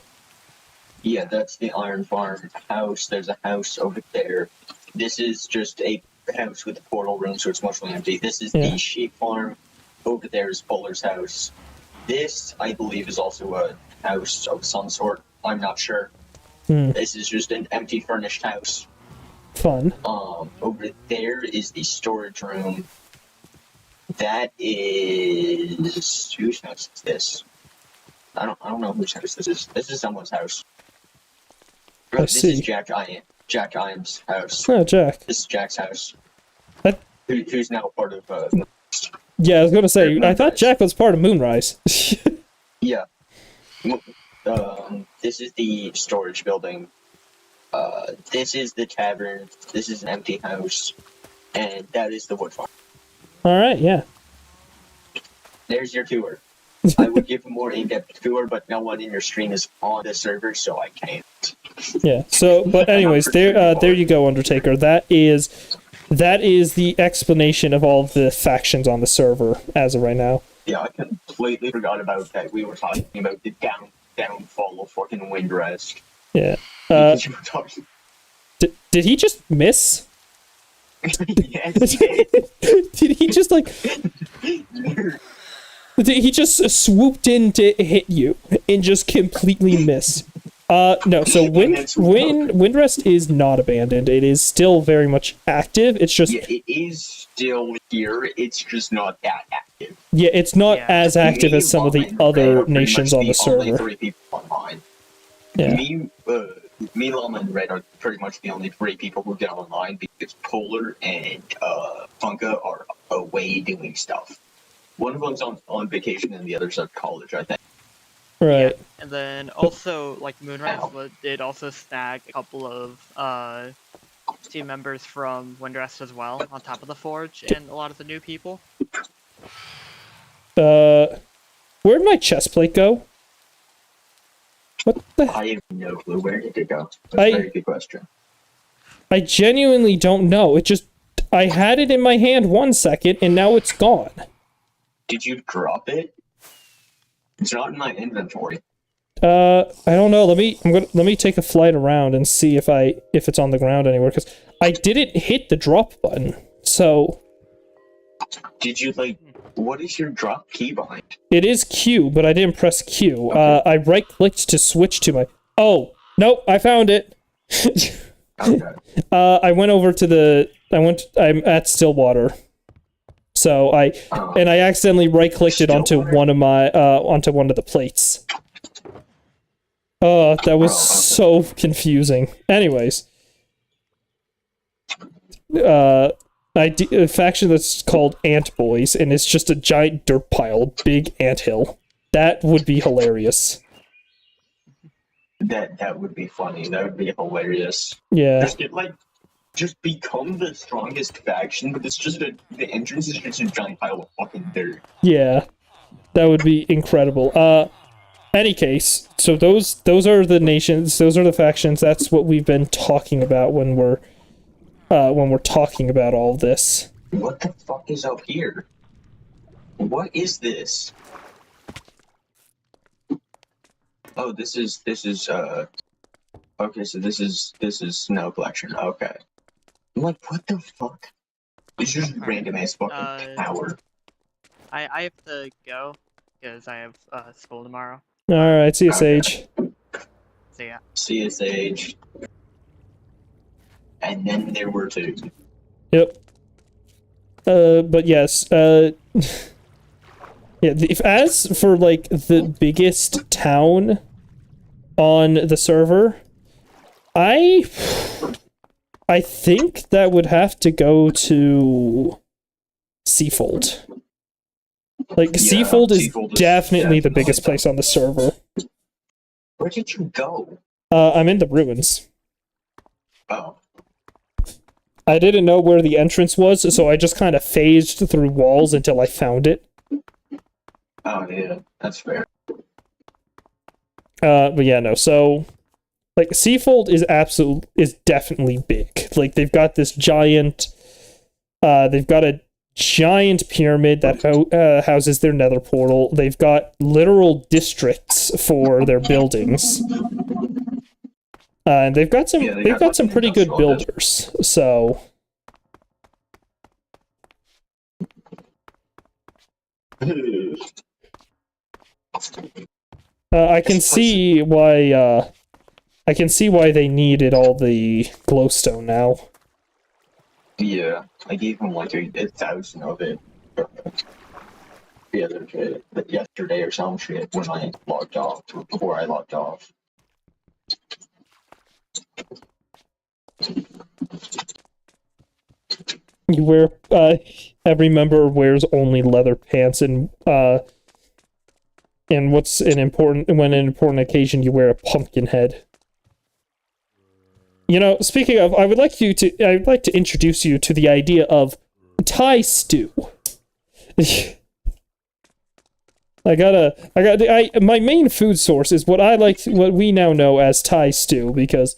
Yeah, that's the Iron Farm house. There's a house over there. This is just a house with a portal room, so it's mostly empty. This is the sheep farm. Over there is Polar's house. This, I believe, is also a house of some sort. I'm not sure. This is just an empty furnished house. Fun. Over there is the storage room. That is whose house is this? I don't know whose house this is. This is someone's house. Let's This see. is Jack Iam's house. Oh, Jack. This is Jack's house. That- Who's now part of Yeah, I was gonna say, I thought Moonrise. Jack was part of Moonrise. yeah. This is the storage building. This is the tavern. This is an empty house, and that is the wood farm. All right, yeah. There's your tour. I would give a more in-depth tour, but no one in your stream is on the server, so I can't. Yeah. So, but anyways, there you go, Undertaker. That is the explanation of all of the factions on the server as of right now. Yeah, I completely forgot about that. We were talking about the downfall of fucking Windrest. Yeah. Because you were talking. Did he just miss? Yes. Did he just like? He just swooped in to hit you and just completely miss. No. So Windrest is not abandoned. It is still very much active. It's just Yeah, it is still here. It's just not that active. yeah, it's not Yeah. as active as some of the other nations on the Only server. 3 people online. Yeah. Me, Llama, and Red are pretty much the only 3 people who get online because Polar and Funka are away doing stuff. One of them's on vacation and the other's at college, I think. Right. And then also, like, Moonrise did also snag a couple of team members from Windrest as well, on top of the Forge, and a lot of the new people. Where'd my chest plate go? What the? I have no clue. Where did it go? That's I- a very good question. I genuinely don't know. It just I had it in my hand 1 second and now it's gone. Did you drop it? It's not in my inventory. I don't know. Let me take a flight around and see if it's on the ground anywhere because I didn't hit the drop button. So Did you what is your drop keybind? it is Q, but I didn't press Q. I right clicked to switch to my. Oh nope, I found it. Okay. I went over to I'm at Stillwater. So I accidentally right clicked it onto Stillwater. one of my onto one of the plates. Oh, that was so confusing. Anyways, a faction that's called Ant Boys, and it's just a giant dirt pile, big anthill. That would be hilarious. That would be funny. That would be hilarious. Yeah. Just become the strongest faction, but it's just the entrance is just a giant pile of fucking dirt. Yeah, that would be incredible. Any case, so those are the nations, those are the factions. That's what we've been talking about when we're talking about all this. What the fuck is up here? What is this? Oh, this is okay, so this is snow collection. Okay. I'm like, what the fuck? It's just random ass fucking tower. I have to go, because I have school tomorrow. Alright, see you, Sage. So yeah. CSH. And then there were 2. Yep. But yes, yeah, if as for like the biggest town on the server, I think that would have to go to Seafold. Like, Yeah, Seafold is Seafold is definitely the definitely biggest place on the server. Where did you go? I'm in the ruins. Oh. I didn't know where the entrance was, so I just kind of phased through walls until I found it. Oh yeah, that's fair. But yeah, no, so like Seafold is definitely big. Like they've got this giant they've got a giant pyramid that houses their nether portal. They've got literal districts for their buildings. And they've got some pretty good builders. So I can see why they needed all the glowstone now. Yeah, I gave him like 1,000 of it the other day, yesterday or some shit when I logged off, before I logged off. You wear every member wears only leather pants, and what's an important occasion, you wear a pumpkin head. You know, speaking of, I'd like to introduce you to the idea of Thai stew. My main food source is what we now know as Thai stew, because,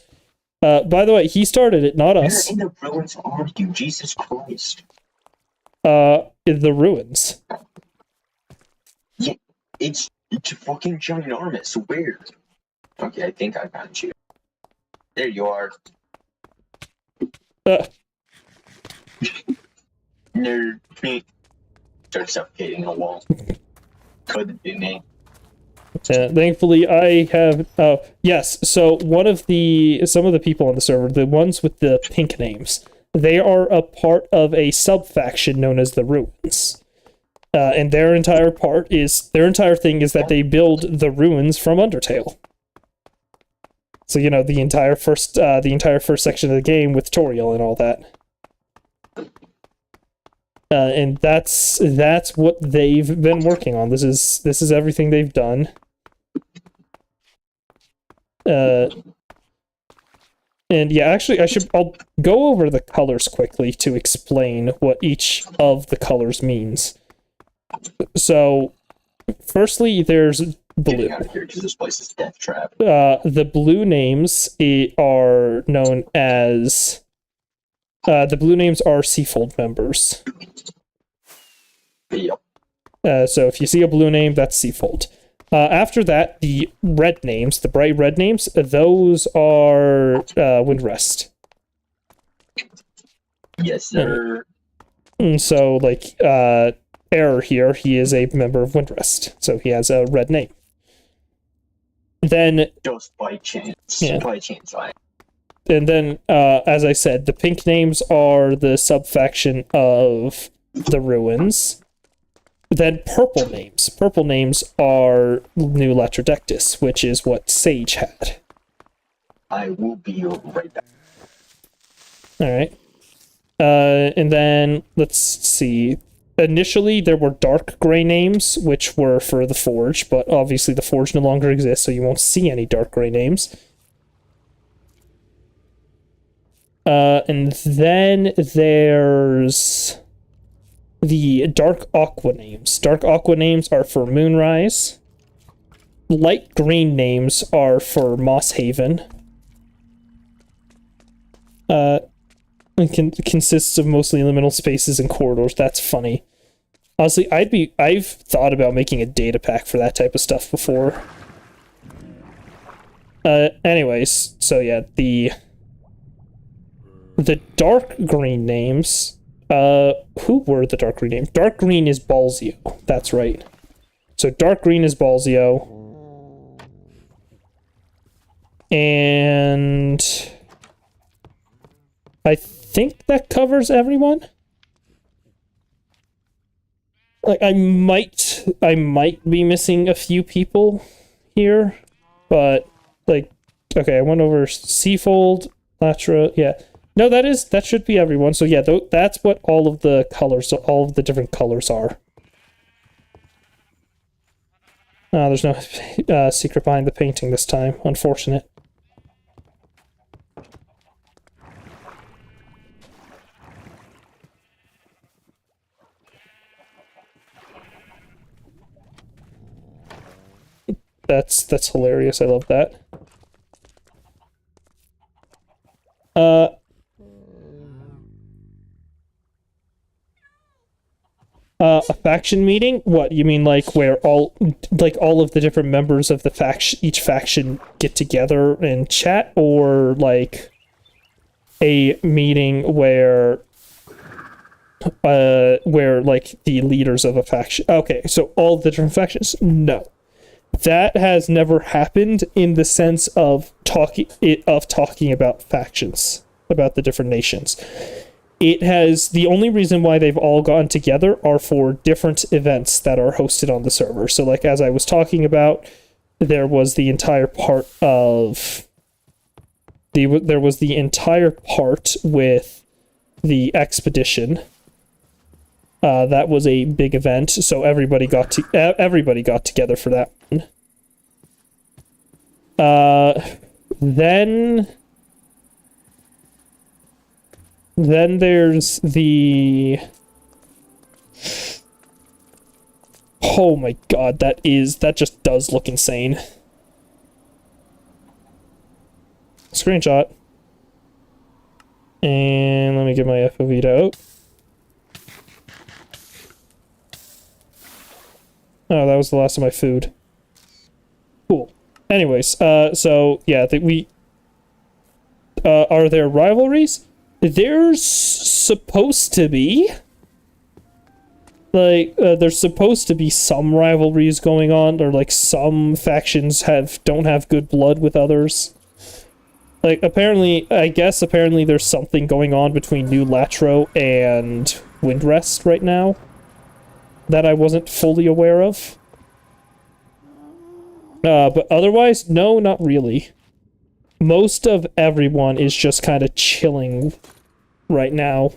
by the way, he started it, not us. Where in the ruins are you? Jesus Christ. In the ruins. Yeah, it's fucking ginormous. Where? Okay, I think I found you. There you are. Nerd. Start suffocating a wall. Could be me. Thankfully, I have. Yes. So some of the people on the server, the ones with the pink names, they are a part of a sub faction known as the Ruins. And their entire thing is that they build the ruins from Undertale. So you know the entire first section of the game with Toriel and all that. And that's what they've been working on. This is everything they've done. And yeah, actually, I'll go over the colors quickly to explain what each of the colors means. So, firstly, there's blue. Getting out of here because this place is a death trap. The blue names are known as. The blue names are Seafold members. Yep. So if you see a blue name, that's Seafold. After that, the red names, the bright red names, those are Windrest. Yes, sir. So, like, Error here, he is a member of Windrest, so he has a red name. Then... Just by chance. Yeah. By chance, And then, as I said, the pink names are the sub-faction of the Ruins. Then purple names. Purple names are New Latrodectus, which is what Sage had. I will be right back. Alright. And then, let's see. Initially, there were dark gray names, which were for the Forge, but obviously the Forge no longer exists, so you won't see any dark gray names. And then there's the Dark Aqua names. Dark Aqua names are for Moonrise. Light green names are for Moss Haven. It consists of mostly liminal spaces and corridors. That's funny. Honestly, I've thought about making a data pack for that type of stuff before. Anyways, so yeah, the dark green names, who were the dark green names? Dark green is Balzio, that's right. So dark green is Balzio. And I think that covers everyone. Like, I might be missing a few people here, but, like, okay, I went over Seafold, Latra, yeah. No, that should be everyone. So yeah, that's what all of the different colors are. There's no secret behind the painting this time. Unfortunate. That's hilarious. I love that. A faction meeting? What, you mean like where all of the different members of the each faction get together and chat, or like a meeting where like the leaders of a faction? Okay, so all the different factions? No. That has never happened in the sense of talking about factions, about the different nations. It has, the only reason why they've all gone together are for different events that are hosted on the server. So like, as I was talking about, there was the entire part with the expedition. That was a big event, so everybody got together for that one. Then Then there's the... Oh my god, that just does look insane. Screenshot. And let me get my FOV out. Oh, that was the last of my food. Cool. Anyways, so yeah, are there rivalries? There's supposed to be. Like, there's supposed to be some rivalries going on, or like some factions don't have good blood with others. Like, apparently there's something going on between New Latro and Windrest right now that I wasn't fully aware of. But otherwise, no, not really. Most of everyone is just kind of chilling right now.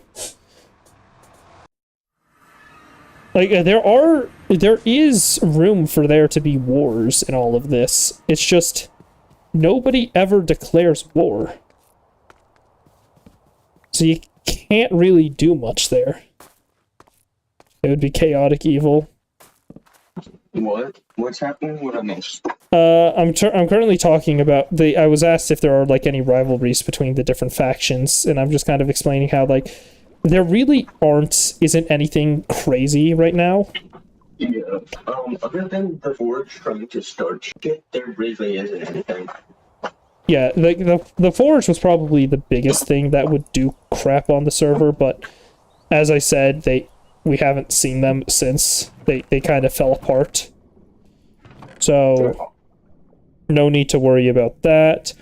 Like, there is room for there to be wars in all of this. It's just, nobody ever declares war. So you can't really do much there. It would be chaotic evil. What? What's happening? What I missed? I'm currently talking about I was asked if there are, like, any rivalries between the different factions, and I'm just kind of explaining how, like, there really isn't anything crazy right now. Yeah. Other than the Forge trying to start shit, there really isn't anything. Yeah, like, the Forge was probably the biggest thing that would do crap on the server, but as I said, we haven't seen them since. They kind of fell apart. So, no need to worry about that.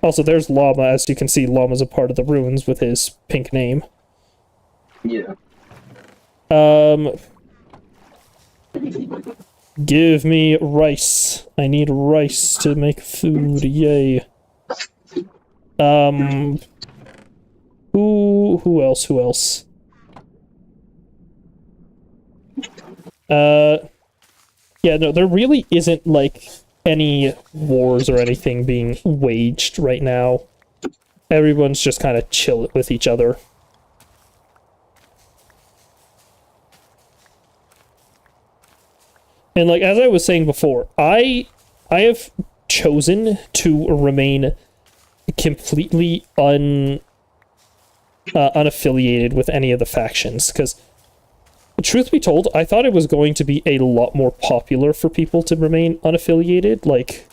Also, there's Llama. As you can see, Llama's a part of the ruins with his pink name. Yeah. Give me rice. I need rice to make food. Yay. Who else? Yeah, no, there really isn't, like, any wars or anything being waged right now. Everyone's just kind of chill with each other. And, like, as I was saying before, I have chosen to remain completely unaffiliated with any of the factions, because truth be told, I thought it was going to be a lot more popular for people to remain unaffiliated. Like,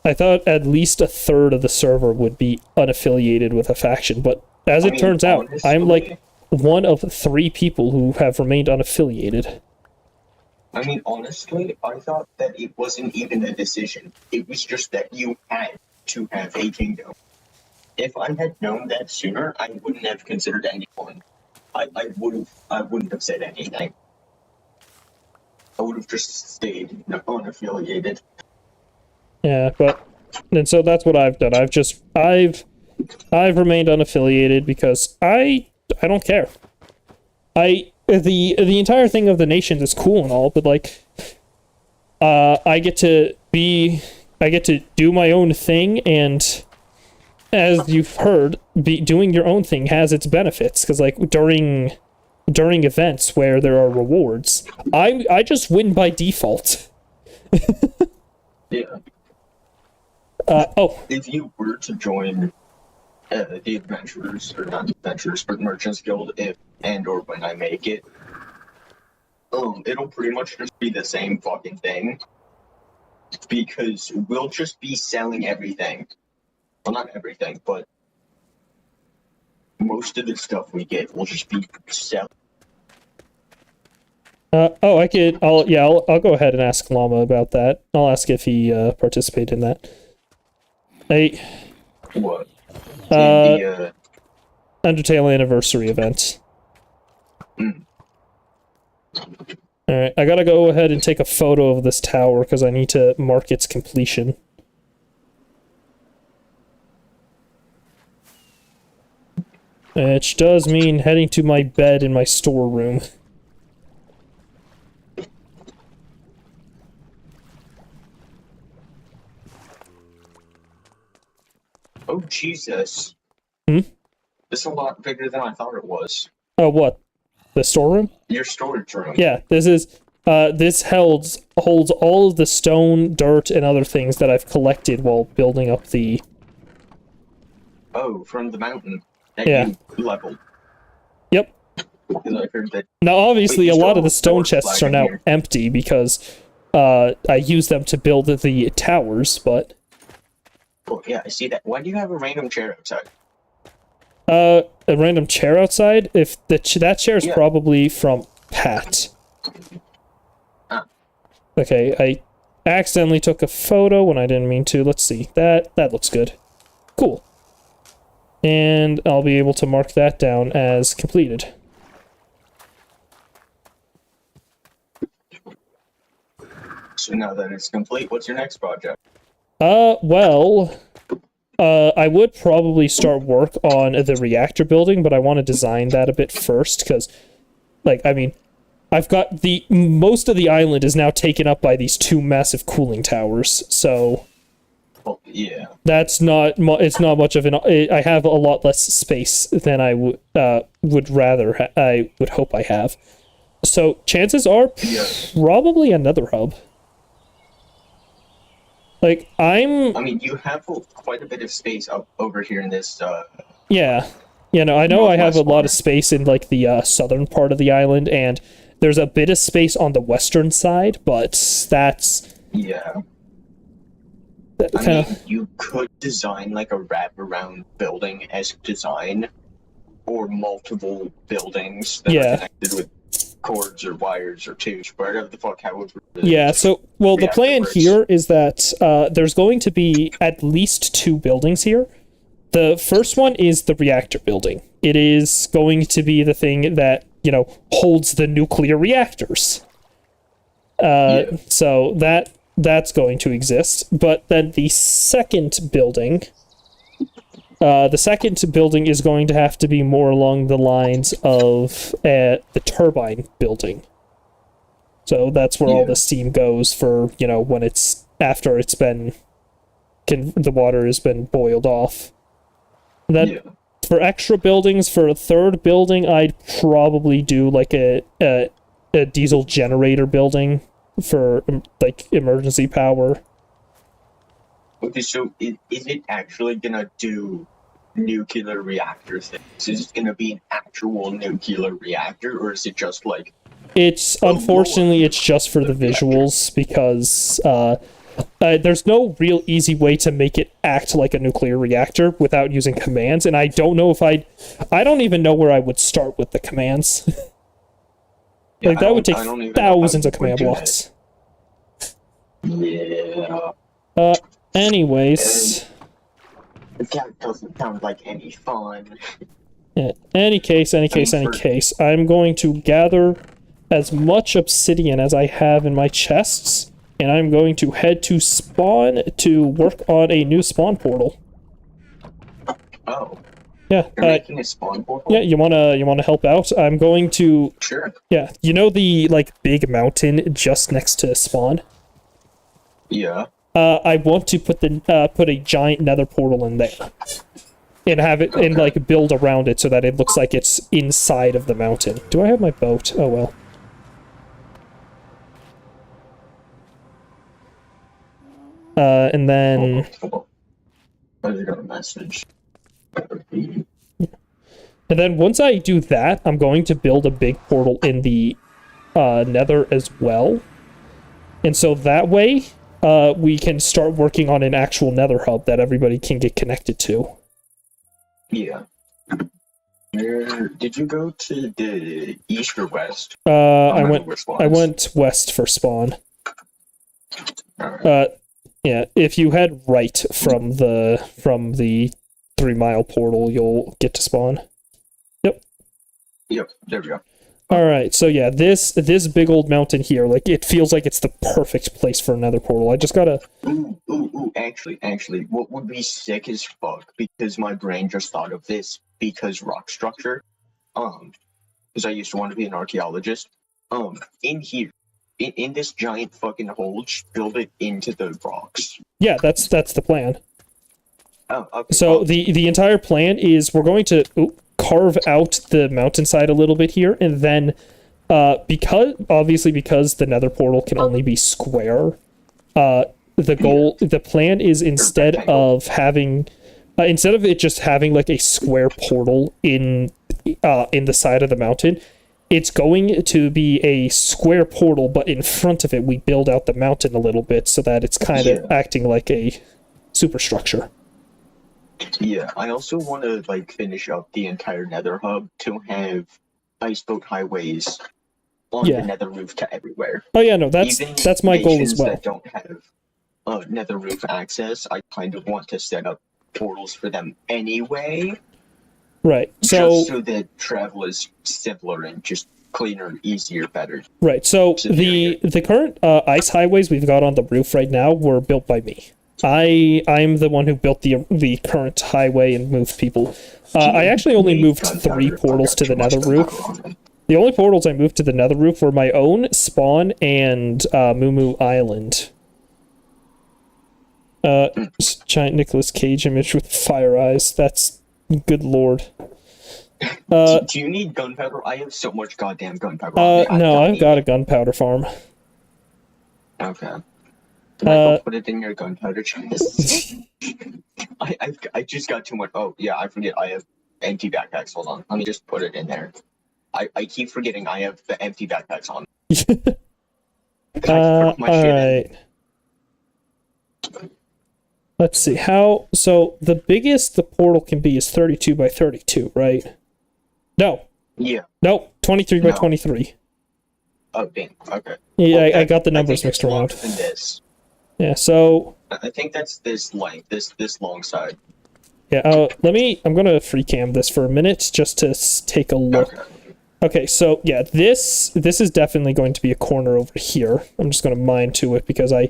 I thought at least a third of the server would be unaffiliated with a faction, but as it turns out, I'm like one of 3 people who have remained unaffiliated. I mean, honestly, I thought that it wasn't even a decision. It was just that you had to have a kingdom. If I had known that sooner, I wouldn't have considered anyone. I wouldn't have said anything. I would have just stayed unaffiliated. Yeah, and so that's what I've done. I've remained unaffiliated because I don't care. The entire thing of the nations is cool and all, but like, I get to do my own thing, and as you've heard, doing your own thing has its benefits, because like during events where there are rewards, I just win by default. Yeah. If you were to join the adventurers, or not adventurers, but merchants guild, if and or when I make it, it'll pretty much just be the same fucking thing, because we'll just be selling everything. Well, not everything, but most of the stuff we get will just be selling. I'll go ahead and ask Llama about that. I'll ask if he participated in that. What? Undertale anniversary event. Alright, I gotta go ahead and take a photo of this tower because I need to mark its completion. Which does mean heading to my bed in my storeroom. Oh, Jesus. Hmm? This is a lot bigger than I thought it was. Oh, what? The storeroom? Your storage room. Yeah, this holds all of the stone, dirt, and other things that I've collected while building up the... Oh, from the mountain that Yeah. you leveled. Yep. Because I heard that. Now, obviously, Wait, a you lot still of the have stone storage chests flag are in now here. empty because I used them to build the towers, but... Well, yeah, I see that. Why do you have a random chair outside? A random chair outside? If that chair is Yeah. probably from Pat. Ah. Okay, I accidentally took a photo when I didn't mean to. Let's see. That looks good. Cool. And I'll be able to mark that down as completed. So now that it's complete, what's your next project? Well, I would probably start work on the reactor building, but I want to design that a bit first, because, like, I mean, I've got most of the island is now taken up by these two massive cooling towers, so Well, yeah. that's not, it's not much of an, I have a lot less space than I would rather, I would hope I have. So, chances are, Yeah. probably another hub. Like, I mean, you have quite a bit of space up over here in this. Yeah. You know, I know I have a Northwest lot corner. of space in, like, the southern part of the island, and there's a bit of space on the western side, but that's Yeah. that I kind mean, you could design like a wraparound building as design, or multiple buildings that Yeah. are connected with cords or wires or tubes, whatever the fuck, however. Yeah, so, well, the reactor plan works. here is that there's going to be at least two buildings here. The first one is the reactor building. It is going to be the thing that, you know, holds the nuclear reactors. Yeah. So that's going to exist. But then the second building is going to have to be more along the lines of the turbine building. So that's where all Yeah. the steam goes for, you know, when it's after it's been the water has been boiled off. Then Yeah. for extra buildings, for a third building, I'd probably do like a diesel generator building for like emergency power. Okay, so is it actually gonna do nuclear reactor things? Is it gonna be an actual nuclear reactor, or is it just like? It's Oh, unfortunately Lord. it's just for the visuals because there's no real easy way to make it act like a nuclear reactor without using commands, and I don't know if I don't even know where I would start with the commands. Yeah, Like that would take I don't even know how thousands you of would command do that. blocks. Yeah, Anyways, that doesn't sound like any fun. yeah, any case, I'm going to gather as much obsidian as I have in my chests, and I'm going to head to spawn to work on a new spawn portal. Oh, Yeah, you're making a spawn portal? yeah, you wanna help out? I'm going to, Sure. yeah, you know the like big mountain just next to spawn? Yeah. I want to put a giant nether portal in there. And have it and Okay. like build around it so that it looks like it's inside of the mountain. Do I have my boat? Oh well. And then I just got a message. once I do that, I'm going to build a big portal in the nether as well. And so that way, we can start working on an actual nether hub that everybody can get connected to. Yeah. Did you go to the east or west? I don't went know which I ones. went west for spawn. Alright. Yeah, if you head right from the 3-mile portal, you'll get to spawn. Yep, there we go. All right, so yeah, this big old mountain here, like it feels like it's the perfect place for another portal. I just gotta. Ooh, actually, what would be sick as fuck, because my brain just thought of this, because rock structure, because I used to want to be an archaeologist, in here, in this giant fucking hole, just build it into the rocks. Yeah, that's the plan. Oh, okay. So well, the entire plan is we're going to carve out the mountainside a little bit here, and then because the nether portal can only be square, the plan is instead rectangle. of having instead of it just having like a square portal in the side of the mountain, it's going to be a square portal, but in front of it we build out the mountain a little bit so that it's kind of Yeah. acting like a superstructure. Yeah, I also want to like finish up the entire Nether hub to have ice boat highways on Yeah. the Nether roof to everywhere. Oh yeah, no, Even that's my goal as nations well. that don't have Nether roof access, I kind of want to set up portals for them anyway, Right. So just so that travel is simpler and just cleaner, easier, better. right. So Superior. the current ice highways we've got on the roof right now were built by me. I'm the one who built the current highway and moved people. I actually only moved 3 portals to the Nether roof. The only portals I moved to the Nether roof were my own, Spawn, and Moo Moo Island. Giant Nicolas Cage image with fire eyes. That's good lord. Do you need gunpowder? I have so much goddamn gunpowder. on me, I No, don't I've need got it. a gunpowder farm. Okay. Can I go put it in your gunpowder chest? I just got too much. Oh yeah, I forget. I have empty backpacks. Hold on. Let me just put it in there. I keep forgetting I have the empty backpacks on. I just put my shit in. Alright. Let's see. So the biggest the portal can be is 32 by 32, right? No. Yeah. Nope. 23 by No. 23. Oh damn. Okay. Yeah, Well, I got the numbers think mixed it's around. longer than this. Yeah, so I think that's this length. This long side. yeah, I'm gonna free cam this for a minute just to take a look. Okay. Okay, so yeah, this is definitely going to be a corner over here. I'm just gonna mine to it because I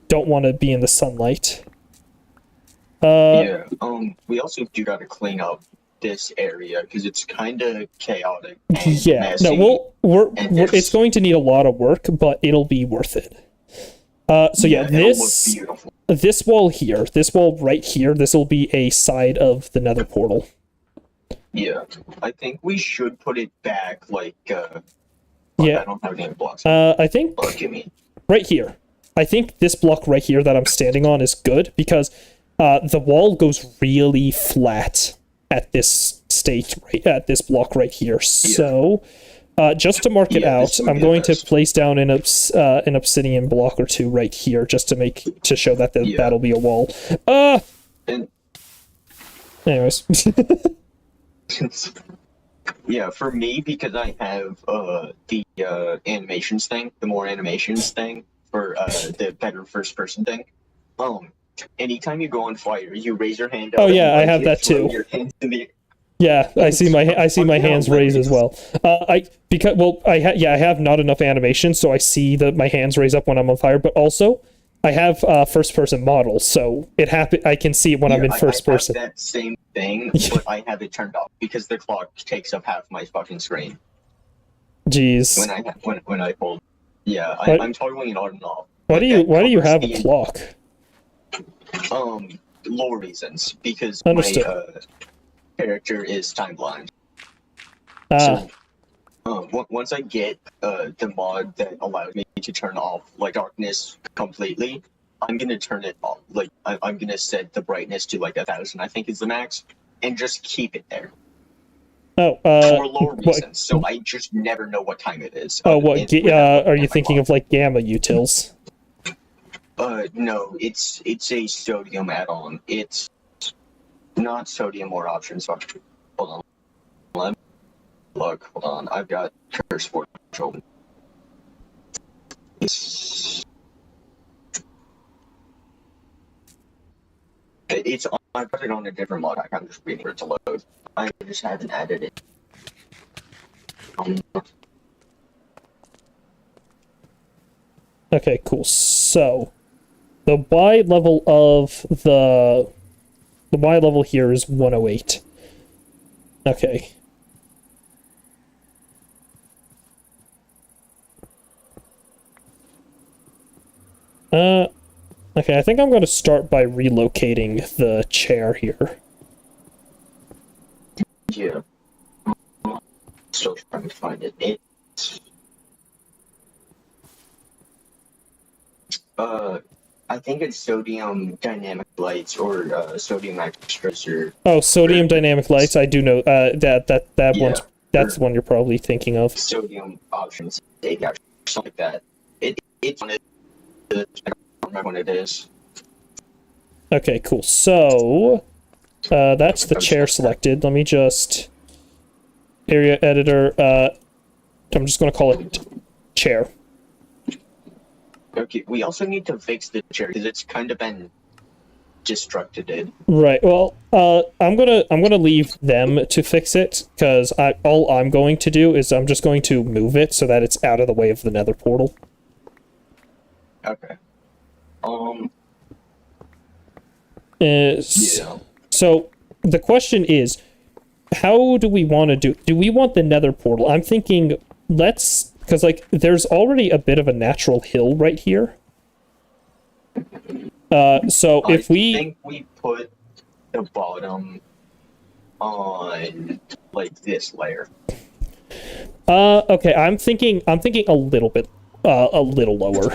don't want to be in the sunlight. Yeah. We also do got to clean up this area because it's kind of chaotic. And Yeah, messy. no, and it's there's- going to need a lot of work, but it'll be worth it. So yeah, it'll look this beautiful. wall here, this wall right here, this will be a side of the Nether portal. Yeah, I think we should put it back like. Yeah. I don't have any blocks. I think Oh, give me. right here. I think this block right here that I'm standing on is good because the wall goes really flat at this state, right at this block right here. So, just to mark it Yeah, out, this would I'm be going to best. place down an obsidian block or two right here, just to show that Yeah. that'll be a wall. And Anyways, yeah, for me because I have the animations thing, the more animations thing for the better first person thing. Anytime you go on fire, you raise your hand up. Oh, and, yeah, I like, have you that throw too. Your hands in the yeah, I see my fucking hands raised as well. I have not enough animation, so I see that my hands raise up when I'm on fire. But also, I have first person models, so I can see it when I'm in first person. I have that same thing, but I have it turned off because the clock takes up half my fucking screen Jeez, when I hold. Yeah, What? I'm toggling it on and off. why but do you that have a covers clock? lore reasons because Understood. my character is time blind. Ah, Once I get the mod that allows me to turn off like darkness completely, I'm gonna turn it off. Like I'm gonna set the brightness to like 1,000, I think is the max, and just keep it there for lore what? reasons. So I just never know what time it is. Oh, what? Are you my thinking clock. of like gamma utils? No, it's a sodium add-on. It's not sodium or options. So hold on. Let me look. Hold on. I've got curse for open. It's on, I put it on a different mod. I'm just waiting for it to load. I just haven't added it. Okay, cool. So the Y level of the Y level here is 108. Okay. Okay, I think I'm going to start by relocating the chair here. Yeah. Still trying to find it. It's I think it's sodium dynamic lights or sodium extras or Oh, sodium dynamic lights. I do know that Yeah, that's or- the one you're probably thinking of. sodium options takeout, something like that. It's on it. I don't remember what it is. Okay, cool. So that's the chair selected. Let me just area editor. I'm just going to call it chair. Okay, we also need to fix the chair because it's kind of been destructed. Right. Well, I'm gonna leave them to fix it because all I'm going to do is I'm just going to move it so that it's out of the way of the Nether portal. Okay. Yeah. So the question is, how do we want to do? Do we want the Nether portal? I'm thinking because like there's already a bit of a natural hill right here. So if I think we put the bottom on like this layer. Okay, I'm thinking a little bit, a little lower.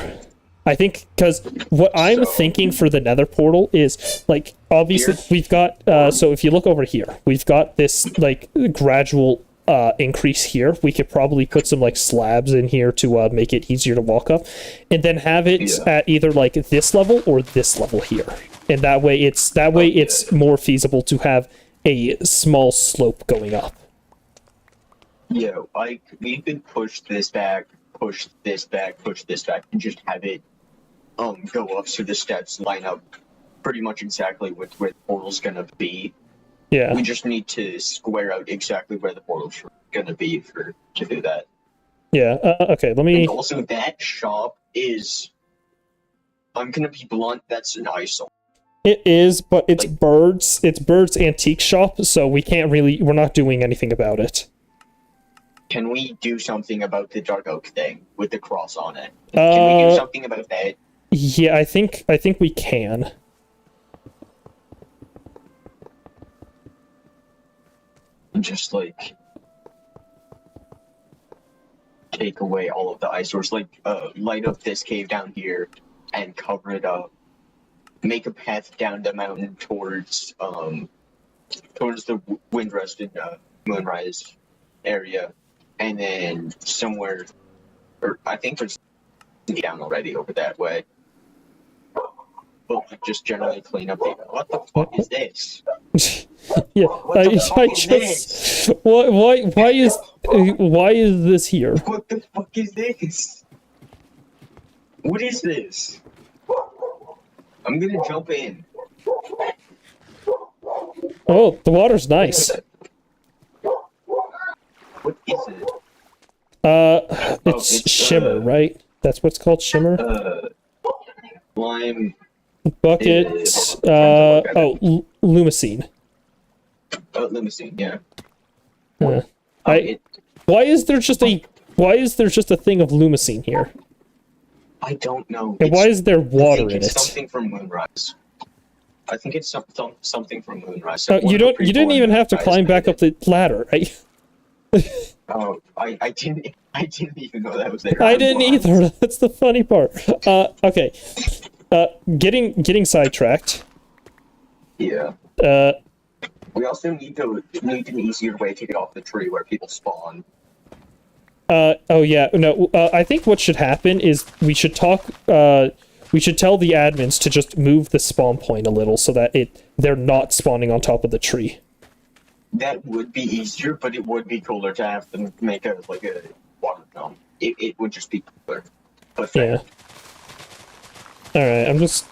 I think because what I'm thinking for the Nether portal is like obviously Here? we've got so if you look over here, we've got this like gradual increase here. We could probably put some like slabs in here to make it easier to walk up, and then have it at either like this level or this level here, and that way it's more feasible to have a small slope going up. Yeah, like we could push this back, push this back, and just have it go up so the steps line up pretty much exactly with where the portal's gonna be. Yeah. We just need to square out exactly where the portal's gonna be to do that. Yeah. Okay. Let me. And also, that shop is, I'm gonna be blunt, that's an eyesore. It is, but it's Like- birds. It's Bird's antique shop, so we're not doing anything about it. Can we do something about the dark oak thing with the cross on it? Can we do something about that? Yeah, I think we can. Just like take away all of the eyesores, like light up this cave down here and cover it up. Make a path down the mountain towards the wind-rested moonrise area, and then somewhere, or I think there's down already over that way. But just generally clean up the. What the fuck is this? Yeah, What the fuck I is just why is this here? What the fuck is this? What is this? I'm gonna jump in. Oh, the water's nice. What is it? It's it's, shimmer, right? That's what's called shimmer. Lime. Bucket. Lumicine. Limousine, yeah. Why is there just a thing of lumicine here? I don't know. And why is there I water think in it's it? something from Moonrise. I think it's something from Moonrise. You didn't even have to climb back up the ladder, right? Oh, I didn't even know that was there. I didn't either. That's the funny part. Okay. Getting sidetracked. Yeah. Uh, We also need an easier way to get off the tree where people spawn. oh yeah, no, I think what should happen is we should tell the admins to just move the spawn point a little so that they're not spawning on top of the tree. That would be easier, but it would be cooler to have them make a water dome. It would just be cooler. But fair. Yeah. Alright, I'm just...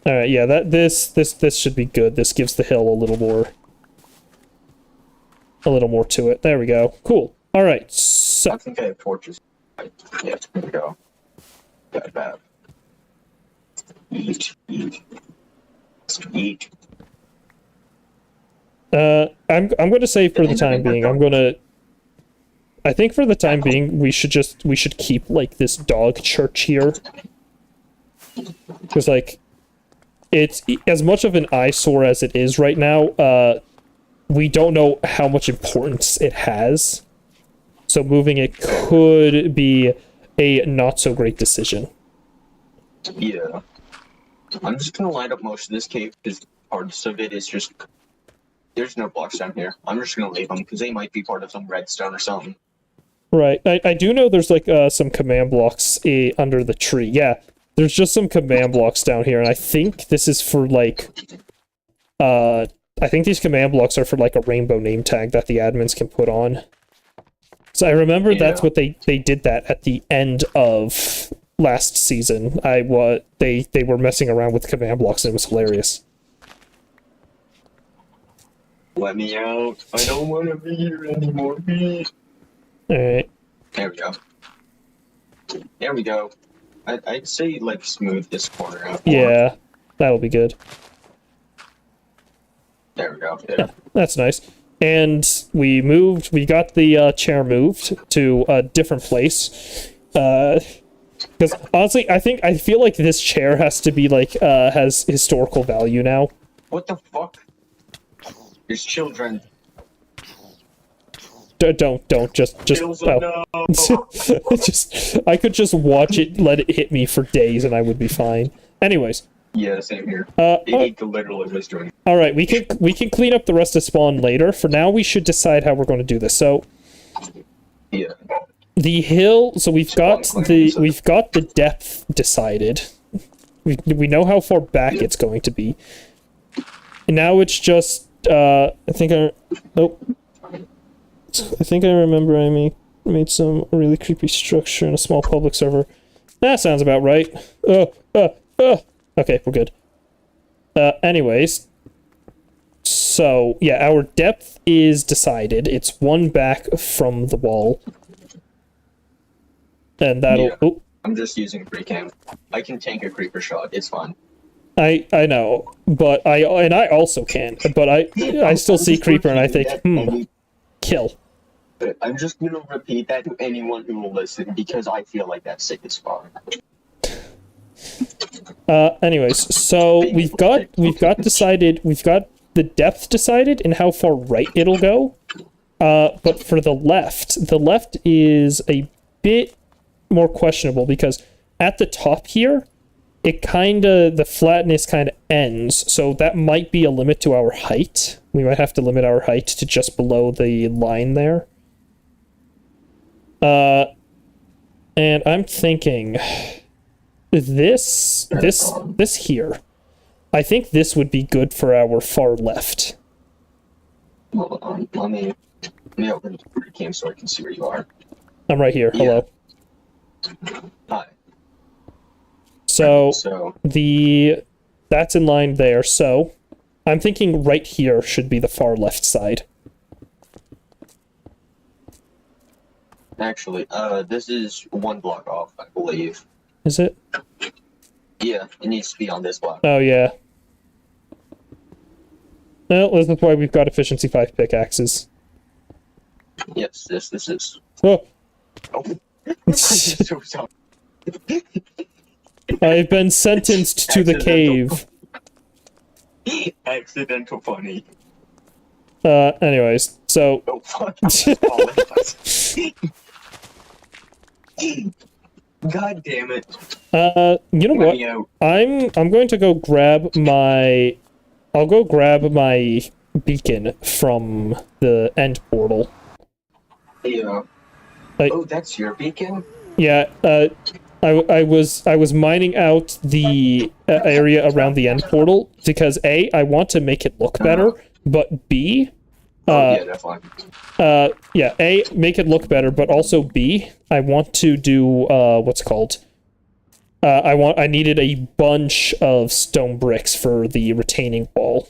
Alright, yeah, this should be good. This gives the hill a little more to it. There we go. Cool. Alright, so... I think I have torches. Yeah, there we go. Got that. Eat. I'm going to say for the time being, I think for the time being, we should keep like this dog church here, because like it's as much of an eyesore as it is right now. We don't know how much importance it has, so moving it could be a not so great decision. Yeah. I'm just gonna light up most of this cave because parts of it is just there's no blocks down here. I'm just gonna leave them because they might be part of some redstone or something. Right. I do know there's like some command blocks under the tree. Yeah, there's just some command blocks down here, and I think this is for like I think these command blocks are for like a rainbow name tag that the admins can put on. So I remember that's what they did that at the end of last season. They were messing around with command blocks and it was hilarious. Let me out. I don't want to be here anymore, please. Alright. There we go. There we go. I'd say, like, smooth this corner out more. Yeah, that'll be good. There we go. Yeah. That's nice. And we got the chair moved to a different place. Because honestly, I feel like this chair has to be, like, has historical value now. What the fuck? There's children. Don't just No. I could just watch it, let it hit me for days, and I would be fine. Anyways, Yeah, same here. It literally was doing. all right, we can clean up the rest of spawn later. For now, we should decide how we're going to do this. So Yeah. the hill. So we've got the depth decided. We know how far back it's going to be. And now it's just I think I remember I made some really creepy structure in a small public server. That sounds about right. Okay, we're good. Anyways. So, yeah, our depth is decided. It's one back from the wall. And that'll... Yeah. Oh, I'm just using free cam. I can tank a creeper shot. It's fine. I know, but I also can, but I still see creeper and I think, kill. I'm just gonna repeat that to anyone who will listen because I feel like that's sick as fuck. Anyways, so we've got the depth decided and how far right it'll go. But for the left is a bit more questionable because at the top here, the flatness kind of ends, so that might be a limit to our height. We might have to limit our height to just below the line there. And I'm thinking this here. I think this would be good for our far left. Hold on, let me open the free cam so I can see where you are. I'm right here. Yeah. Hello. Hi. So So that's in line there. So I'm thinking right here should be the far left side. actually, this is one block off, I believe. Is it? Yeah, it needs to be on this block. Oh yeah. Well, this is why we've got efficiency 5 pickaxes. Yes, this is. Oh, Oh, I'm so sorry. I've been sentenced to the cave. Accidental funny. Anyways, so Oh fuck. God damn it. you know Let what? me out. I'm going to go grab my beacon from the end portal. Yeah. Like- Oh, that's your beacon? Yeah, I was mining out the area around the end portal because A, I want to make it look better, but B, Yeah, definitely. yeah, A, make it look better, but also B, I want to do what's it called? I needed a bunch of stone bricks for the retaining wall.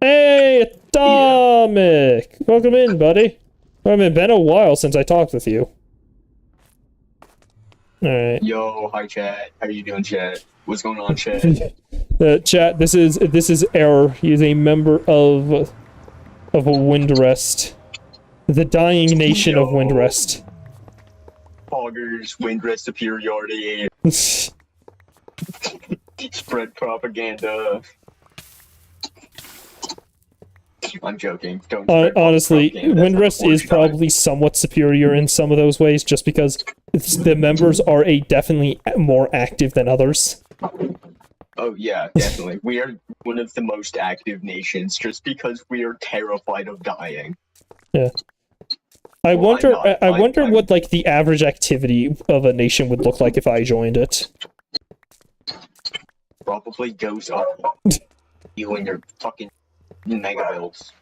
Hey, Atomic! Welcome in, buddy. Well, it's been a while since I talked with you. Alright. Yo, hi chat. How you doing, chat? What's going on, chat? Chat, this is Error. He is a member of Windrest. The dying nation of Yo. Windrest. poggers, Windrest superiority, spread propaganda. I'm joking. Don't spread Honestly, propaganda. That's Windrest not is the probably somewhat superior in some of those ways, just because the members are definitely more active than others. Oh yeah, definitely. We are one of the most active nations just because we are terrified of dying. Yeah. I Well, wonder. I'm not. I wonder I'm- what like the average activity of a nation would look like if I joined it. Probably goes up. You and your fucking mega builds.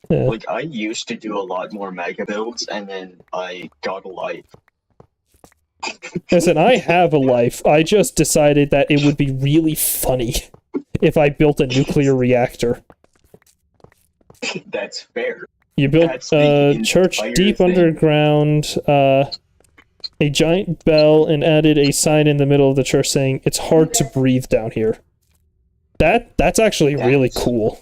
Yeah. Like, I used to do a lot more mega builds, and then I got a life. Listen, I have a life. I just decided that it would be really funny if I built a nuclear reactor. That's fair. You built That's the a church entire deep thing. underground, a giant bell, and added a sign in the middle of the church saying, "It's hard to breathe down here." That's actually really That's- cool.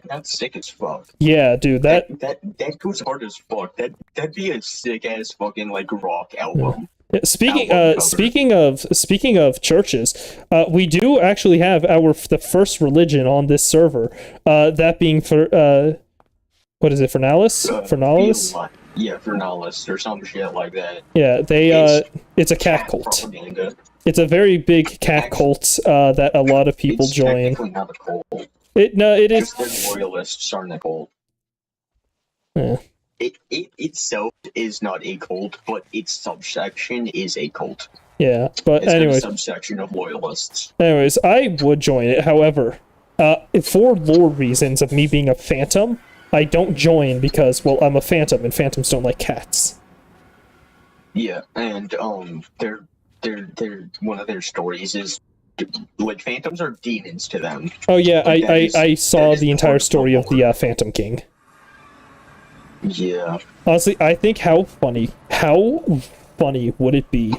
That's sick as fuck. Yeah, dude, that That goes hard as fuck. That'd be a sick ass fucking like rock album. speaking album cover. speaking of churches, we do actually have the first religion on this server. That being for what is it, Fernalis? Fernalis? Yeah, Fernalis or some shit like that. Yeah, it's a cat cult. Propaganda. It's a very big cat cult that a lot of people It's join. technically not a cult. It is. Just the loyalists aren't a cult. Yeah. It itself is not a cult, but its subsection is a cult. Yeah, but It's got a anyways, subsection of loyalists. I would join it. However, for lore reasons of me being a phantom, I don't join because, well, I'm a phantom and phantoms don't like cats. Yeah, and they're one of their stories is like phantoms are demons to them. Oh yeah, Like, that I is- saw that is the entire part of the story of the lore. Phantom King. Yeah, Honestly, I think how funny would it be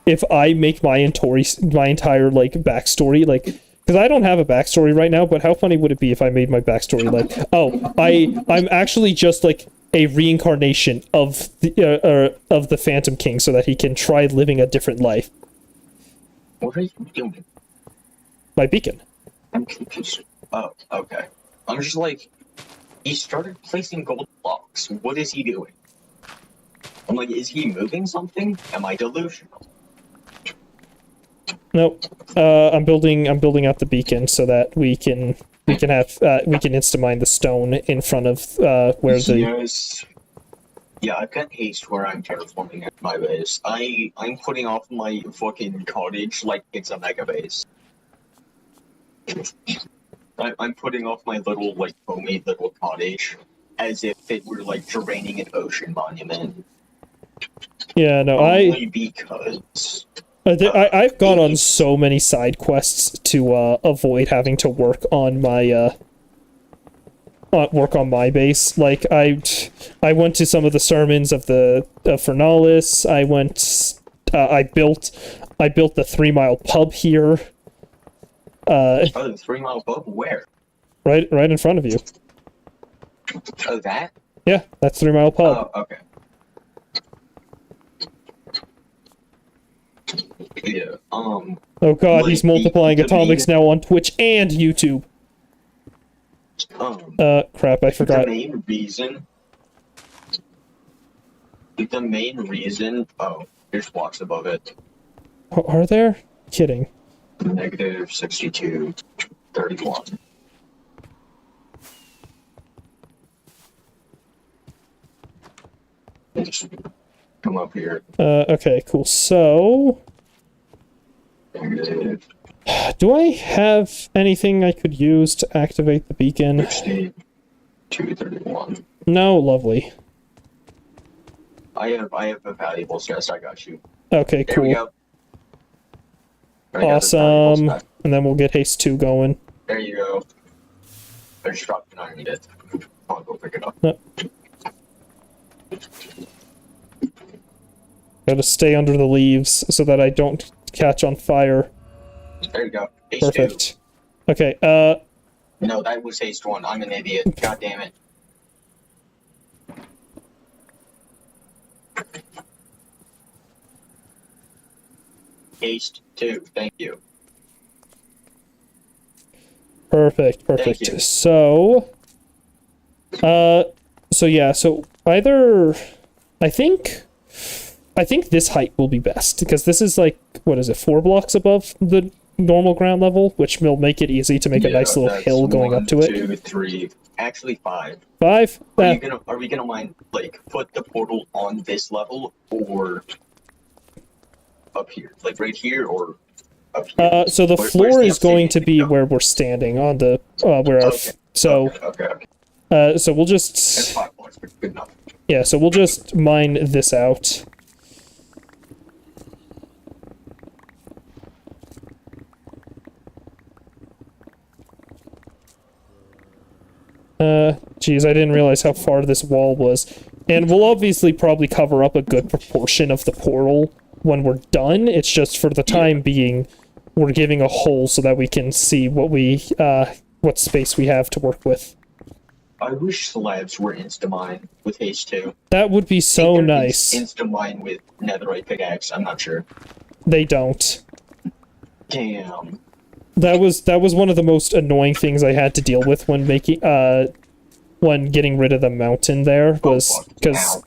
if I make my entire like backstory like, because I don't have a backstory right now, but how funny would it be if I made my backstory like, oh, I'm actually just like a reincarnation of the Phantom King so that he can try living a different life. what are you doing? My beacon. I'm confused. Oh, okay. I'm just like, he started placing gold blocks. What is he doing? I'm like, is he moving something? Am I delusional? Nope. I'm building out the beacon so that we can insta mine the stone in front of where the Yes. Yeah, I've got haste where I'm terraforming at my base. I'm putting off my fucking cottage like it's a mega base. I'm putting off my little, like, homemade little cottage as if it were, like, draining an ocean monument. yeah no Only because... I've gone on so many side quests to avoid having to work on my base. Like I went to some of the sermons of Fernalis. I built the 3 Mile pub here. Oh, the 3 Mile pub? Where? Right in front of you. Oh, that? Yeah, that's 3 Mile pub. Oh, okay. Yeah, Oh god, like he's multiplying the atomics now on Twitch and YouTube. Crap, I forgot. The main reason, oh, there's blocks above it. Are there? Kidding. Negative 62, 31. Just come up here. Okay, cool. So, Negative do I have anything I could use to activate the beacon? 62, 31. No, lovely. I have a valuable chest, I got you. Okay, There we cool. go. I got the valuables Awesome. back. And then we'll get Haste 2 going. There you go. I just dropped an iron it. I'll go pick it up. Gotta stay under the leaves so that I don't catch on fire. There you go. Haste 2. Perfect. Okay, No, that was haste 1. I'm an idiot. God damn it. Haste 2, thank you. Perfect, Thank perfect. you. So yeah, so either I think this height will be best because this is like, what is it, 4 blocks above the normal ground level, which will make it easy to make a nice little that's hill going up to 1, it. 2, 3, actually 5. 5? Are we gonna mind, like, put the portal on this level or up here? Like right here or up here? So the Where's floor the is going to obsidian be where we're standing on the where our Okay. so Okay. so we'll That's just 5 blocks, but good enough. yeah, so we'll just mine this out. Geez, I didn't realize how far this wall was. And we'll obviously probably cover up a good proportion of the portal when we're done. It's just for the time being, we're giving a hole so that we can see what space we have to work with. I wish slabs were insta-mine with haste 2. That would be so nice. Insta-mine with netherite pickaxe, I'm not sure. They don't. Damn. That was one of the most annoying things I had to deal with when when getting rid of the mountain there, was because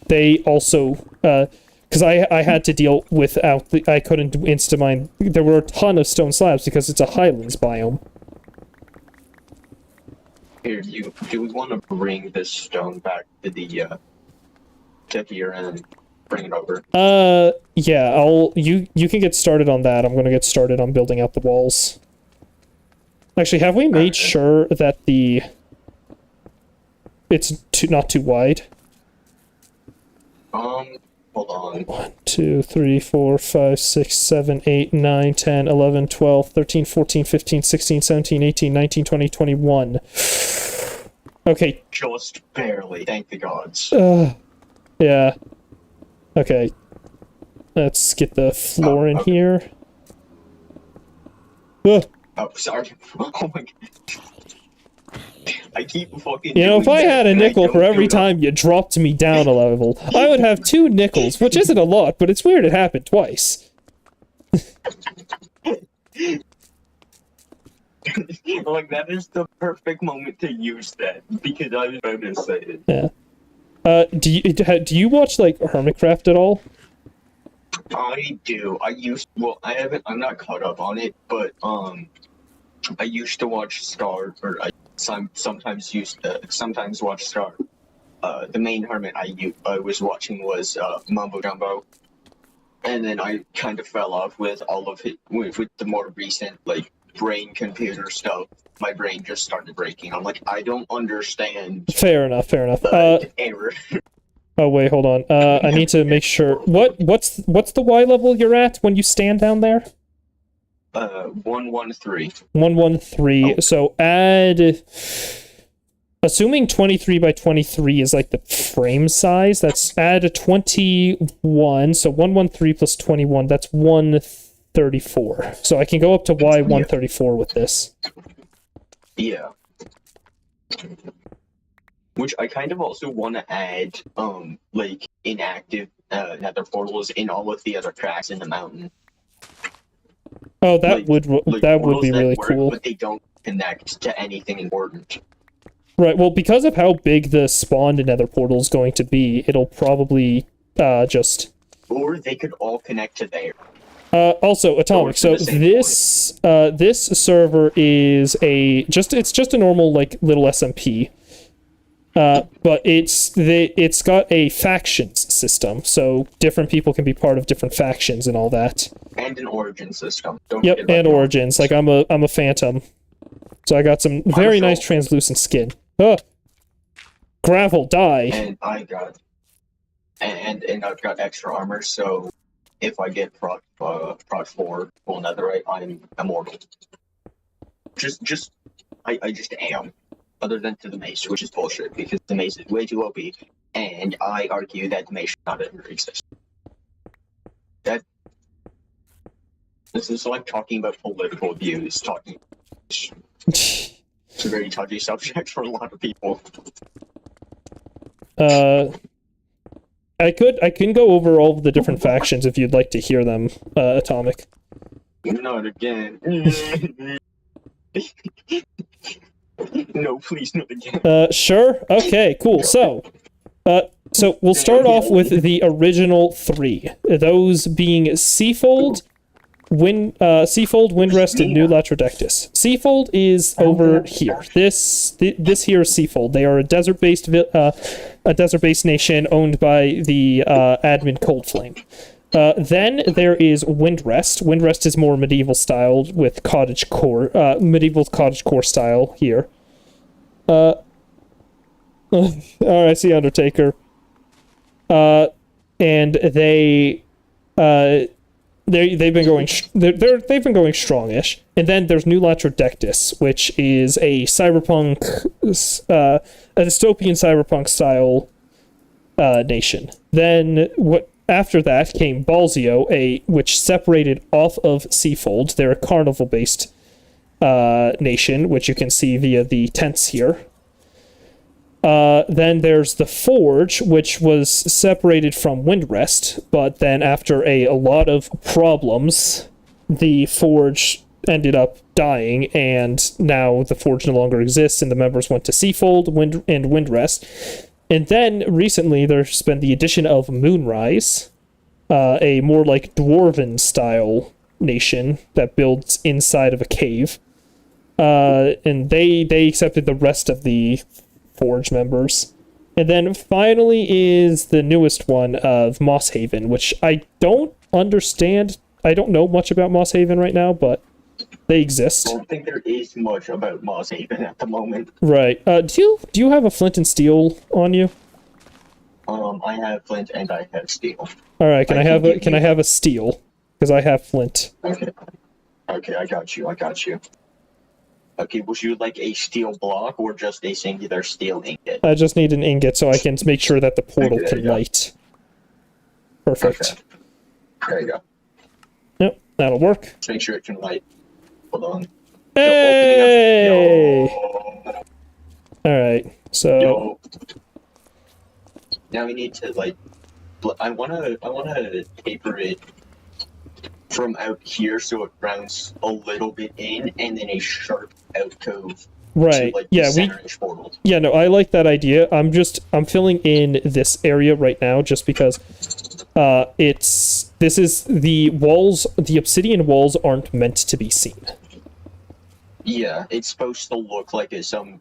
they also because I had to deal without I couldn't insta-mine. There were a ton of stone slabs because it's a highlands biome. Here, do we want to bring this stone back to the to here and bring it over? Yeah, you can get started on that. I'm gonna get started on building out the walls. Actually, have we made sure that it's not too wide? Hold on. 1, 2, 3, 4, 5, 6, 7, 8, 9, 10, 11, 12, 13, 14, 15, 16, 17, 18, 19, 20, 21. Okay. Just barely, thank the gods. Yeah. Okay. Let's get the floor in here. Oh, sorry. Oh my god. I keep fucking. You know, if I had a nickel for every time. time you dropped me down a level, I would have 2 nickels, which isn't a lot, but it's weird it happened twice. Like, that is the perfect moment to use that, because I was about to say it. Yeah. Do you watch, like, Hermitcraft at all? I do. I'm not caught up on it, but, I used to watch Star, or I sometimes watch Star. The main hermit I was watching was, Mumbo Jumbo. And then I kind of fell off with all of it, with the more recent, like, brain computer stuff. My brain just started breaking. I'm like, I don't understand. Fair enough. Error. Oh wait, hold on. I need to make sure. What's the Y level you're at when you stand down there? 113. 113. Oh. So add. Assuming 23 by 23 is like the frame size, that's add a 21. So 113 plus 21, that's 134. So I can go up to Y 134 with this. Yeah. Which I kind of also want to add, like, inactive nether portals in all of the other cracks in the mountain. Oh, that would be portals that really work, cool. But they don't connect to anything important. Right, well, because of how big the spawned nether portal is going to be, it'll probably just... Or they could all connect to there. Also, Atomic, so this server is it's just a normal, like, little SMP. But it's got a factions system, so different people can be part of different factions and all that. And an origin system. Yep, and origins. Like, I'm a phantom. So I got some very nice translucent skin. Gravel, die. And I got, and I've got extra armor, so if I get proc 4 full netherite, I'm immortal. I just am. Other than to the mace, which is bullshit, because the mace is way too OP, and I argue that the mace should not ever exist. This is like talking about political views, It's a very touchy subject for a lot of people. I can go over all of the different factions if you'd like to hear them, Atomic. Not again. No, please, not again. Sure. Okay, cool. So we'll start off with the original three. Those being Seafold, Windrest, and New Latrodectus. Seafold is over here. This here is Seafold. They are a desert-based nation owned by the admin Coldflame. Then there is Windrest. Windrest is more medieval styled with cottage core, medieval cottage core style here. Alright, I see Undertaker. And they've been going they've been going strongish. And then there's New Latrodectus, which is a cyberpunk, a dystopian cyberpunk style nation. Then after that came Balzio, which separated off of Seafold. They're a carnival-based nation, which you can see via the tents here. Then there's the Forge, which was separated from Windrest, but then after a lot of problems, the Forge ended up dying, and now the Forge no longer exists, and the members went to Seafold and Windrest. And then recently there's been the addition of Moonrise, a more like dwarven style nation that builds inside of a cave. And they accepted the rest of the Forge members. And then finally is the newest one of Mosshaven, which I don't understand. I don't know much about Mosshaven right now, but they exist. I don't think there is much about Mosshaven at the moment. Right. Do you have a flint and steel on you? I have flint and I have steel. All right. Can I have a steel? Because I have flint. Okay, I got you. Okay, would you like a steel block or just a singular steel ingot? I just need an ingot so I can make sure that the portal Okay, can yeah. light. Perfect. Okay. There you go. Yep, that'll work. Just make sure it can light. Hold on. Hey! Yo. Alright, so... Yo. Now we need to I wanna taper it from out here so it rounds a little bit in and then a sharp alcove. Right, To, like, yeah, the center-ish portal. Yeah, no, I like that idea. I'm filling in this area right now just because the walls, the obsidian walls aren't meant to be seen. Yeah, it's supposed to look like some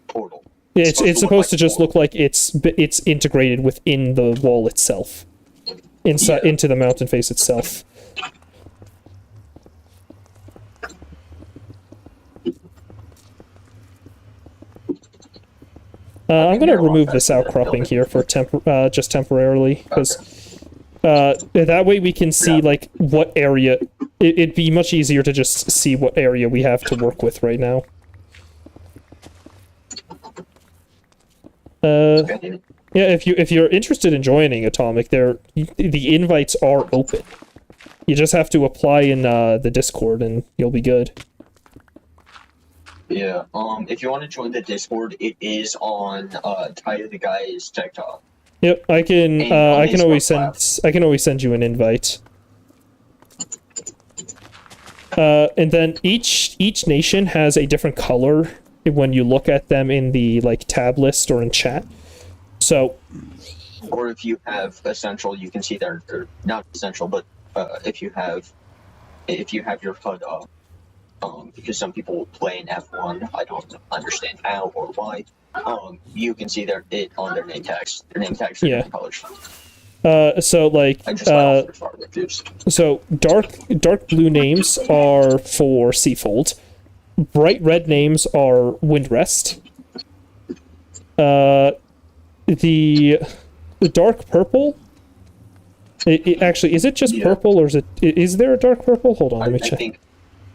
portal. It's supposed to just look like it's integrated within the wall itself. Into the mountain face itself. I'm going to remove this outcropping here for just temporarily, because that way we can see like what area. It'd be much easier to just see what area we have to work with right now. Yeah, if you're interested in joining Atomic, the invites are open. You just have to apply in the Discord, and you'll be good. Yeah. If you want to join the Discord, it is on Ty the Guy's TikTok. Yep, I can. And on I can his always profile. I can always send you an invite. And then each nation has a different color when you look at them in the like tab list or in chat. So, Or if you have Essential, you can see there. Or not Essential, but if you have your HUD up. Because some people play in F1, I don't understand how or why. You can see it on their name tags. Their name tags are different colors. so like I just went off their far reviews. so dark blue names are for Seafold. Bright red names are Windrest. The dark purple. Actually, is it just purple or is there a dark purple? Hold on, let me check. think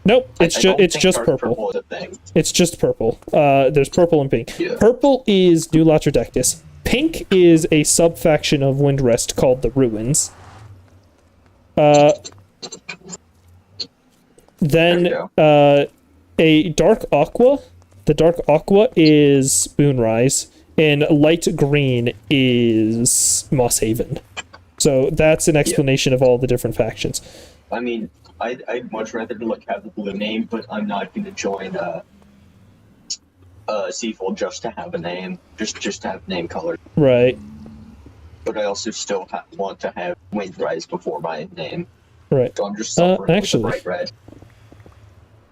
Nope, it's don't think just dark purple. is a thing. It's just purple. There's purple and pink. Yeah. Purple is New Latrodectus. Pink is a sub-faction of Windrest called the Ruins. Then There a dark aqua. The dark aqua is Moonrise, and light green is Moss Haven. So that's an explanation of all the different factions. I mean, I'd much rather like have the blue name, but I'm not going to join Seafold just to have a name, just to have name color. Right. But I also still want to have Windrise before my name. Right. So I'm just suffering actually, with the bright red.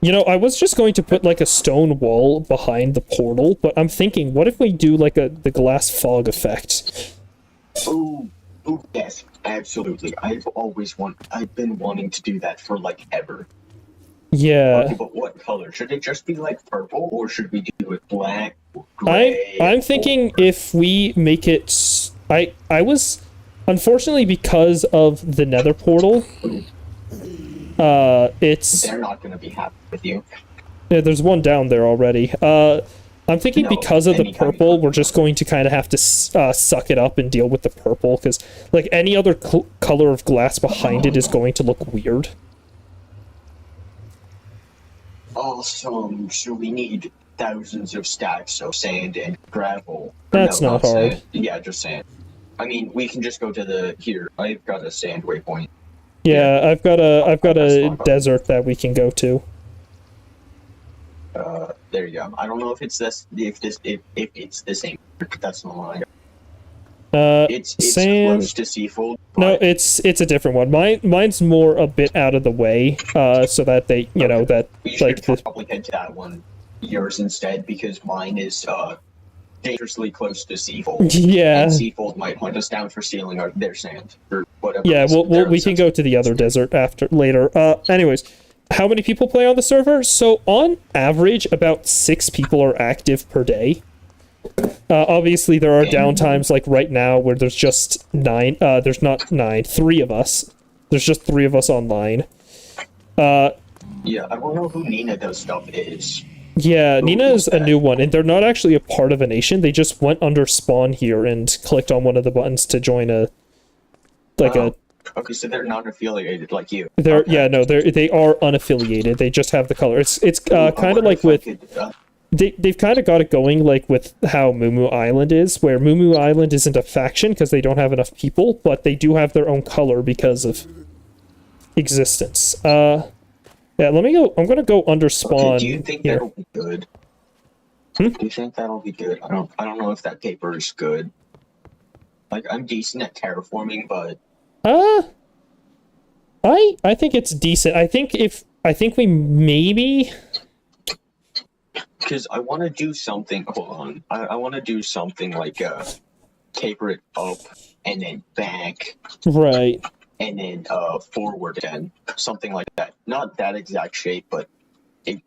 You know, I was just going to put like a stone wall behind the portal, but I'm thinking, what if we do like the glass fog effect? Ooh, yes, absolutely. I've been wanting to do that for like ever. Yeah. Okay, but what color? Should it just be like purple, or should we do it black, gray? I'm thinking if we make it, I was, unfortunately, because of the Nether portal, it's, They're not going to be happy with you. yeah, there's one down there already. I'm thinking No, because of the anytime. purple, we're just going to kind of have to suck it up and deal with the purple, because like any other color of glass behind it is going to look weird. Awesome. So we need thousands of stacks of sand and gravel. That's not hard. Sand. Yeah, just sand. I mean, we can just go to the here. I've got a sand waypoint. Yeah, I've got That's a not hard. desert that we can go to. There you go. I don't know if it's this. If it's the same. That's not mine. It's sand. close to Seafold. No, but- it's a different one. Mine's more a bit out of the way, so that they, you know, that we like should the, probably head to that one. Yours instead, because mine is dangerously close to Seafold. yeah, And Seafold might hunt us down for stealing their sand or whatever. yeah. reason. They're We can obsessed. go to the other desert later. Anyways, how many people play on the server? So on average, about 6 people are active per day. Obviously, there are downtimes like right now where there's just 9. There's not 9, 3 of us. There's just 3 of us online. Yeah, I don't know who Nina does stuff is. Yeah, Who Nina is is a that? new one, and they're not actually a part of a nation. They just went under spawn here and clicked on one of the buttons to join a, like Oh, okay, so they're not affiliated like you. they're Okay. yeah, no, they are unaffiliated. They just have the color. It's Ooh, I kind of wonder like if I with could, they've kind of got it going like with how Mumu Island is, where Mumu Island isn't a faction because they don't have enough people, but they do have their own color because of existence. Yeah, let me go. I'm gonna go under spawn. okay, do you think here. that'll be good? Hmm? Do you think that'll be good? I don't know if that paper is good. Like, I'm decent at terraforming, but I think it's decent. I think we maybe. because I want to do something. Hold on, I want to do something like taper it up and then back Right. and then forward again, something like that. Not that exact shape, but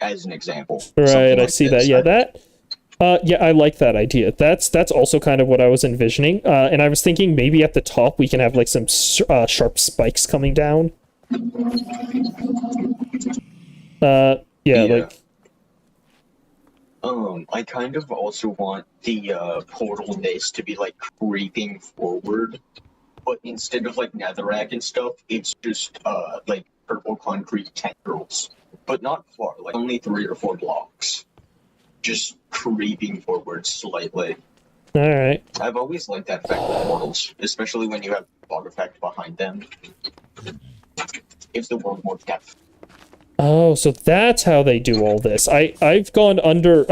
as an example. Right, something I like see this. that. Yeah, yeah, I like that idea. That's also kind of what I was envisioning. And I was thinking maybe at the top we can have like some sharp spikes coming down. Yeah, Yeah. like I kind of also want the portal this to be like creeping forward, but instead of like netherrack and stuff, it's just like purple concrete tendrils, but not far, like only 3 or 4 blocks, just creeping forward slightly. all right. I've always liked that effect with portals, especially when you have fog effect behind them. Gives the world more depth. Oh, so that's how they do all this. I've gone to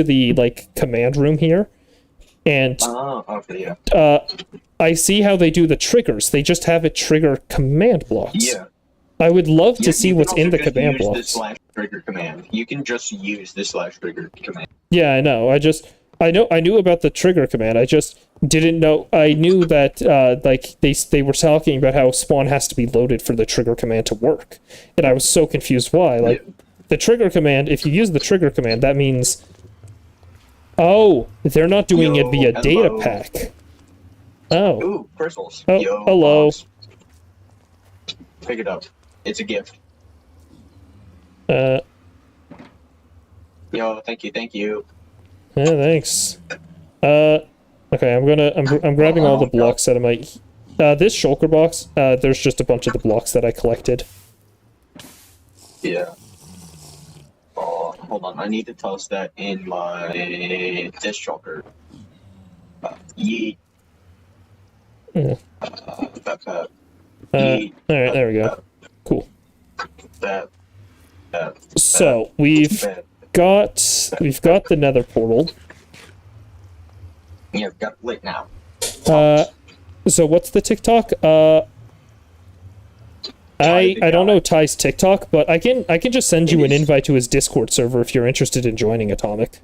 the like command room here, and Okay, yeah. I see how they do the triggers. They just have it trigger command blocks. Yeah. I would love Yeah, to see you can what's in also the just command use the blocks. slash trigger command. You can just use the slash trigger command. Yeah, I know. I knew about the trigger command. I just didn't know. I knew that like they were talking about how spawn has to be loaded for the trigger command to work, and I was so confused why. Like the trigger command, if you use the trigger command, that means they're not doing it via data hello. pack. Oh, Ooh, crystals. Oh, Yo, hello. box. Pick it up. It's a gift. uh, Yo, thank you. yeah, thanks. Okay, I'm grabbing all the blocks out of my. This shulker box. There's just a bunch of the blocks that I collected. Yeah. Oh, hold on. I need to toss that in my disc shocker. Yeet. Mm. That. All right, there we go. Cool. That. So we've got the Nether portal. Yeah, I've got lit now. So what's the TikTok? I don't know Ty's TikTok, but I can just send you an invite to his Discord server if you're interested in joining Atomic.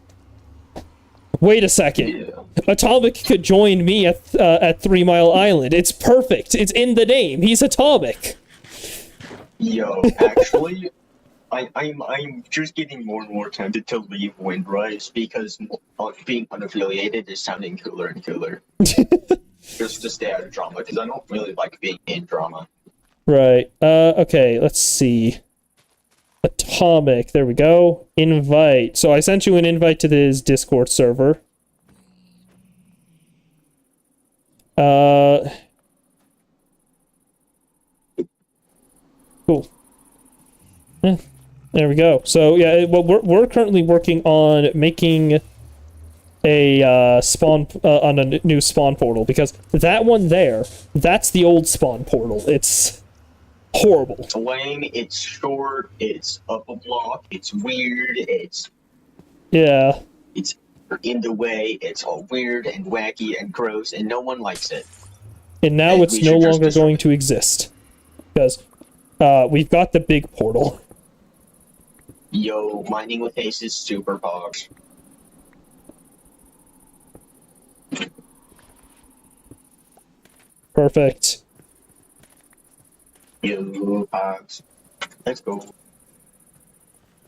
Wait a second. Yeah. Atomic could join me at 3 Mile Island. It's perfect. It's in the name. He's Atomic. Yo, actually, I'm just getting more and more tempted to leave Windrise because being unaffiliated is sounding cooler and cooler. Just to stay out of drama, because I don't really like being in drama. Right. Okay, let's see. Atomic. There we go. Invite. So I sent you an invite to his Discord server. Cool. Yeah, there we go. So yeah, well, we're currently working on making a spawn on a new spawn portal, because that one there, that's the old spawn portal. It's horrible. It's lame, it's short, it's up a block, it's weird, it's Yeah. in the way, it's all weird and wacky and gross, and no one likes it. And now And it's we no should just longer destroy going it. to exist, because we've got the big portal. Yo, mining with Ace is super posh. Perfect. Yo, pogs. Let's go.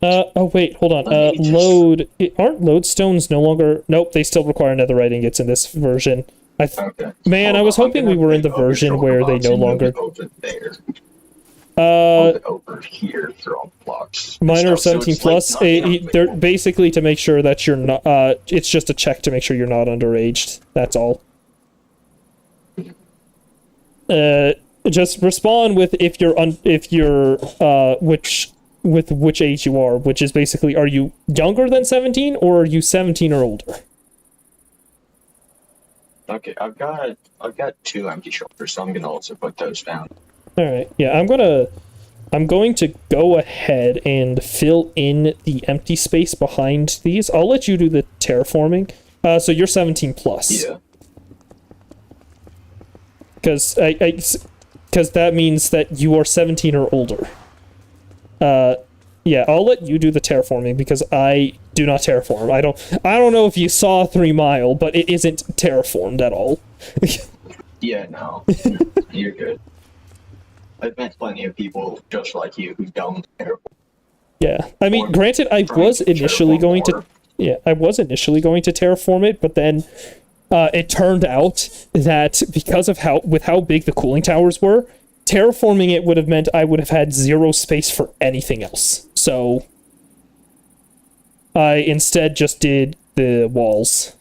Oh wait, hold on. Let me just- Aren't lodestones no longer? Nope, they still require netherite ingots in this version. Okay. Man, I was I'm hoping gonna we were in pick the up a version shulker where they box no and move longer. it over there. Over here through all the blocks. and Mine are stuff, so 17 it's, like, plus. not They're that basically to make sure that you're not. It's just a check to make sure you're not underaged. That's all. Just respond with if you're which age you are, which is basically, are you younger than 17 or are you 17 or older? Okay, I've got 2 empty shoulders, so I'm gonna also put those down. All right. Yeah, I'm going to go ahead and fill in the empty space behind these. I'll let you do the terraforming. So you're 17 plus. Yeah. Because that means that you are 17 or older. Yeah, I'll let you do the terraforming because I do not terraform. I don't know if you saw 3 Mile, but it isn't terraformed at all. Yeah, no. You're good. I've met plenty of people just like you who don't care. Yeah, I mean, Or granted, I trying was to initially terraform going to. more. Yeah, I was initially going to terraform it, but then it turned out that because of how big the cooling towers were, terraforming it would have meant I would have had 0 space for anything else. So I instead just did the walls.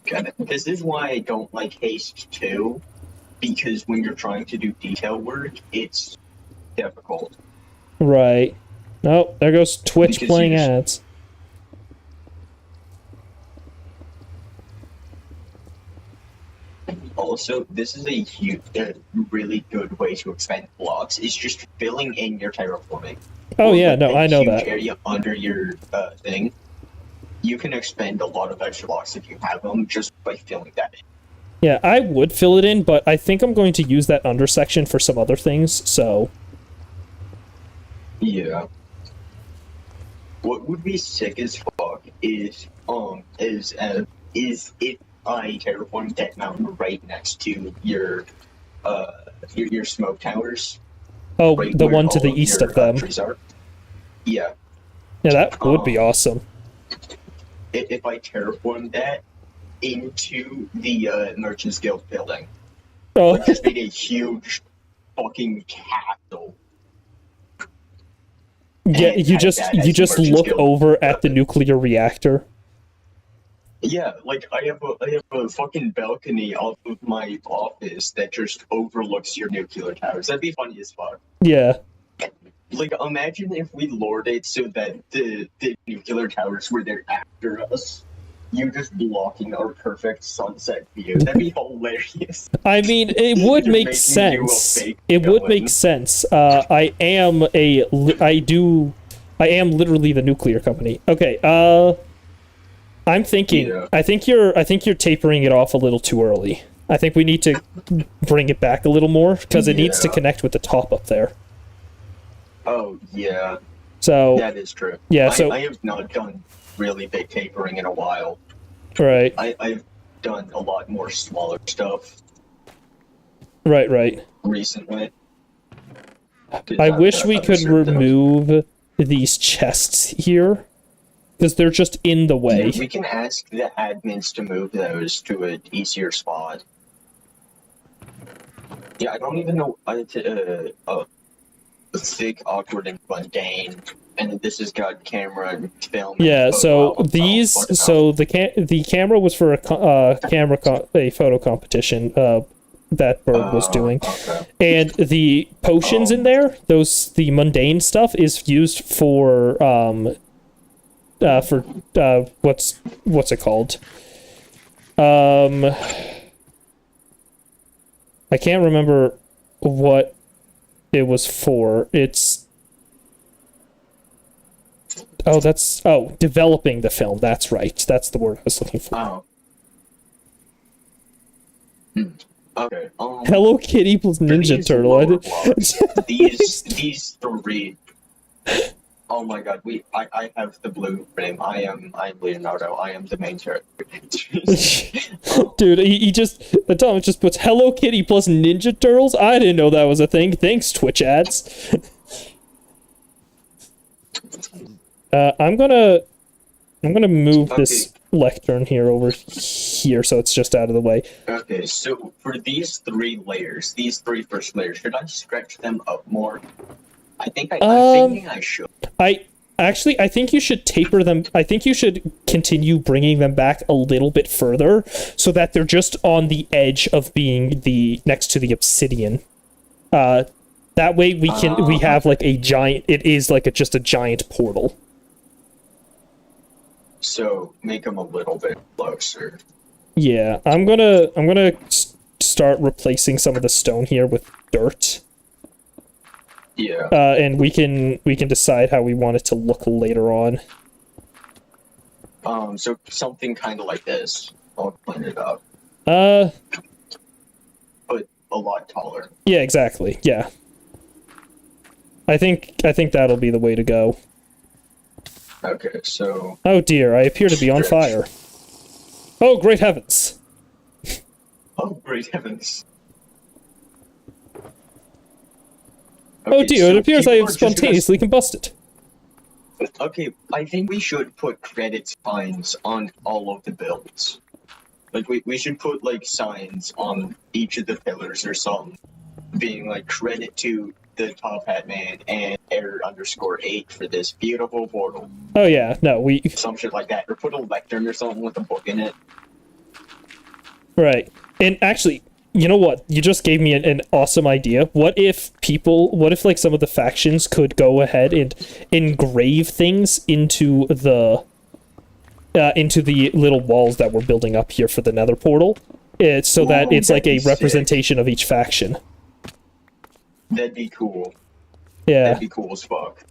Okay. This is why I don't like Haste 2, because when you're trying to do detail work, it's difficult. Right. Oh, there goes Twitch Because playing you just- ads. Also, this is a really good way to expand blocks. It's just filling in your terraforming. Oh Or, yeah, like, no, a I know huge that. area under your thing. You can expand a lot of extra blocks if you have them just by filling that in. Yeah, I would fill it in, but I think I'm going to use that under section for some other things, so... Yeah. What would be sick as fuck is if I terraformed that mountain right next to your smoke towers. Oh, Right the where one to all the of east your, of them. trees are. Yeah. Yeah, that would be awesome. If I terraformed that into the Merchant's Guild building, Oh, like just made a huge fucking castle. yeah, and you had just that you as just Merchant's look Guild over at the weapon. nuclear reactor. Yeah, like I have a fucking balcony off of my office that just overlooks your nuclear towers. That'd be funny as fuck. Yeah. Like, imagine if we lured it so that the nuclear towers were there after us. You just blocking our perfect sunset view. That'd be hilarious. I mean, it would Just make making you a sense. fake It would villain. make sense. I am literally the nuclear company. Okay. I'm thinking. Yeah. I think you're tapering it off a little too early. I think we need to bring it back a little more because it needs to Yeah. connect with the top up there. Oh yeah, So that is true. yeah, so- I have not done really big tapering in a while. right, I've done a lot more smaller stuff right. recently. I wish we could remove. remove these chests here because they're just in the way. We can ask the admins to move those to an easier spot. Yeah, I don't even know. Thick, awkward, and mundane. And this has got camera and film. and Yeah, photo so album, these, fucking so the camera was for a photo competition that Bird was doing, Okay. and the potions in there, the mundane stuff is used for what's it called? I can't remember what it was for. It's developing the film. That's right. That's the word I was looking for. Oh. Okay. Hello Kitty plus Ninja these Turtle. lower blocks, these three. Oh my god, I have the blue frame. I'm Leonardo. I am the main character. Dude, Tom just puts Hello Kitty plus Ninja Turtles. I didn't know that was a thing. Thanks, Twitch ads. I'm gonna move this lectern here over here so it's just out of the way. Okay, so for these three layers, these three first layers, should I stretch them up more? I'm thinking I should. I think you should taper them. I think you should continue bringing them back a little bit further so that they're just on the edge of being next to the obsidian. That way we have like a giant. It is like just a giant portal. So make them a little bit closer. Yeah, I'm gonna start replacing some of the stone here with dirt. Yeah. And we can decide how we want it to look later on. So something kind of like this. I'll clean it up, Uh, but a lot taller. yeah, exactly. Yeah. I think that'll be the way to go. Okay, so Oh dear, I appear to be on fire. Oh, great heavens. oh great heavens. Oh Okay, dear, so it appears I people have are just gonna- spontaneously combusted. Okay, I think we should put credit signs on all of the builds. Like we should put like signs on each of the pillars or something, being like credit to the Top Hat Man and error_8 for this beautiful portal. Oh yeah, no, Some shit like that. Or put a lectern or something with a book in it. right. And actually, you know what? You just gave me an awesome idea. What if like some of the factions could go ahead and engrave things into the little walls that we're building up here for the Nether portal, so that Ooh, it's like a that'd be representation of each faction. That'd be cool. Yeah. That'd be cool as fuck.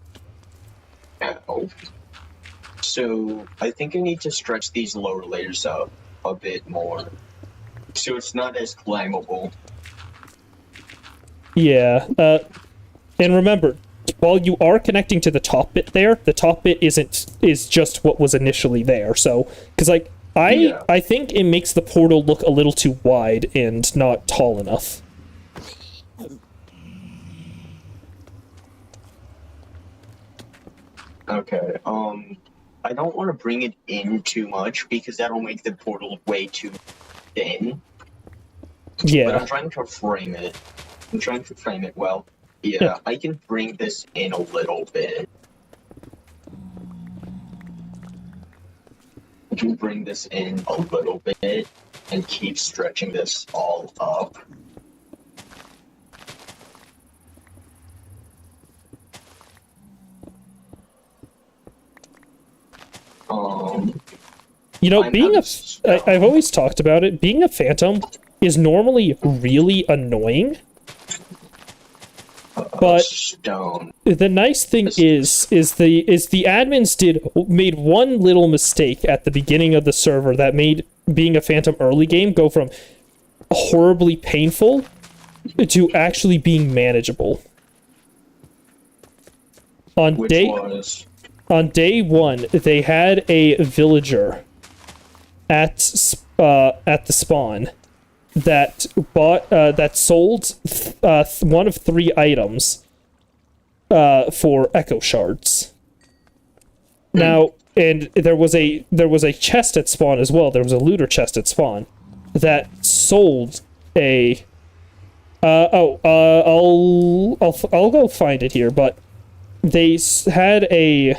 Ow. So I think I need to stretch these lower layers up a bit more, so it's not as climbable. Yeah. And remember, while you are connecting to the top bit there, the top bit is just what was initially there. So, because like Yeah. I think it makes the portal look a little too wide and not tall enough. Okay. I don't want to bring it in too much because that'll make the portal way too thin. But Yeah. I'm trying to frame it. I'm trying to frame it well. Yeah, Yeah. I can bring this in a little bit. can bring this in a little bit and keep stretching this all up. You know, I'm being a, not- I've always talked about it. Being a phantom is normally really annoying. But stone. the nice thing is the admins made one little mistake at the beginning of the server that made being a phantom early game go from horribly painful to actually being manageable. On Which day was on day 1, they had a villager at the spawn that sold one of 3 items for echo shards. Now, and there was a chest at spawn as well. There was a looter chest at spawn that sold a I'll go find it here, but they had a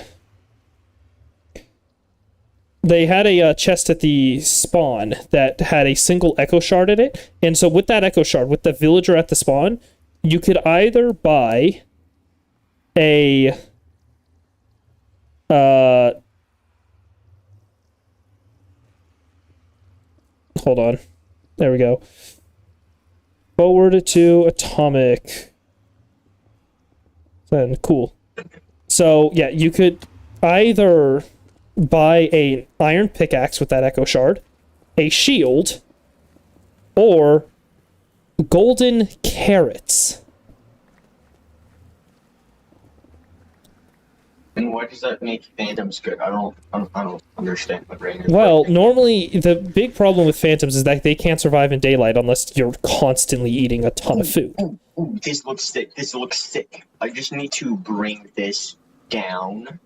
chest at the spawn that had a single echo shard in it, and so with that echo shard, with the villager at the spawn, you could either buy a hold on, there we go. Forward to atomic. Then cool. So yeah, you could either buy a iron pickaxe with that echo shard, a shield, or golden carrots. And why does that make phantoms good? I don't understand what Rainer. Well, normally the big problem with phantoms is that they can't survive in daylight unless you're constantly eating a ton of food. Ooh, this looks sick. This looks sick. I just need to bring this down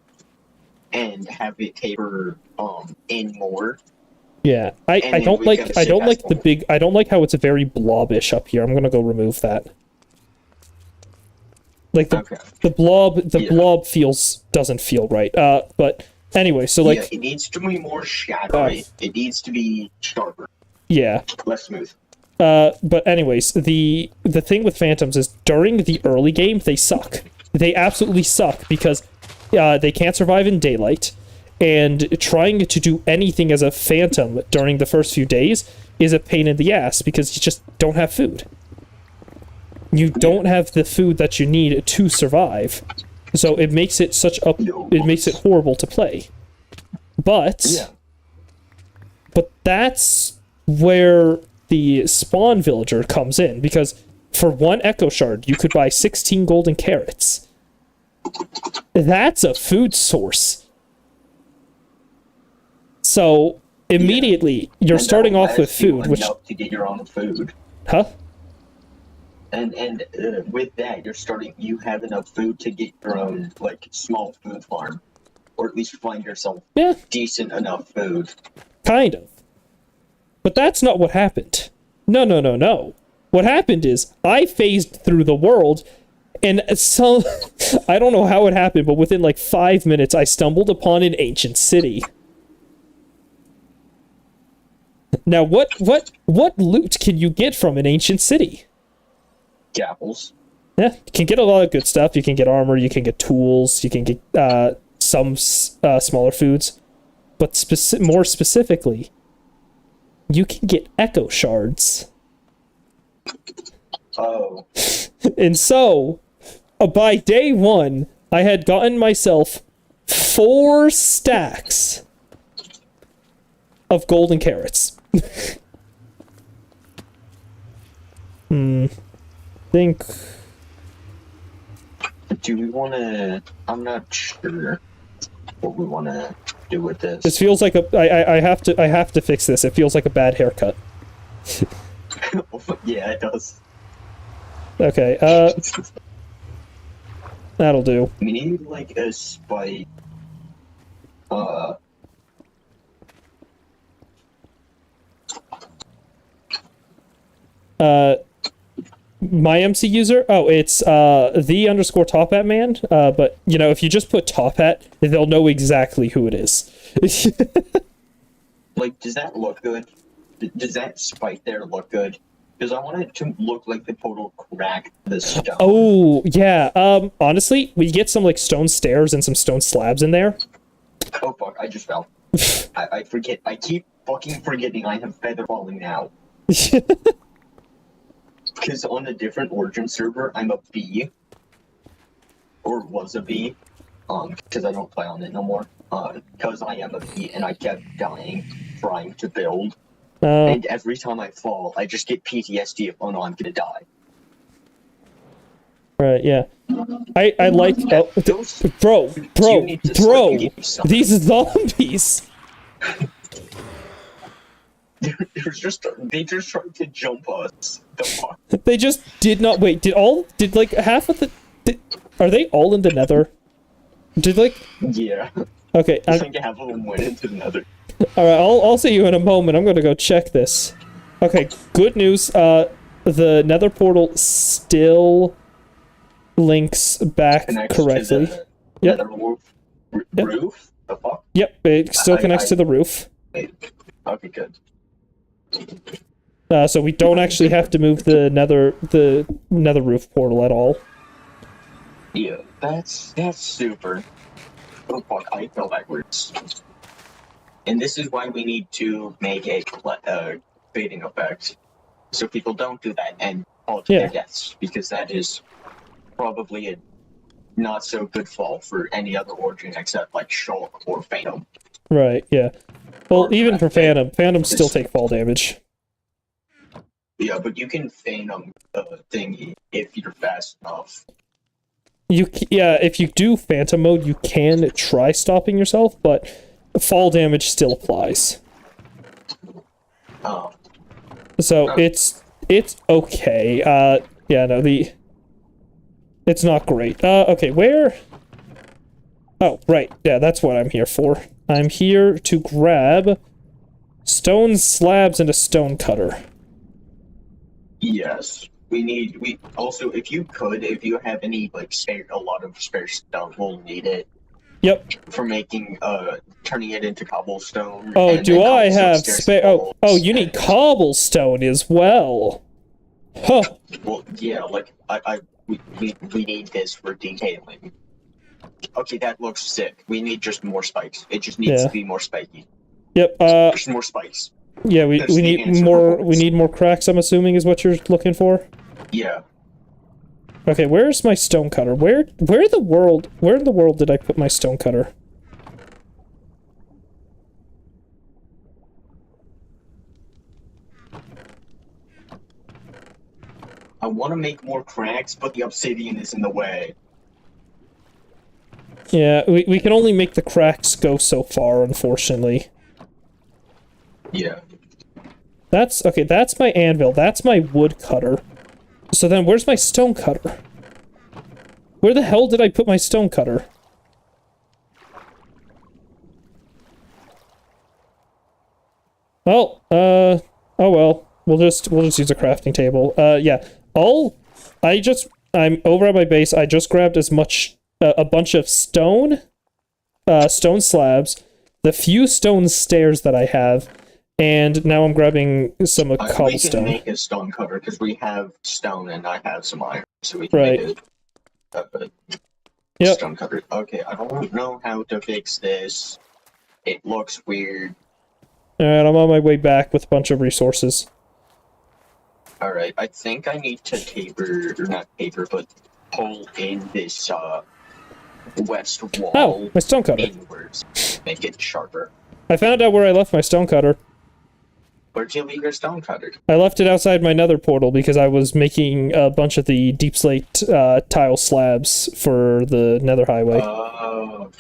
and have it taper in more. Yeah, I then don't we like can I don't sit like as the big I don't like how it's very blobbish up here. I'm gonna go remove that. Like Okay. the blob Yeah. doesn't feel right. But anyway, so like Yeah, it needs to be more shadowy. It needs to be sharper, yeah. less smooth. But anyways, the thing with phantoms is during the early game they suck. They absolutely suck because they can't survive in daylight, and trying to do anything as a phantom during the first few days is a pain in the ass because you just don't have food. You don't have the food that you need to survive, so it makes it horrible to play. But that's where the spawn villager comes in, because for 1 echo shard you could buy 16 golden carrots. That's a food source. So immediately you're starting off with food, which enough to get your own food. huh? And with that, you have enough food to get your own, like, small food farm. Or at least find yourself Yeah, decent enough food. kind of. But that's not what happened. No. What happened is I phased through the world, and so I don't know how it happened, but within like 5 minutes I stumbled upon an ancient city. Now what loot can you get from an ancient city? Apples. Yeah, you can get a lot of good stuff. You can get armor, you can get tools, you can get some smaller foods. But more specifically, you can get echo shards. Oh. And so, by day 1, I had gotten myself 4 stacks of golden carrots. Think... Do we want to... I'm not sure what we want to do with this. This feels like I have to fix this. It feels like a bad haircut. Yeah, it does. Okay, that'll do. We need, like, a spike. My MC user? Oh, it's the_top_hat_man. But you know, if you just put top hat, they'll know exactly who it is. Like, does that look good? Does that spike there look good? Because I want it to look like the total crack the stone. Oh, yeah. Honestly, we get some, like, stone stairs and some stone slabs in there. Oh fuck, I just fell. I forget. I keep fucking forgetting I have feather falling now. Because on a different Origin server, I'm a B. Or was a B. Because I don't play on it no more. Because I am a B and I kept dying trying to build. And every time I fall, I just get PTSD of, oh no, I'm gonna die. Right, yeah. I like... Those- bro, You need to fucking give me something. these zombies! They just tried to jump us. The fuck? They just did not... Wait, did like, half of the... are they all in the nether? Did, like... Yeah. Okay, I think half of them went into the nether. alright, I'll see you in a moment. I'm gonna go check this. Okay, good news. The nether portal still links back Connects correctly. correctly. To the Yep. nether roof. Yep. Roof? The fuck? Yep, it still connects to the roof. Wait. Okay, good. So we don't actually have to move the nether roof portal at all. Yeah, that's super. Oh fuck, I fell backwards. And this is why we need to make a fading effect. So people don't do that and fall to Yeah. their deaths. Because that is probably a not so good fall for any other Origin except like Shulk or Phantom. Right, yeah. Well, Or even for Phantom. Phantoms still take fall damage. Yeah, but you can Phantom thingy if you're fast enough. Yeah, if you do Phantom mode, you can try stopping yourself, but fall damage still applies. Oh. So it's okay. Yeah, no, it's not great. Okay, where? Oh, right. Yeah, that's what I'm here for. I'm here to grab stone slabs and a stone cutter. Yes. We also, if you have any like a lot of spare stone, we'll need it Yep. for making turning it into cobblestone. Oh, and do then I cobblestone have stairs spare? and Oh, walls you need and- cobblestone as well. Huh. Well, yeah, like we need this for detailing. Okay, that looks sick. We need just more spikes. It just needs Yeah. to be more spiky. Yep. Just more spikes. Yeah. We That's the need answer more. for We need more cracks. I'm assuming is what you're looking for. Yeah. Okay. Where's my stone cutter? Where in the world did I put my stone cutter? I want to make more cracks, but the obsidian is in the way. Yeah. We can only make the cracks go so far, unfortunately. Yeah. That's okay. That's my anvil. That's my wood cutter. So then, where's my stone cutter? Where the hell did I put my stone cutter? Well, oh well. We'll just use a crafting table. Yeah. I'm over at my base. I just grabbed as much, a bunch of stone slabs, the few stone stairs that I have, and now I'm grabbing some We can cobblestone. make a stone cutter because we have stone and I have some iron, so we can Right. make a Yep. stone cutter. Okay, I don't know how to fix this. It looks weird. Alright, I'm on my way back with a bunch of resources. Alright, I think I need to but pull in this west wall Oh, my stone cutter. inwards. Make it sharper. I found out where I left my stone cutter. Where'd you leave your stone cutter? I left it outside my nether portal because I was making a bunch of the deep slate tile slabs for the nether highway. Oh.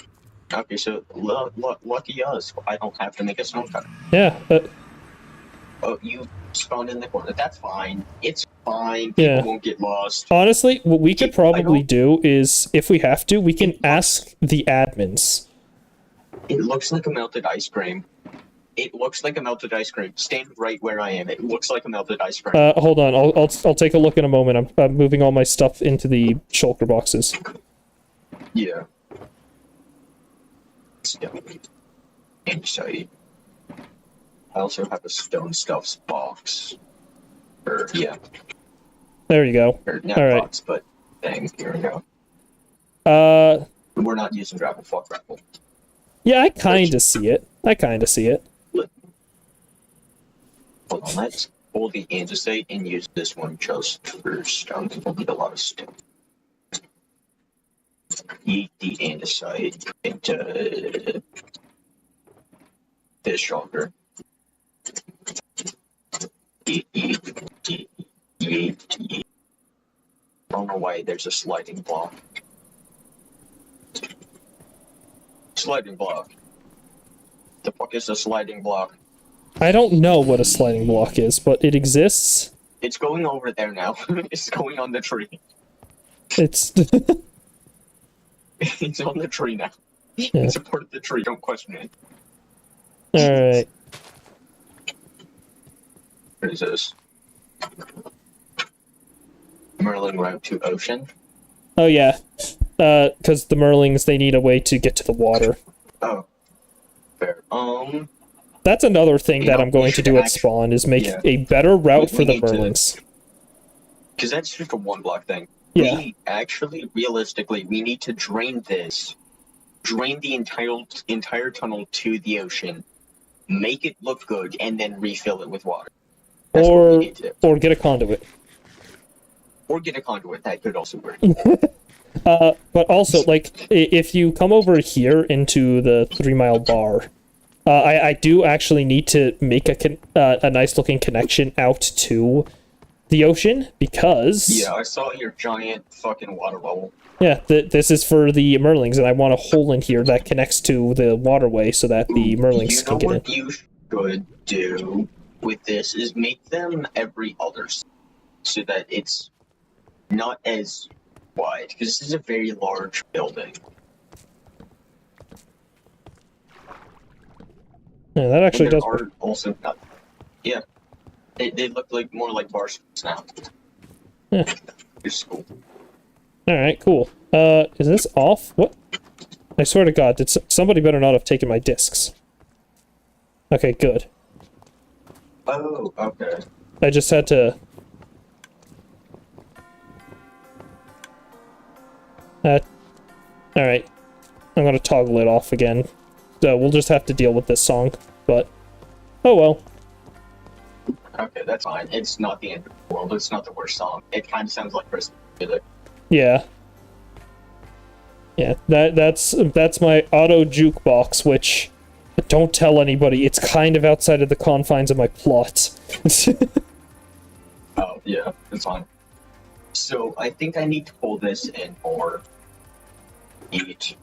Okay, so lucky us. I don't have to make a stone cutter. Yeah, Oh, you spawned in the corner. That's fine. It's fine. People Yeah. won't get lost. honestly, what we could I probably don't- do is, if we have to, we can ask the admins. It looks like a melted ice cream. It looks like a melted ice cream. Stand right where I am. It looks like a melted ice cream. Hold on, I'll take a look in a moment. I'm moving all my stuff into the shulker boxes. Yeah. Insight. I also have a stone stuffs box. Or yeah, There you go. or not All right. box, but thing. Here we go. We're not using grapple. Fuck grapple. Yeah, I kind of see it. Hold on, let's hold the andesite and use this one just for stone. We'll need a lot of stone. Eat the andesite into this shulker. Eat. I don't know why there's a sliding block. Sliding block. The fuck is a sliding block? I don't know what a sliding block is, but it exists. It's going over there now. It's going on the tree. It's It's on the tree now. Yeah. It's a part of the tree. Don't question it. all right. What is this? Merlin route to ocean. Oh yeah, because the Merlings, they need a way to get to the water. Oh, fair. That's another thing You that know, I'm going we to should do at actually- spawn is make yeah. a better route We for the need to- Merlings. Because that's just a one block thing. Yeah. We actually, realistically, we need to drain the entire tunnel to the ocean, make it look good, and then refill it with water. That's what we need to do. Or get a conduit. Or get a conduit. That could also work. But also, like, if you come over here into the 3 Mile Bar, I do actually need to make a nice looking connection out to the ocean because Yeah, I saw your giant fucking water bubble. yeah, this is for the Merlings, and I want a hole in here that connects to the waterway so that the Merlings You know can get in. what you should do with this is make them every other so that it's not as wide, because this is a very large building. Yeah, that actually And there does. are also not. Yeah, they look like more like bar stools now. Yeah. It's cool. All right, cool. Is this off? What? I swear to God, somebody better not have taken my discs. Okay, good. Oh, okay. I just had to. All right, I'm gonna toggle it off again. So we'll just have to deal with this song, but oh well. Okay, that's fine. It's not the end of the world. It's not the worst song. It kind of sounds like Christmas music. Yeah. Yeah, that's my auto jukebox, which don't tell anybody. It's kind of outside of the confines of my plot. Oh, yeah, it's fine. So, I think I need to pull this in more. Eat.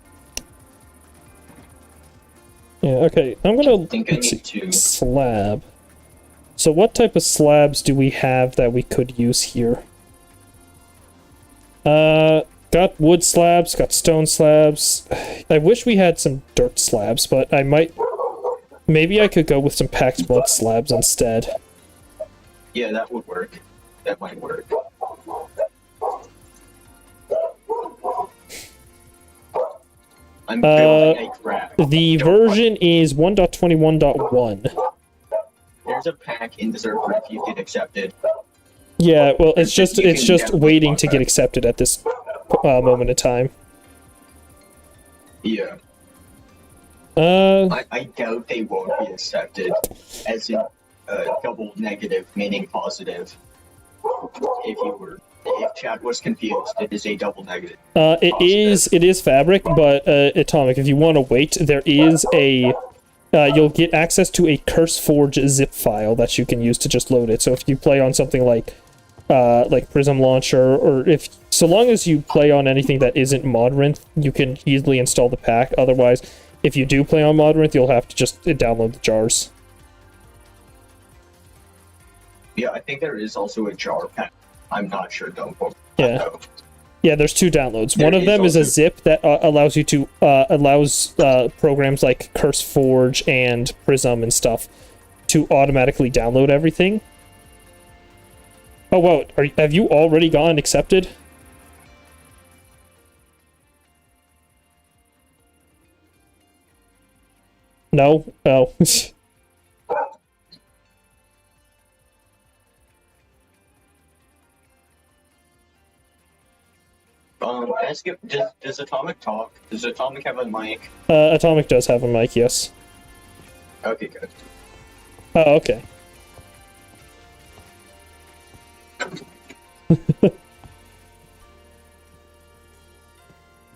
Yeah, okay. I'm gonna I think I let's see, need to. slab. So what type of slabs do we have that we could use here? Got wood slabs, got stone slabs. I wish we had some dirt slabs, but I might... Maybe I could go with some packed mud slabs instead. Yeah, that would work. That might work. I'm building a crack. The version is 1.21.1. There's a pack in the server if you get accepted. Yeah, well, it's just You can download waiting to one get pack. accepted at this moment in time. Yeah. I doubt they won't be accepted, as in double negative, meaning positive. If chat was confused, it is a double negative. It is Fabric, but Atomic, if you want to wait, there is a you'll get access to a CurseForge zip file that you can use to just load it. So if you play on something like Prism Launcher, or so long as you play on anything that isn't Modrinth, you can easily install the pack. Otherwise, if you do play on Modrinth, you'll have to just download the jars. Yeah, I think there is also a jar pack. I'm not sure, don't quote. Yeah. No. Yeah, there's two downloads. There One of is them is a also- zip that allows you to programs like CurseForge and Prism and stuff to automatically download everything. Oh, whoa, have you already gotten accepted? No? Oh. ask if does Atomic talk? Does Atomic have a mic? Atomic does have a mic, yes. Okay, good. Oh, okay.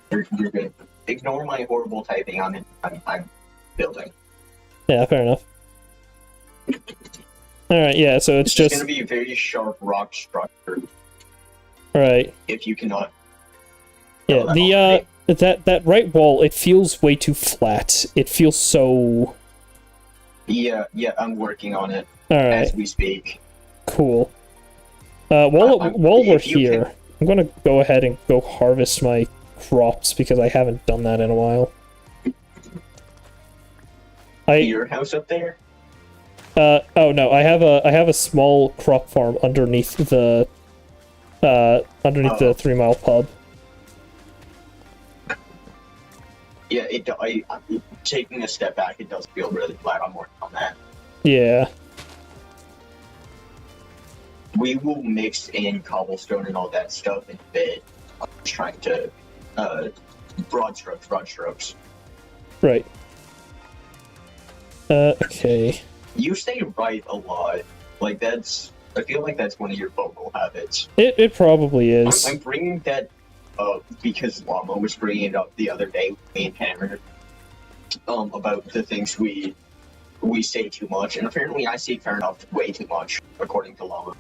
You're good. Ignore my horrible typing. I'm building. Yeah, fair enough. Alright, yeah, so it's It's just... gonna be a very sharp rock structure Right. if you cannot. Yeah, tell that right wall, it feels way too flat. It feels so... Yeah, I'm working on it Alright, as we speak. cool. While we're if you here, I'm gonna go ahead and go harvest my crops because I haven't done that in a while. Your house up there? Oh no, I have a small crop farm underneath the 3 Mile pub. Yeah, taking a step back, it does feel really flat. I'm working on that. Yeah. We will mix in cobblestone and all that stuff in a bit. I'm just trying to, broad strokes. Right. Okay. You say right a lot. Like, I feel like that's one of your vocal habits. It probably is. I'm bringing that up because Llama was bringing it up the other day with me and Hammer, about the things we say too much, and apparently I say fair enough way too much, according to Llama.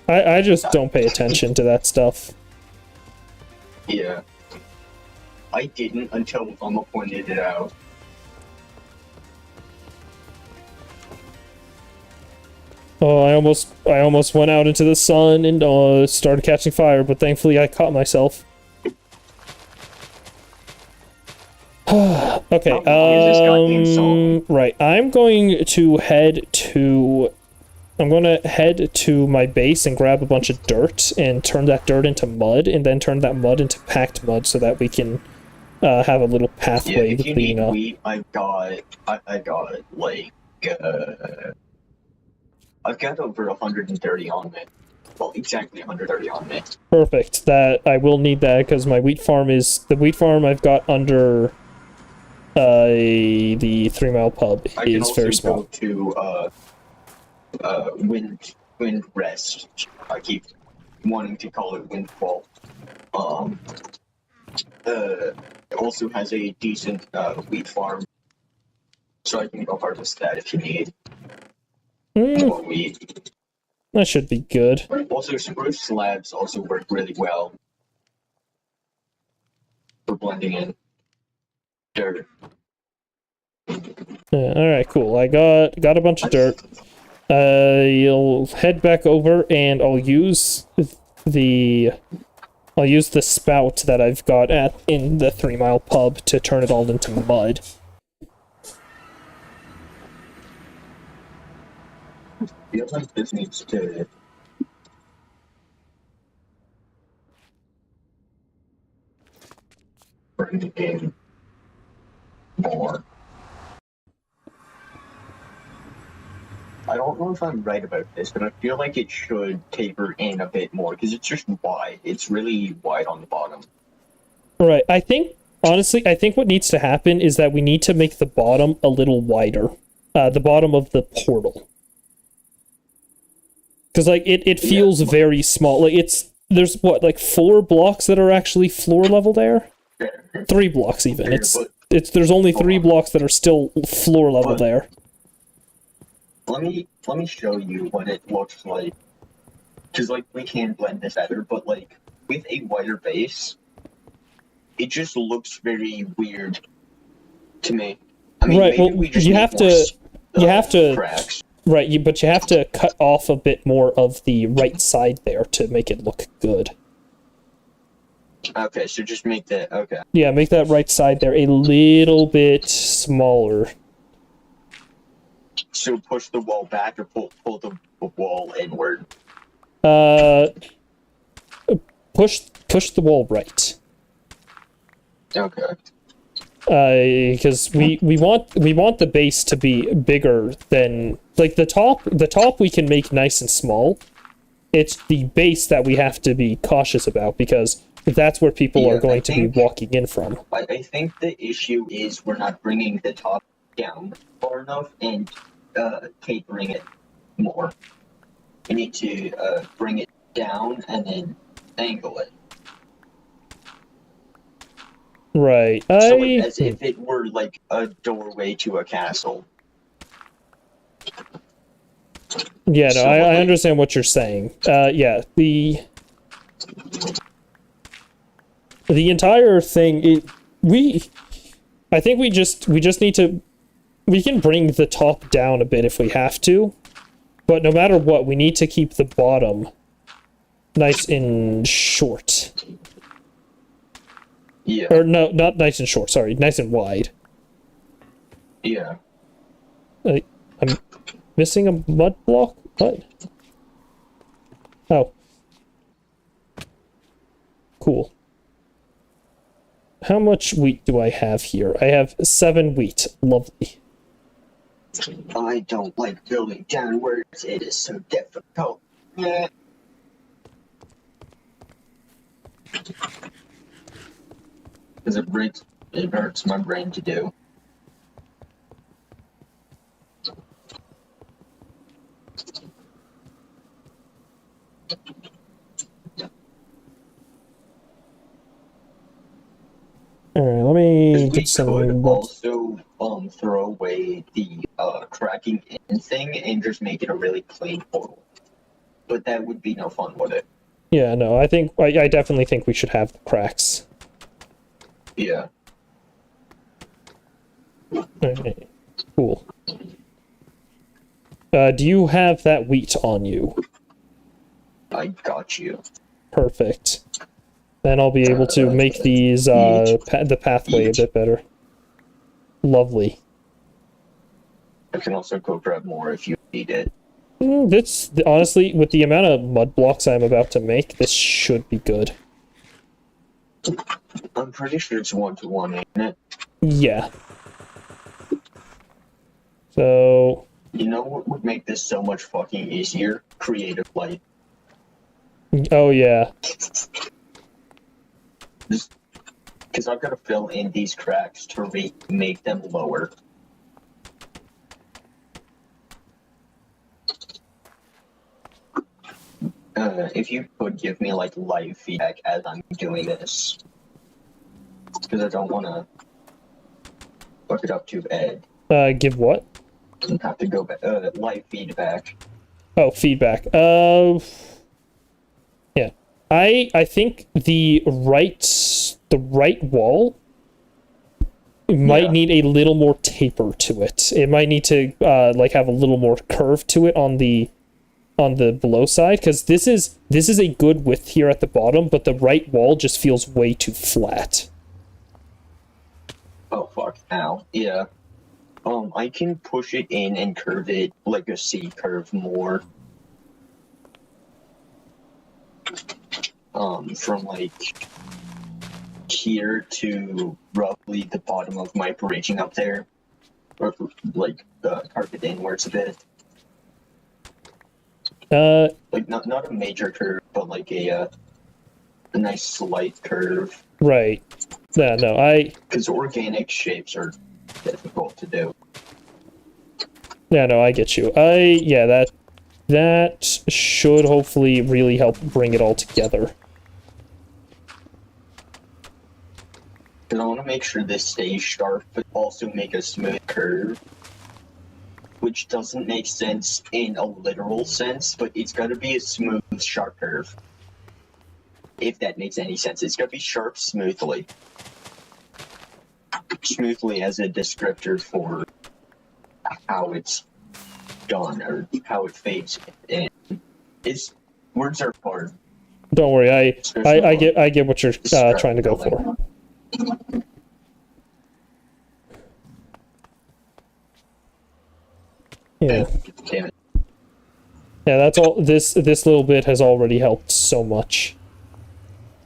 I just don't pay attention to that stuff. Yeah. I didn't until Llama pointed it out. Oh, I almost went out into the sun and started catching fire, but thankfully I caught myself. Okay, How long is this goddamn song? right. I'm going to head to my base and grab a bunch of dirt and turn that dirt into mud, and then turn that mud into packed mud so that we can have a little Yeah, pathway if you leading need up. wheat, I've got like, I've got over 130 on me. Well, exactly 130 on me. Perfect. That I will need that because my wheat farm is the wheat farm I've got under the 3 Mile pub I can is also very go small. to wind rest. I keep wanting to call it windfall. It also has a decent wheat farm, so I can go harvest that if you need more wheat. That should be good. Also, spruce slabs also work really well for blending in dirt. Yeah, all right, cool. I got a bunch of dirt. You'll head back over, and I'll use the spout that I've got in the 3 Mile pub to turn it all into mud. Feels like this needs to bring in more. I don't know if I'm right about this, but I feel like it should taper in a bit more because it's just wide. It's really wide on the bottom. Right. Honestly, I think what needs to happen is that we need to make the bottom a little wider. The bottom of the portal. Because, like, it feels very small. Like, there's, what, like 4 blocks that are actually floor level there? 3 blocks, even. There's only 3 blocks that are still floor level there. Let me show you what it looks like. Because, like, we can blend this better, but, like, with a wider base, it just looks very weird to me. I mean, Right, maybe well, we just you need have more to cracks. Right, but you have to cut off a bit more of the right side there to make it look good. Okay, so just make that, okay. Yeah, make that right side there a little bit smaller. So push the wall back or pull the wall inward. Push the wall right. Okay. Because we want the base to be bigger than, like, the top we can make nice and small. It's the base that we have to be cautious about, because that's where people Yeah, are going I to be think- walking in from. I think the issue is we're not bringing the top down far enough and tapering it more. We need to bring it down and then angle it. Right. So like, as if it were like a doorway to a castle. Yeah, no, So, I like- understand what you're saying. Yeah, the entire thing. I think we just need to. We can bring the top down a bit if we have to, but no matter what, we need to keep the bottom nice and short. Yeah. Or no, not nice and short. Sorry, nice and wide. Yeah. I'm missing a mud block? What? Oh. Cool. How much wheat do I have here? I have 7 wheat. Lovely. I don't like building downwards. It is so difficult. Yeah. Because it hurts my brain to do. Alright, let me We get could some... also throw away the cracking in thing and just make it a really plain portal. But that would be no fun, would it? Yeah, no, I definitely think we should have the cracks. Yeah. Alright, cool. Do you have that wheat on you? I got you. Perfect. Then I'll be able to make these, the pathway a bit better. Lovely. I can also go grab more if you need it. This, honestly, with the amount of mud blocks I'm about to make, this should be good. I'm pretty sure it's 1-to-1, ain't it? Yeah. So, You know what would make this so much fucking easier? Creative light. oh yeah. Just because I've got to fill in these cracks to make them lower. If you could give me like live feedback as I'm doing this, because I don't want to look it up to Ed Give what? and have to go back. Live feedback. Oh, feedback. Yeah. I think the right wall might Yeah. need a little more taper to it. It might need to like have a little more curve to it on the below side, because this is a good width here at the bottom, but the right wall just feels way too flat. Oh fuck! Ow. Yeah. I can push it in and curve it like a C curve more. From like here to roughly the bottom of my bridging up there, or like carve it inwards a bit. Like not a major curve, but like a nice slight curve. Right. No, Because organic shapes are difficult to do. I get you. That should hopefully really help bring it all together. Because I want to make sure this stays sharp, but also make a smooth curve. Which doesn't make sense in a literal sense, but it's got to be a smooth, sharp curve. If that makes any sense. It's got to be sharp smoothly. Smoothly as a descriptor for how it's done, or how it fades in. Words are hard. Don't worry, I get what you're trying to go for. Yeah. Damn it. Yeah, that's all. This little bit has already helped so much.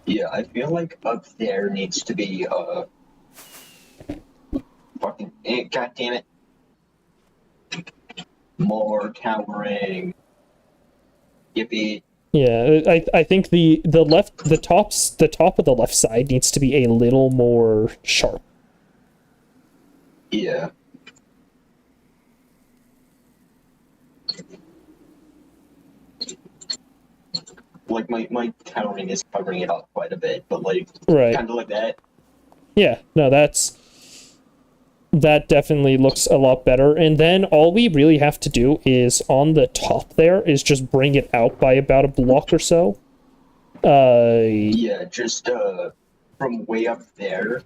Yeah, I feel like up there needs to be fucking god damn it. More towering. Yippee. Yeah, I think the top of the left side needs to be a little more sharp. Yeah. Like my towering is covering it up quite a bit, but like Right. kind of like that. Yeah, no, that definitely looks a lot better. And then all we really have to do is on the top there is just bring it out by about a block or so. Yeah, just from way up there,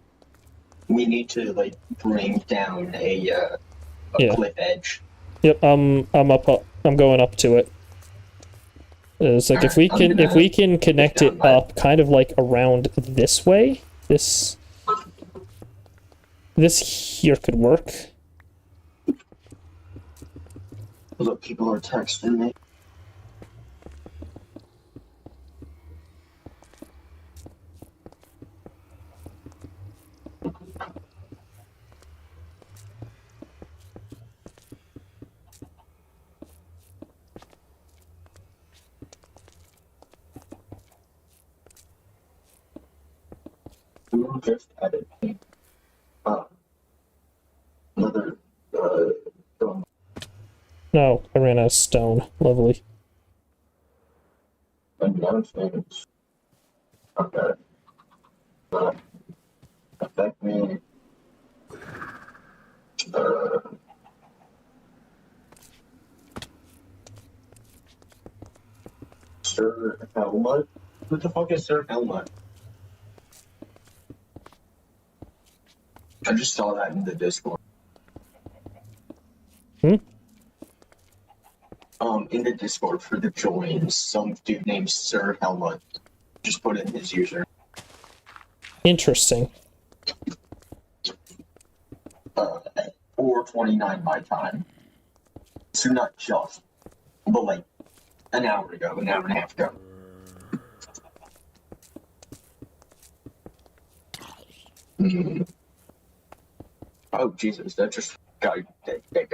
we need to like bring down a Yeah. cliff edge. Yep, I'm going up to it. It's like if we can connect it up kind of like around this way, this here could work. Look, people are texting me. Who just added another film. No, I ran out of stone. Lovely. Announcements. Okay. Affect me. Sir Helmut? Who the fuck is Sir Helmut? I just saw that in the Discord. Hmm? In the Discord for the joins, some dude named Sir Helmut just put in his user. Interesting. At 4:29 my time. So not just, but like an hour ago, an hour and a half ago. Oh Jesus! That guy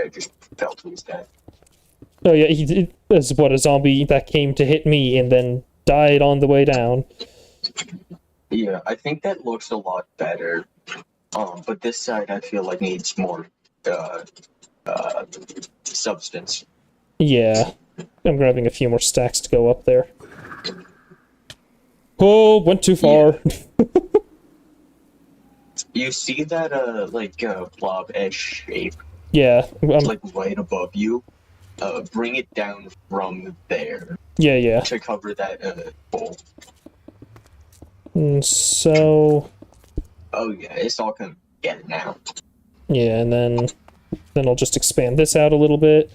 just fell to his death. Oh yeah, that's what, a zombie that came to hit me and then died on the way down. Yeah, I think that looks a lot better. But this side I feel like needs more substance. Yeah, I'm grabbing a few more stacks to go up there. Oh, went too far. You see that blob-ish shape, Yeah, like right above you? Bring it down from there yeah. to cover that hole. So Oh yeah, it's all coming together now. yeah, and then I'll just expand this out a little bit.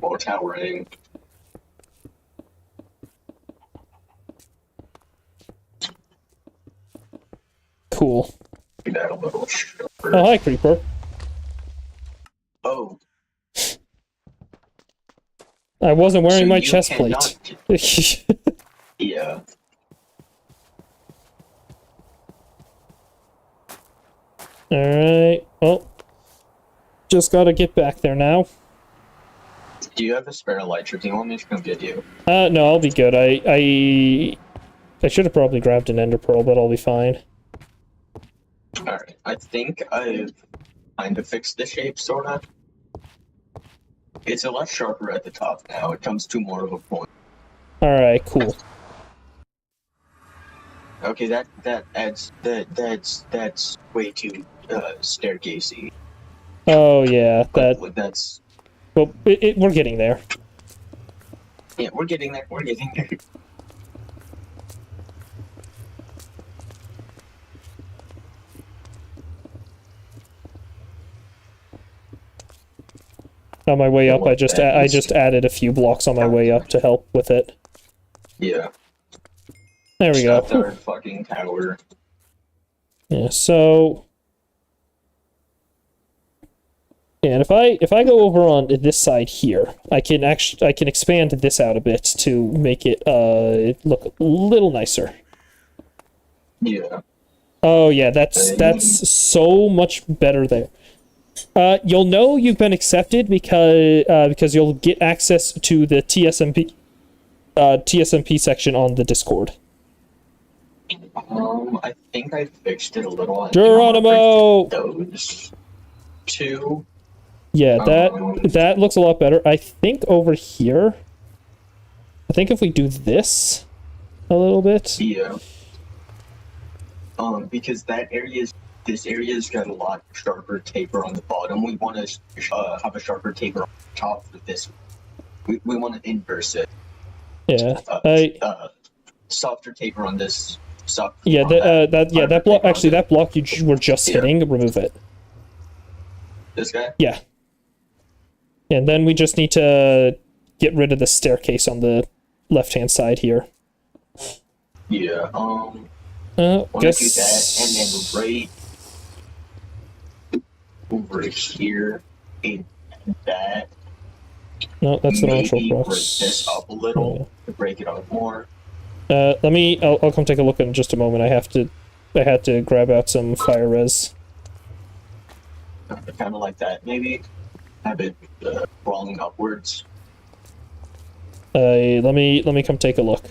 More towering. Cool. Do that a little sharper. Oh, hi, Creeper. Oh, I wasn't wearing so my you chest cannot- plate. Yeah. Alright, well, just gotta get back there now. Do you have a spare elytra? Do you want me to come get you? No, I'll be good. I should have probably grabbed an ender pearl, but I'll be fine. Alright, I think I've kind of fixed the shape, sorta. It's a lot sharper at the top now. It comes to more of a point. Alright, cool. Okay, that's way too staircasey. Oh yeah, But that's well, we're getting there. yeah, we're getting there. We're getting there. On my way up, I just added a few blocks on my way up to help with it. Yeah. There we go. That's our fucking tower. Yeah, so yeah, and if I go over on this side here, I can expand this out a bit to make it look a little nicer. Yeah. Oh yeah, that's so much better there. You'll know you've been accepted because you'll get access to the TSMP section on the Discord. I think I fixed it a little. I think Geronimo! I'm gonna fix those two. Yeah, that looks a lot better. I think over here, I think if we do this a little bit. Yeah. Because this area's got a lot sharper taper on the bottom. We want to have a sharper taper on top for this. We want to inverse it. Yeah, softer taper on this. Yeah, that block. Actually, that block you were just hitting. Remove it. This guy. Yeah. And then we just need to get rid of the staircase on the left-hand side here. Yeah. Guess... do that, and then right over here, in that. No, that's the maybe natural break cross. this up a little to break it up more. I'll come take a look in just a moment. I had to grab out some fire res. Kind of like that, maybe. Have it crawling upwards. Let me come take a look.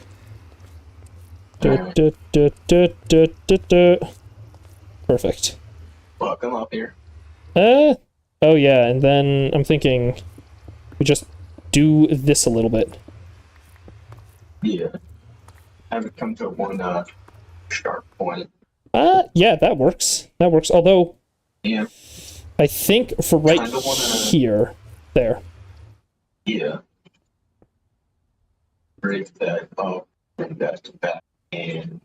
Perfect. Welcome up here. Oh yeah, and then I'm thinking we just do this a little bit. Yeah. Have it come to one sharp point. Yeah, that works. That works. Although, Yeah. I think for right Kinda wanna- here, there. Yeah. Break that up, bring that back, and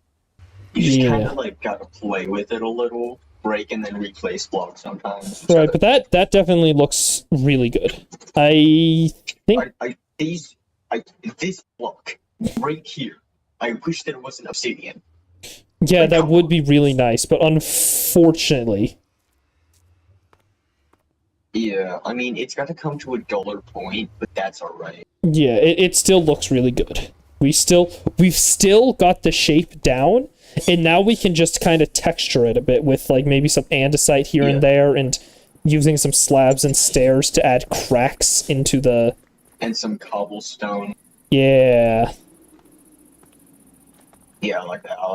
you just kind of like gotta play with it a little. Break and then replace blocks sometimes. Right, but that definitely looks really good. I think this block right here. I wish there was an obsidian. yeah, that would be really nice, but unfortunately, Yeah, I mean it's got to come to a duller point, but that's all right. yeah, it still looks really good. We've still got the shape down, and now we can just kind of texture it a bit with like maybe some andesite here and there, and using some slabs and stairs to add cracks into the And some cobblestone. yeah. Yeah, I like that. I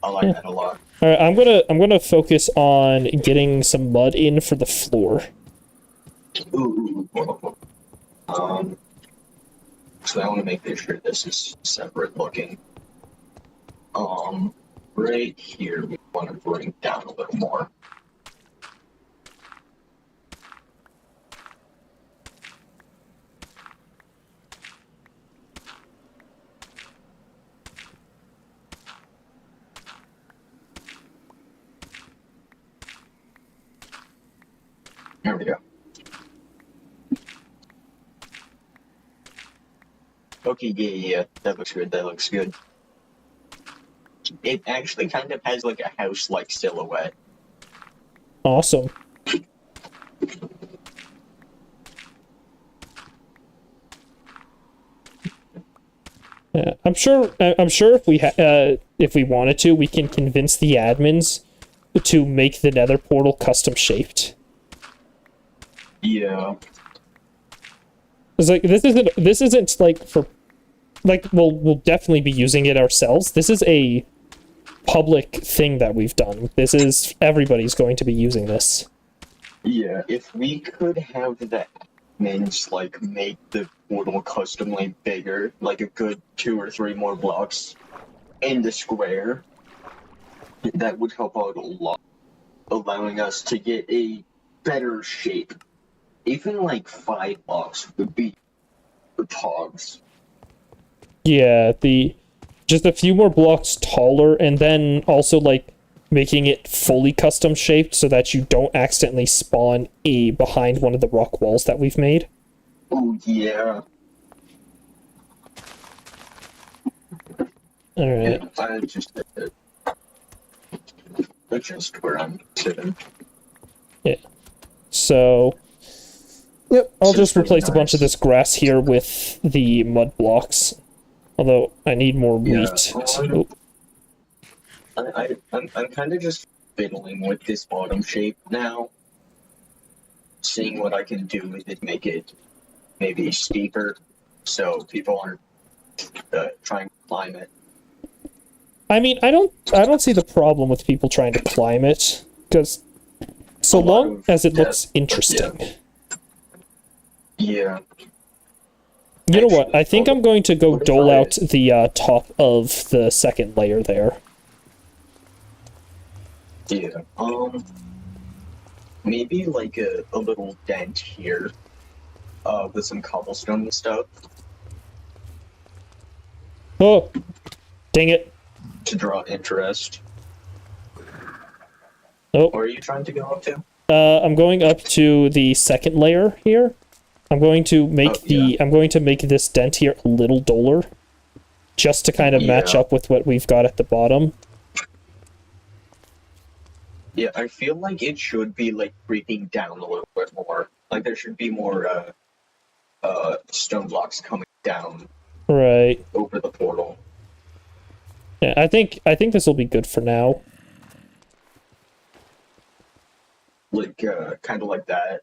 like that a lot. All right, I'm gonna focus on getting some mud in for the floor. Ooh. So I want to make sure this is separate looking. Right here we want to bring down a little more. There we go. Okay, yeah, that looks good, that looks good. It actually kind of has like a house-like silhouette. Awesome. Yeah, I'm sure if we wanted to, we can convince the admins to make the Nether portal custom shaped. Yeah. It's like this isn't like for like we'll definitely be using it ourselves. This is a public thing that we've done. This is everybody's going to be using this. Yeah, if we could have the admins like make the portal customly bigger, like a good 2 or 3 more blocks in the square, that would help out a lot, allowing us to get a better shape. Even like 5 blocks would be for togs. Yeah, just a few more blocks taller, and then also like making it fully custom shaped so that you don't accidentally spawn behind one of the rock walls that we've made. Oh yeah. All right. I just adjust where I'm sitting. Yeah. So. Yep, I'll just Pretty replace a bunch of nice. this grass here with the mud blocks. Although I need more Yeah, wheat. So, I'm kind of just fiddling with this bottom shape now. seeing what I can do with it, make it maybe steeper, so people aren't trying to climb it. I mean, I don't see the problem with people trying to climb it, because so A lot long of as it death, looks interesting. Yeah. You know what? Actually, I think hold I'm going to go what if dole I- out the top of the second layer there. Yeah. Maybe like a little dent here, with some cobblestone and stuff Oh, dang it! to draw interest. Oh, Where are you trying to go up to? I'm going up to the second layer here. I'm going to make I'm going to make this dent here a little duller, just to kind of match Yeah. up with what we've got at the bottom. Yeah, I feel like it should be like creeping down a little bit more. Like there should be more stone blocks coming down Right. over the portal. Yeah, I think this will be good for now. Like kind of like that.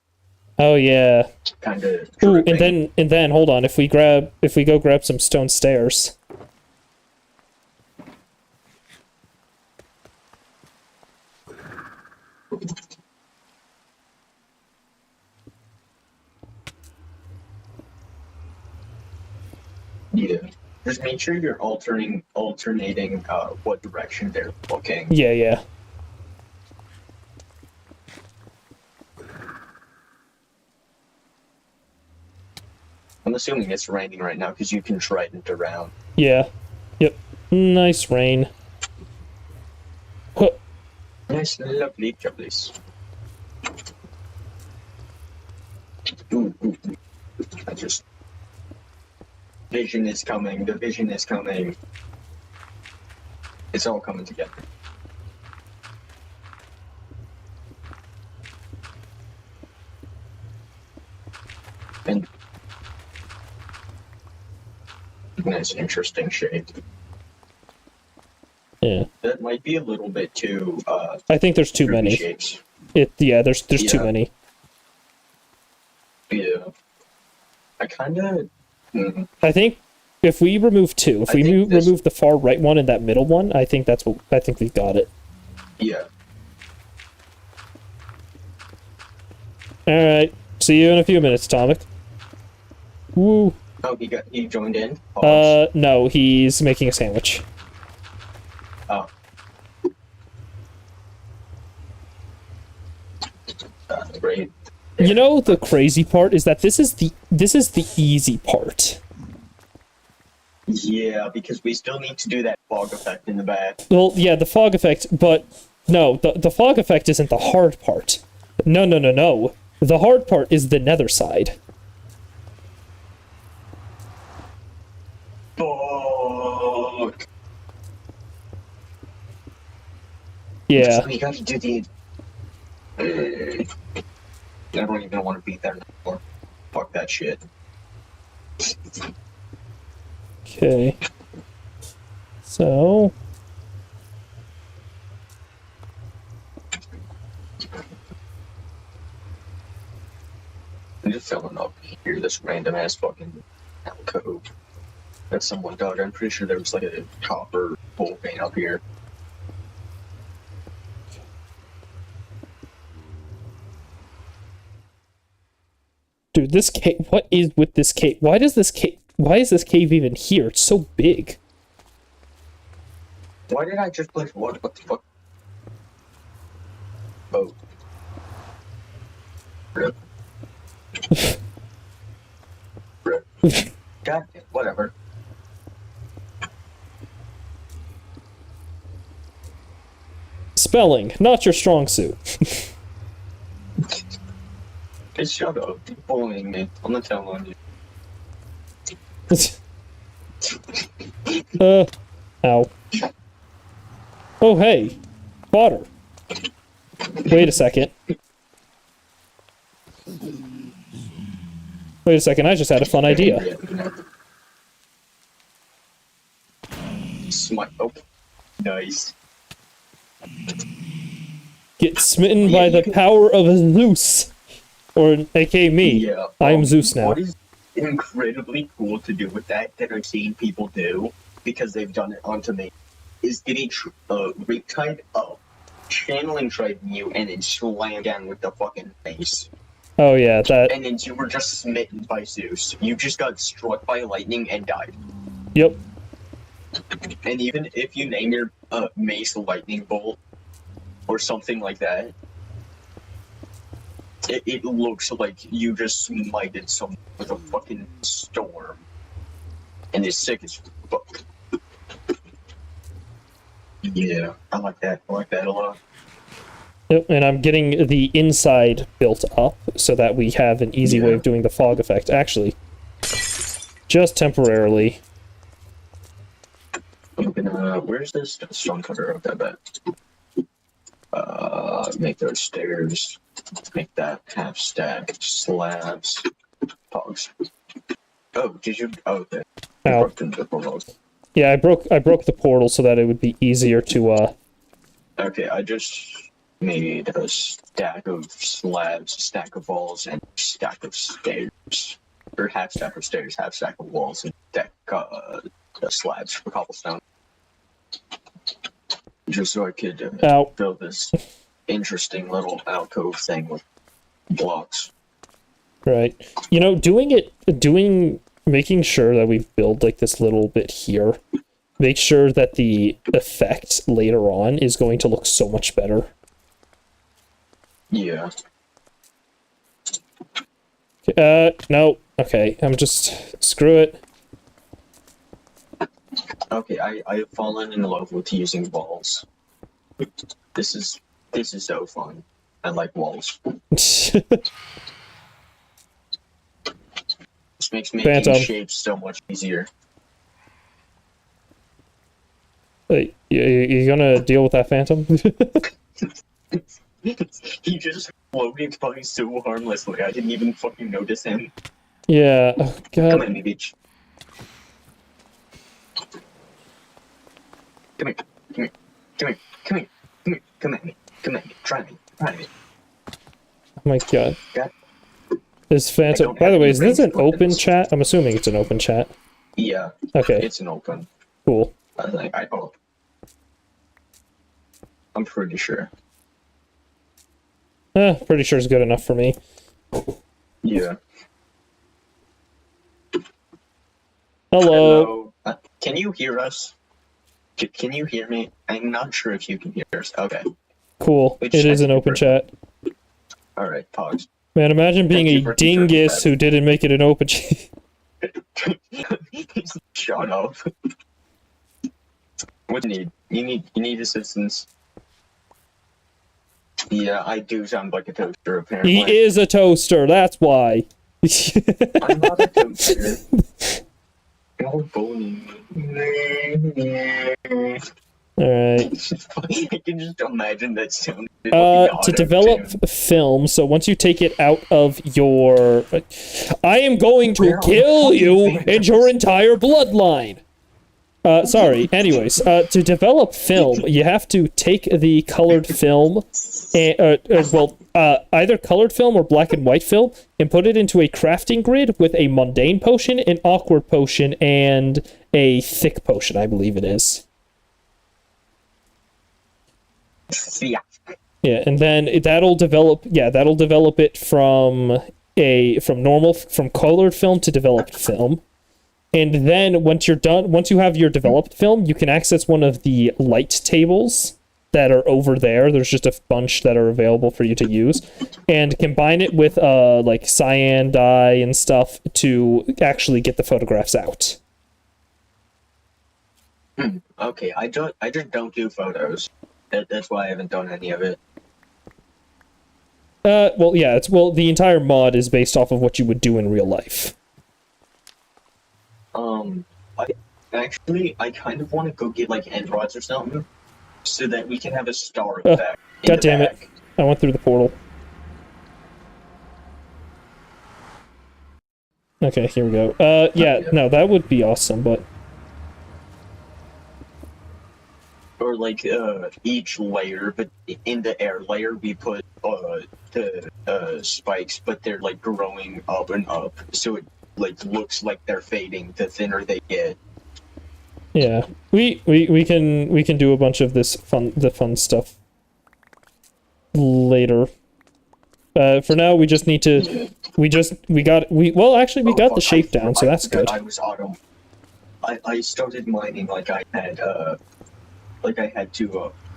Oh yeah. Kind of. Ooh, and then hold on. If we go grab some stone stairs. Yeah. Just make sure you're alternating what direction they're looking. Yeah, yeah. I'm assuming it's raining right now because you can trident around. Yeah. Yep. Nice rain. Huh. Nice, lovely place. Ooh, ooh, ooh. I just. Vision is coming. The vision is coming. It's all coming together. And nice, interesting shape. Yeah. That might be a little bit too. I think there's too droopy many. shapes. There's too Yeah. many. Yeah. I kind of. I think if we remove two, if I we think this- remove the far right one and that middle one, I think we've got it. Yeah. All right. See you in a few minutes, Tomic. Woo. Oh, he joined in. Pause. No, he's making a sandwich. Oh. Great. You know, the crazy part is that this is the easy part. Yeah, because we still need to do that fog effect in the back. Well, yeah, the fog effect, but no, the fog effect isn't the hard part. No. The hard part is the nether side. Fuck. Yeah. We gotta do the. I don't even want to be there anymore. Fuck that shit. Okay. So. I'm just filling up here this random ass fucking alcove that someone dug. I'm pretty sure there was like a copper coal vein up here. Dude, this cave. What is with this cave? Why is this cave even here? It's so big. Why did I just place what? What the fuck? Oh. Rip. Rip. God, whatever. Spelling, not your strong suit. Just shut up. You're bullying me. I'm not telling you. Ow. Oh, hey. Fodder. Wait a second. Wait a second, I just had a fun idea. Smite. Oh. Nice. Get smitten by you the can- power of Zeus. Or aka me. Yeah. I am Zeus now. What is incredibly cool to do with that I've seen people do, because they've done it onto me, is get a riptide up, channeling Triton you, and then slam down with the fucking face. Oh yeah, that. And then you were just smitten by Zeus. You just got struck by lightning and died. Yep. And even if you name your mace Lightning Bolt, or something like that, it looks like you just smited someone with a fucking storm. And it's sick as fuck. Yeah, I like that. I like that a lot. Yep, and I'm getting the inside built up so that we have an easy way of doing the fog effect. Actually, just temporarily. I'm gonna, where's this stone cutter of that bed? Make those stairs. Make that half stack. Slabs. Pogs. Oh, did you? Oh, okay. Ow. Broke into the portal. Yeah, I broke the portal so that it would be easier to Okay, I just made a stack of slabs, a stack of walls, and a stack of stairs. Or half stack of stairs, half stack of walls, and stack slabs for cobblestone. Just so I could Ow. build this interesting little alcove thing with blocks. Right. You know, making sure that we build like this little bit here, make sure that the effect later on is going to look so much better. Yeah. No. Okay, I'm just, screw it. Okay, I've fallen in love with using walls. This is so fun. I like walls. This makes making Phantom. shapes so much easier. Hey, you gonna deal with that phantom? He just floated by so harmlessly. I didn't even fucking notice him. Yeah, oh, Come God. at me, bitch. Come here. Come here. Come here. Come here. Come here. Come at me. Come at me. Try me. Try me. Oh my God. God. This phantom, don't by have the way, any is this an ranged open weapons. chat? I'm assuming it's an open chat. Yeah, Okay, it's an open. cool. I hope. I'm pretty sure. Pretty sure it's good enough for me. Yeah. Hello. Can you hear us? Can you hear me? I'm not sure if you can hear us. Okay. Cool. Which It is an chat? open chat. All right. Pause. Man, imagine being Thank you a for confirming dingus that. who didn't make it an open chat. Shut up. What do you need? You need assistance. Yeah, I do sound like a toaster, apparently. He is a toaster, that's why. I'm not a toaster. Oh, bony. Alright. I can just imagine that sound. To develop film, so once you take it out of your... I am going to Where are kill the you fucking and your entire bloodline! Sorry, anyways, to develop film, you have to take the colored film, and, either colored film or black and white film, and put it into a crafting grid with a mundane potion, an awkward potion, and a thick potion, I believe it is. Yeah. Yeah, and then that'll develop it from colored film to developed film. And then once you have your developed film, you can access one of the light tables that are over there. There's just a bunch that are available for you to use, and combine it with like cyan dye and stuff to actually get the photographs out. Okay, I just don't do photos. That's why I haven't done any of it. The entire mod is based off of what you would do in real life. I kind of want to go get like end rods or something, so that we can have a star effect. God damn it! I went through the portal. Okay, here we go. No, that would be awesome, but Or like each layer, but in the air layer we put the spikes, but they're like growing up and up, so it like looks like they're fading the thinner they get. Yeah, we can do a bunch of the fun stuff later. For now, we just need to. We got the shape down, so that's good. I was auto. I started mining like I had to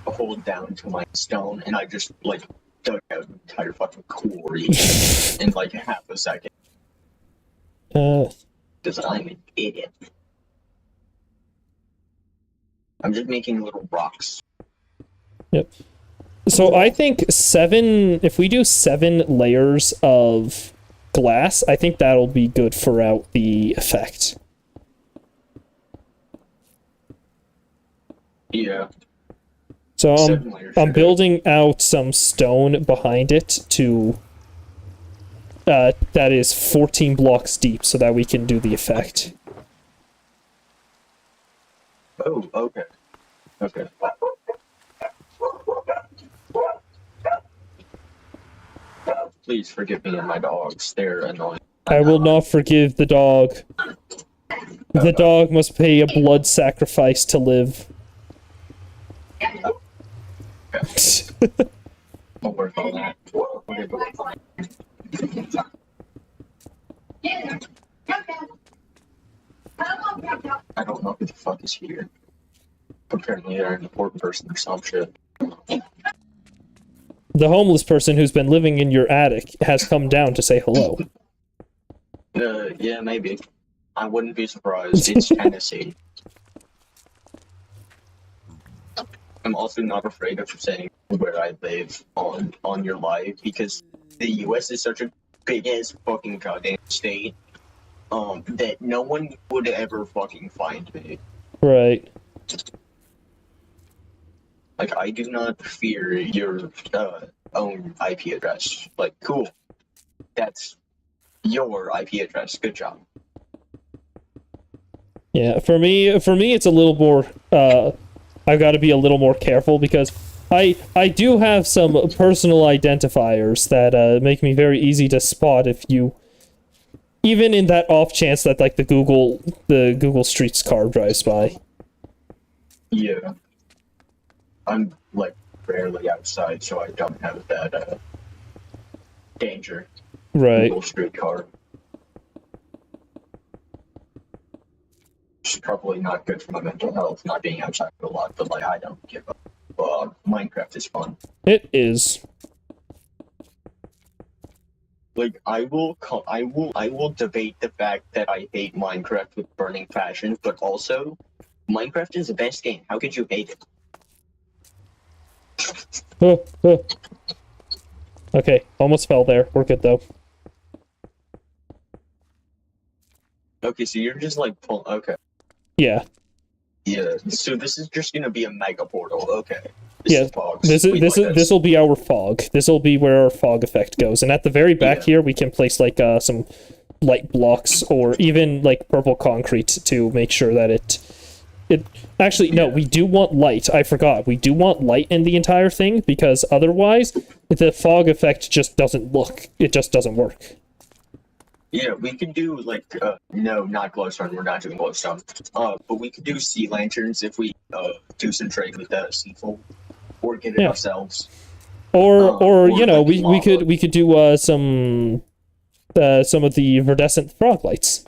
hold down to my stone, and I just like dug out an entire fucking quarry in like half a second. Because I'm an idiot. I'm just making little rocks. Yep. So I think if we do 7 layers of glass, I think that'll be good for out the effect. Yeah. So 7 layers I'm should building out some stone behind it to that is 14 blocks deep so that we can do the effect. Oh, okay. Okay. Please forgive me and my dogs. They're annoying. I will not forgive the dog. The dog must pay a blood sacrifice to live. I'll work on that. I don't know who the fuck is here. Apparently they're an important person or some shit. The homeless person who's been living in your attic has come down to say hello. Yeah, maybe. I wouldn't be surprised. It's Tennessee. I'm also not afraid of saying where I live on your live, because the US is such a big ass fucking goddamn state, that no one would ever fucking find me. Right. Like, I do not fear your own IP address. Like, cool. That's your IP address. Good job. Yeah, for me it's a little more I've got to be a little more careful because I do have some personal identifiers that make me very easy to spot if you, even in that off chance that like the Google Streets car drives by. Yeah. I'm like rarely outside, so I don't have that danger. Right. Google Street car. It's probably not good for my mental health, not being outside a lot, but like I don't give a fuck. Minecraft is fun. It is. Like I will debate the fact that I hate Minecraft with burning passion, but also Minecraft is the best game. How could you hate it? Okay, almost fell there. We're good though. Okay, so you're just like okay. Yeah. Yeah. So this is just gonna be a mega portal. Okay. Yeah. This will be our fog. This will be where our fog effect goes. And at the very back here, we can place like some light blocks or even like purple concrete to make sure that it. Actually, no, we do want light. I forgot. We do want light in the entire thing because otherwise the fog effect just doesn't look. It just doesn't work. Yeah, we can do like no, not glowstone. We're not doing glowstone. But we could do sea lanterns if we do some trade with the seafoam, or get it ourselves. Or you know, like we could do some of the verdescent frog lights.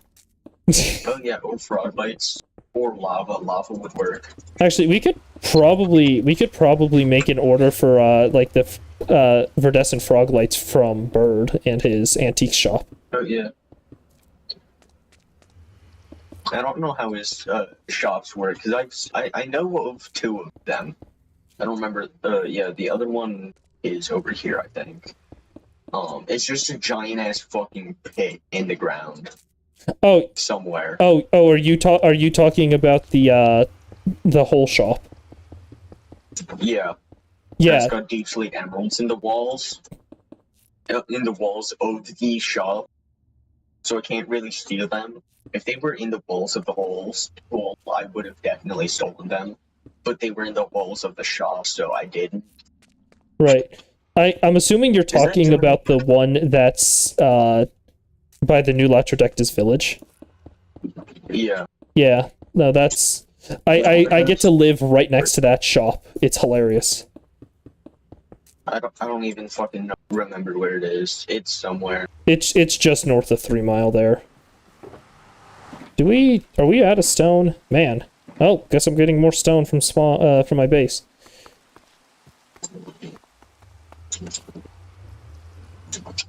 Oh yeah, or frog lights, or lava. Lava would work. Actually, we could probably make an order for like the verdescent frog lights from Bird and his antique shop. Oh yeah. I don't know how his shops work because I know of 2 of them. I don't remember. Yeah, the other one is over here, I think. It's just a giant ass fucking pit in the ground. Oh, somewhere. Oh, are you talking about the whole shop? Yeah. Yeah. It's got deep slate emeralds in the walls. In the walls of the shop. So I can't really steal them. If they were in the walls of the holes, well, I would have definitely stolen them. But they were in the walls of the shop, so I didn't. Right. I'm assuming you're that talking German? about the one that's by the new Latrodectus village. Yeah. Yeah, no, that's I get to live right next to that shop. It's hilarious. I don't even fucking remember where it is. It's somewhere. It's just north of 3 Mile there. Are we out of stone? Man. Oh, guess I'm getting more stone from from my base.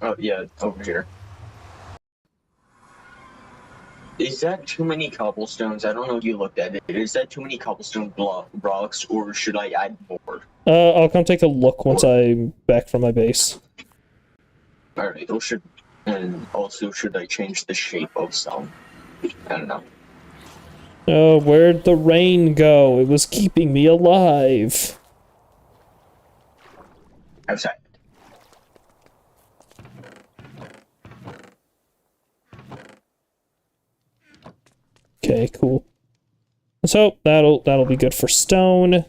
Oh yeah, over here. Is that too many cobblestones? I don't know if you looked at it. Is that too many cobblestone blocks, or should I add more? I'll come take a look once I'm back from my base. Alright, and also should I change the shape of some? I don't know. Oh, where'd the rain go? It was keeping me alive. Outside. Okay, cool. So that'll be good for stone.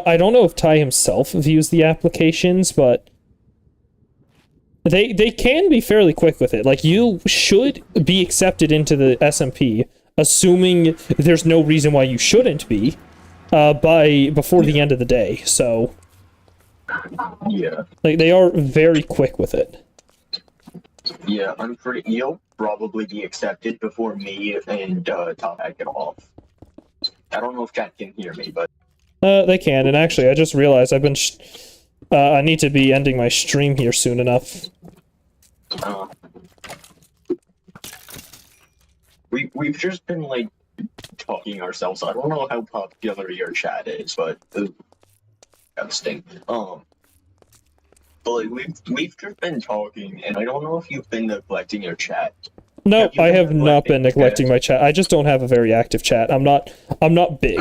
I don't know if Ty himself views the applications, but they can be fairly quick with it. Like, you should be accepted into the SMP, assuming there's no reason why you shouldn't be, before the end of the day. So, Yeah. like, they are very quick with it. Yeah, you'll probably be accepted before me and Top Hat get off. I don't know if chat can hear me, but They can, and actually, I just realized I need to be ending my stream here soon enough. uh, we've just been like talking ourselves. I don't know how popular your chat is, but ghosting. But like we've just been talking, and I don't know if you've been neglecting your chat. No, you I been have not been neglecting neglecting my chat. I just don't have a very active chat. I'm not big.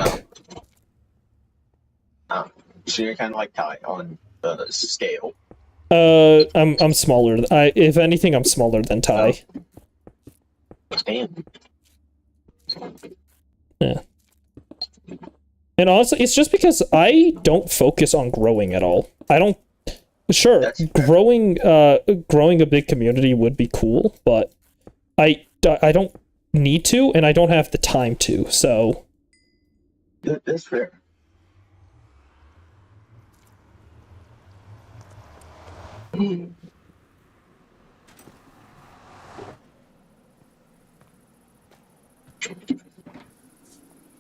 So you're kind of like Ty on the scale. I'm smaller. If anything, I'm smaller than Ty. Damn. Yeah. And honestly, it's just because I don't focus on growing at all. I don't. Sure, That's fair. growing a big community would be cool, but I don't need to, and I don't have the time to. So That's fair.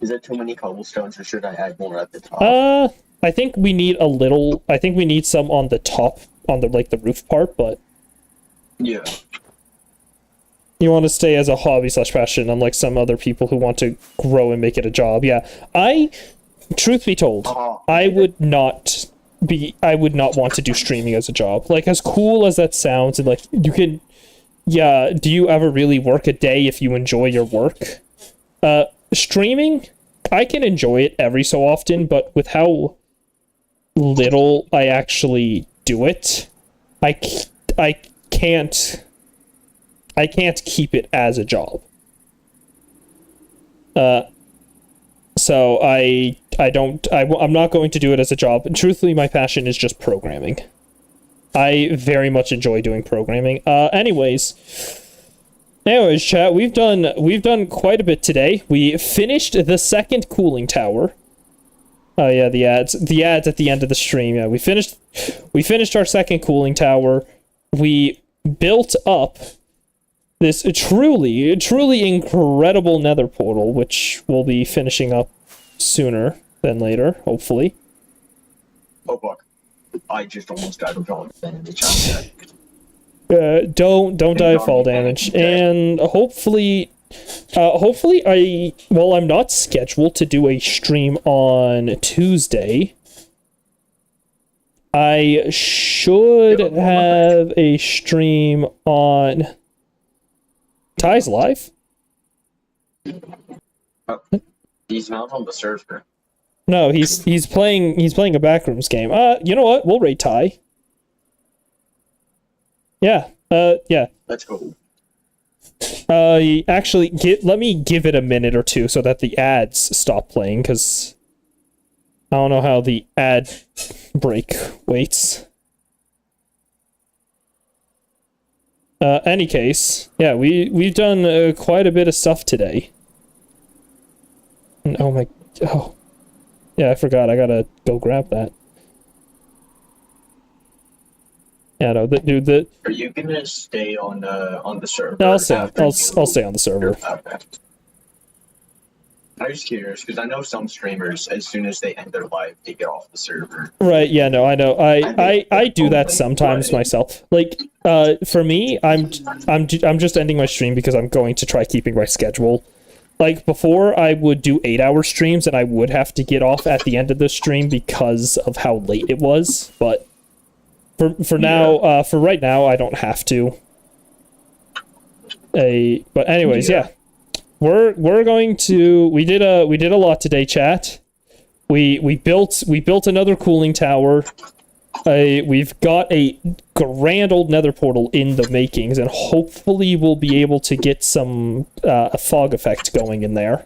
Is that too many cobblestones, or should I add more at the top? I think we need a little. I think we need some on the top, on the the roof part, but Yeah. you want to stay as a hobby / passion, unlike some other people who want to grow and make it a job. Yeah, truth be told, I would not want to do streaming as a job. Like, as cool as that sounds, and like, you can, yeah, do you ever really work a day if you enjoy your work? Streaming, I can enjoy it every so often, but with how little I actually do it, I can't keep it as a job. So I'm not going to do it as a job. And truthfully, my passion is just programming. I very much enjoy doing programming. Anyways, chat, we've done quite a bit today. We finished the second cooling tower. Oh yeah, the ads at the end of the stream. Yeah, we finished our second cooling tower. We built up this truly incredible nether portal, which we'll be finishing up sooner than later, hopefully. Oh fuck! I just almost died of fall damage. I'm dead. Don't die of fall damage, and hopefully I'm not scheduled to do a stream on Tuesday. I should have a stream on Ty's live. He's not on the server. No, he's playing a backrooms game. You know what? We'll raid Ty. Yeah. Yeah. Let's go. Actually, let me give it a minute or two so that the ads stop playing, because I don't know how the ad break waits. Any case, yeah, we've done quite a bit of stuff today. And, oh, yeah, I forgot. I gotta go grab that. Yeah, no, dude, Are you gonna stay on the server? I'll stay. after I'll you- stay on the server. Okay. I'm just curious because I know some streamers, as soon as they end their live, they get off the server. Right, yeah, no, I know. I do that sometimes myself. Like, for me, I'm just ending my stream because I'm going to try keeping my schedule. Like, before, I would do 8-hour streams, and I would have to get off at the end of the stream because of how late it was, but for now, for right now, I don't have to. But anyways, yeah. We're going to we did a lot today, chat. We built another cooling tower. We've got a grand old nether portal in the makings, and hopefully we'll be able to get some a fog effect going in there.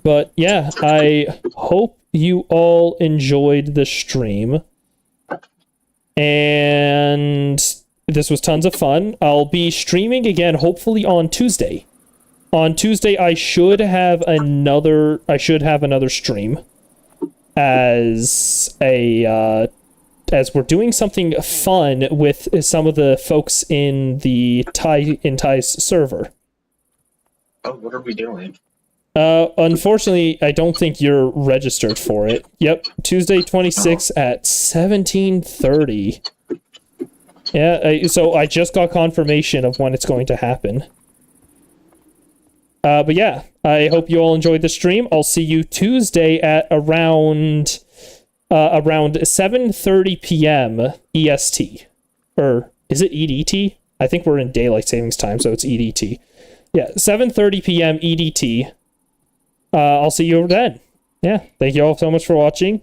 But yeah, I hope you all enjoyed the stream. And this was tons of fun. I'll be streaming again hopefully on Tuesday. On Tuesday, I should have another stream as we're doing something fun with some of the folks in Ty's server. Oh, what are we doing? Unfortunately, I don't think you're registered for it. Yep, Tuesday 26 at 17:30. Yeah, so I just got confirmation of when it's going to happen. But yeah, I hope you all enjoyed the stream. I'll see you Tuesday at around 7:30 p.m. EST. Or is it EDT? I think we're in daylight savings time, so it's EDT. Yeah, 7:30 p.m. EDT. I'll see you over then. Yeah, thank you all so much for watching.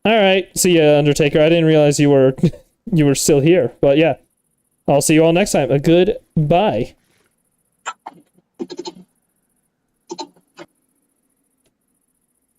Alright, see ya, Undertaker. I didn't realize you were still here, but yeah. I'll see you all next time. A goodbye.